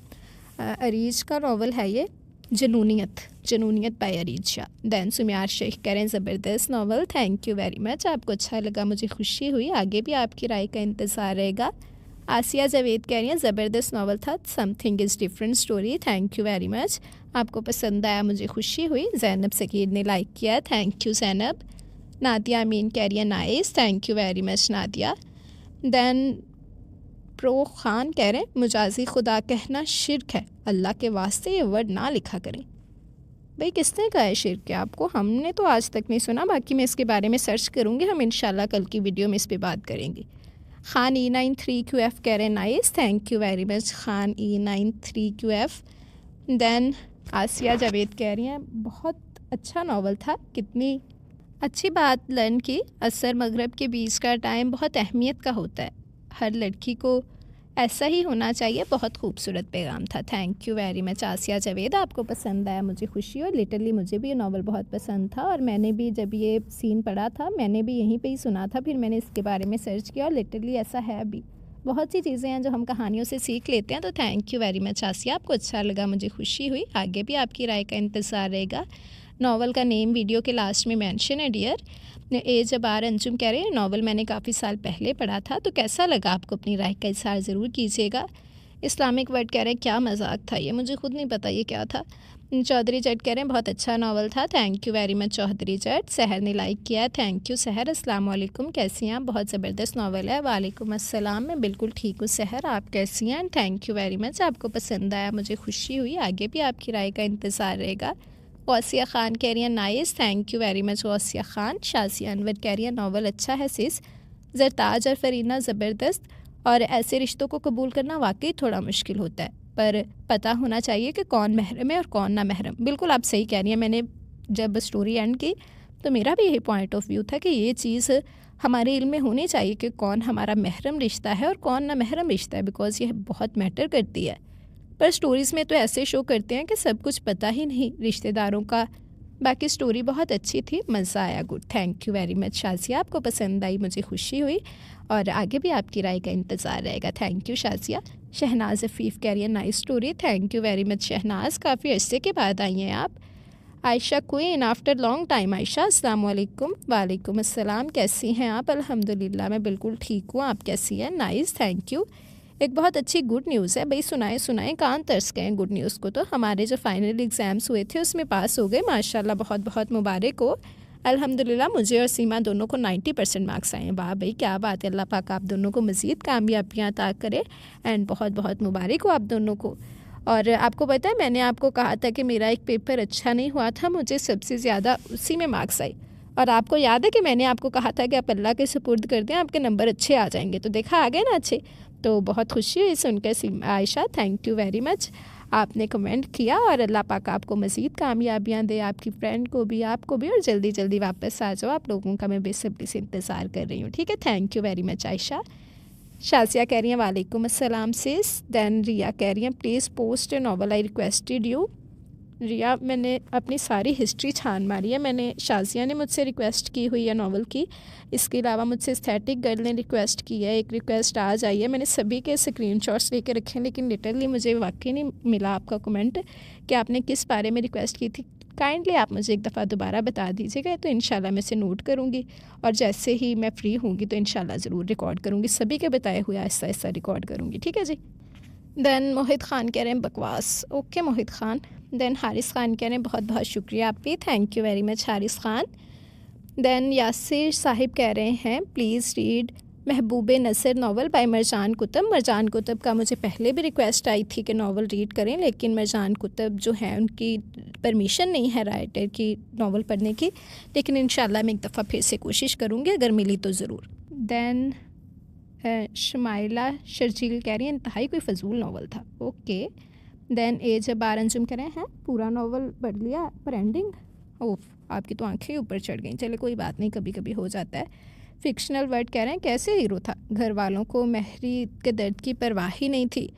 अरीज का नावल है ये, जनूनियत बाय अरीज शाह। दैन सुमियार शेख कह रहे हैं ज़बरदस्त novel, thank you very much. आपको अच्छा लगा, मुझे खुशी हुई। आगे भी आपकी राय का इंतज़ार रहेगा। आसिया जावेद कह रही हैं ज़बरदस्त नावल था, something is different story, thank you very much. आपको पसंद आया, मुझे खुशी हुई। जैनब सकीर ने लाइक किया, थैंक यू जैनब। नादिया अमीन कह रही है nice, thank you very much Nadia. Then pro Khan कह रहे हैं मुजाजी खुदा कहना शिर्क है, अल्लाह के वास्ते ये वर्ड ना लिखा करें। भाई किसने कहा है शिर्क है आपको, हमने तो आज तक नहीं सुना। बाकी मैं इसके बारे में सर्च करूँगी, हम इंशाल्लाह कल की वीडियो में इस पर बात करेंगे। खान E93QF कह रहे हैं nice, thank you very much Khan E93QF। Then Asiya Javed कह रही हैं बहुत अच्छा नावल था, कितनी अच्छी बात लर्न की। असर मगरब के बीच का टाइम बहुत अहमियत का होता है, हर लड़की को ऐसा ही होना चाहिए। बहुत खूबसूरत पैगाम था, थैंक यू वेरी मच आसिया जावेद। आपको पसंद आया, मुझे खुशी और लिटरली मुझे भी ये नावल बहुत पसंद था और मैंने भी जब ये सीन पढ़ा था मैंने भी यहीं पे ही सुना था, फिर मैंने इसके बारे में सर्च किया और लिटरली ऐसा है भी। बहुत सी चीज़ें हैं जो हम कहानियों से सीख लेते हैं। तो थैंक यू वेरी मच आसिया, आपको अच्छा लगा, मुझे खुशी हुई। आगे भी आपकी राय का इंतज़ार रहेगा। नावल का नेम वीडियो के लास्ट में मेंशन है डियर। जबार अंजुम कह रहे हैं नावल मैंने काफ़ी साल पहले पढ़ा था, तो कैसा लगा आपको, अपनी राय का इज़हार ज़रूर कीजिएगा। इस्लामिक वर्ड कह रहे हैं क्या मजाक था ये, मुझे खुद नहीं पता ये क्या था। चौधरी जट कह रहे हैं बहुत अच्छा नावल था, thank you very much Chaudhry Jat. Sahar ने लाइक किया है, थैंक यू सहर। अस्सलाम वालेकुम, कैसी हैं आप, बहुत ज़बरदस्त नावल है। वालेकुम अस्सलाम, मैं बिल्कुल ठीक हूँ सहर, आप कैसी हैं and thank you very much. आपको पसंद आया, मुझे खुशी हुई। आगे भी आपकी राय का इंतज़ार रहेगा। वसिया खान कह रही है nice, thank you very much Wasiya Khan. Shazia Anwar कह रही है नावल अच्छा है सिस। जरताज और फरीना ज़बरदस्त। और ऐसे रिश्तों को कबूल करना वाकई थोड़ा मुश्किल होता है, पर पता होना चाहिए कि कौन महरम है और कौन ना महरम। बिल्कुल आप सही कह रही हैं। मैंने जब स्टोरी एंड की तो मेरा भी यही पॉइंट ऑफ व्यू था कि ये चीज़ हमारे इल्म में होनी चाहिए कि कौन हमारा महरम रिश्ता है और कौन ना महरम रिश्ता है, बिकॉज़ ये बहुत मैटर करती है। पर स्टोरीज़ में तो ऐसे शो करते हैं कि सब कुछ पता ही नहीं रिश्तेदारों का। बाकी स्टोरी बहुत अच्छी थी, मज़ा आया, good, thank you very much Shazia. आपको पसंद आई, मुझे खुशी हुई और आगे भी आपकी राय का इंतज़ार रहेगा। Thank you Shazia. शहनाज अफ़ीफ़ कह रही है nice story, thank you very much Shahnaz, काफ़ी अरसे के बाद आई हैं आप। Ayesha queen after long time. Ayesha अस्सलाम वालेकुम। वालेकुम अस्सलाम, कैसी हैं आप? अल्हम्दुलिल्लाह मैं बिल्कुल ठीक हूँ, आप कैसी हैं? Nice, thank you. एक बहुत अच्छी गुड न्यूज़ है भाई, सुनाए सुनाए कान तरस गए गुड न्यूज़ को। तो हमारे जो फाइनल एग्ज़ाम्स हुए थे उसमें पास हो गए माशाल्लाह, बहुत बहुत मुबारक हो। अल्हम्दुलिल्लाह मुझे और सीमा दोनों को 90% मार्क्स आए हैं। वाह भाई क्या बात है, अल्लाह पाक आप दोनों को मज़ीद कामयाबियाँ अता करे एंड बहुत बहुत मुबारक हो आप दोनों को। और आपको पता है मैंने आपको कहा था कि मेरा एक पेपर अच्छा नहीं हुआ था, मुझे सबसे ज़्यादा उसी में मार्क्स आए। और आपको याद है कि मैंने आपको कहा था कि आप अल्लाह के सुपुर्द कर दें, आपके नंबर अच्छे आ जाएंगे। तो देखा आ गए ना अच्छे, तो बहुत खुशी हुई सुनकर Ayesha, thank you very much. आपने कमेंट किया और अल्लाह पाक आपको मज़ीद कामयाबियाँ दे, आपकी फ्रेंड को भी आपको भी, और जल्दी जल्दी वापस आ जाओ। आप लोगों का मैं बेसब्री से इंतज़ार कर रही हूँ, ठीक है। Thank you very much Ayesha. Shazia कह रही हैं वालेकुम अस्सलाम सिस। दैन रिया कह रही हैं please post a novel, I requested you. Riya मैंने अपनी सारी हिस्ट्री छान मारी है। मैंने, शाजिया ने मुझसे रिक्वेस्ट की हुई है नॉवल की, इसके अलावा मुझसे एस्थेटिक गर्ल ने रिक्वेस्ट की है, एक रिक्वेस्ट आज आई है। मैंने सभी के स्क्रीनशॉट्स लेके रखे हैं, लेकिन लिटरली मुझे वाकई नहीं मिला आपका कमेंट कि आपने किस बारे में रिक्वेस्ट की थी। काइंडली आप मुझे एक दफ़ा दोबारा बता दीजिएगा, तो इंशाल्लाह मैं इसे नोट करूँगी और जैसे ही मैं फ्री होंगी तो इंशाल्लाह ज़रूर रिकॉर्ड करूँगी, सभी के बताए हुए आहिस्ता आहिस्ता रिकॉर्ड करूँगी, ठीक है जी। दैन मोहित ख़ान कह रहे हैं बकवास, ओके मोहित ख़ान। दैन हारिस ख़ान कह रहे हैं बहुत बहुत शुक्रिया आप भी, thank you very much Haris Khan. Then Yasir Sahib कह रहे हैं please read Mehboob Nasar novel by Marjan Qutub. Marjan Qutub का मुझे पहले भी रिक्वेस्ट आई थी कि नावल रीड करें, लेकिन मरजान कुतुब जो हैं उनकी परमिशन नहीं है राइटर की नावल पढ़ने की, लेकिन इंशाल्लाह मैं एक दफ़ा फिर से कोशिश करूँगी, अगर मिली तो ज़रूर। दैन शमाइला शर्जील कह रही हैं इंतहाई कोई फ़जूल नावल था, ओके। दैन ए जबार अंजुम कह रहे हैं पूरा नावल पढ़ लिया पर एंडिंग, ओफ आपकी तो आंखें ऊपर चढ़ गई। चले कोई बात नहीं, कभी कभी हो जाता है। फिक्शनल वर्ड कह रहे हैं कैसे हीरो था, घर वालों को महरी के दर्द की परवाह ही नहीं थी।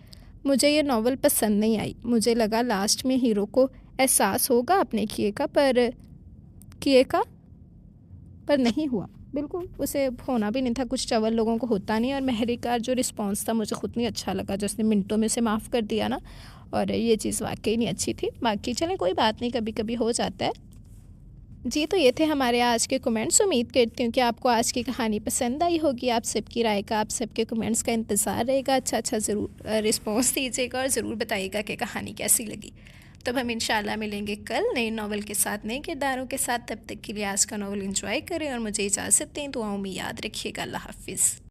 मुझे ये नावल पसंद नहीं आई, मुझे लगा लास्ट में हीरो को एहसास होगा अपने किए का पर नहीं हुआ। बिल्कुल उसे होना भी नहीं था, कुछ चवल लोगों को होता नहीं। और महरी का जो रिस्पांस था मुझे खुद नहीं अच्छा लगा, जिसने मिनटों में से माफ़ कर दिया ना, और ये चीज़ वाकई नहीं अच्छी थी। बाकी चलें कोई बात नहीं, कभी कभी हो जाता है जी। तो ये थे हमारे आज के कमेंट्स। उम्मीद करती हूँ कि आपको आज की कहानी पसंद आई होगी। आप सबकी राय का, आप सबके कमेंट्स का इंतज़ार रहेगा। अच्छा ज़रूर रिस्पॉन्स दीजिएगा और ज़रूर बताइएगा कि कहानी कैसी लगी। तब हम इंशाल्लाह मिलेंगे कल नए नावल के साथ, नए किरदारों के साथ। तब तक के लिए आज का नावल एंजॉय करें और मुझे इजाज़त दें। दुआओं में याद रखिएगा। अल्लाह हाफिज़।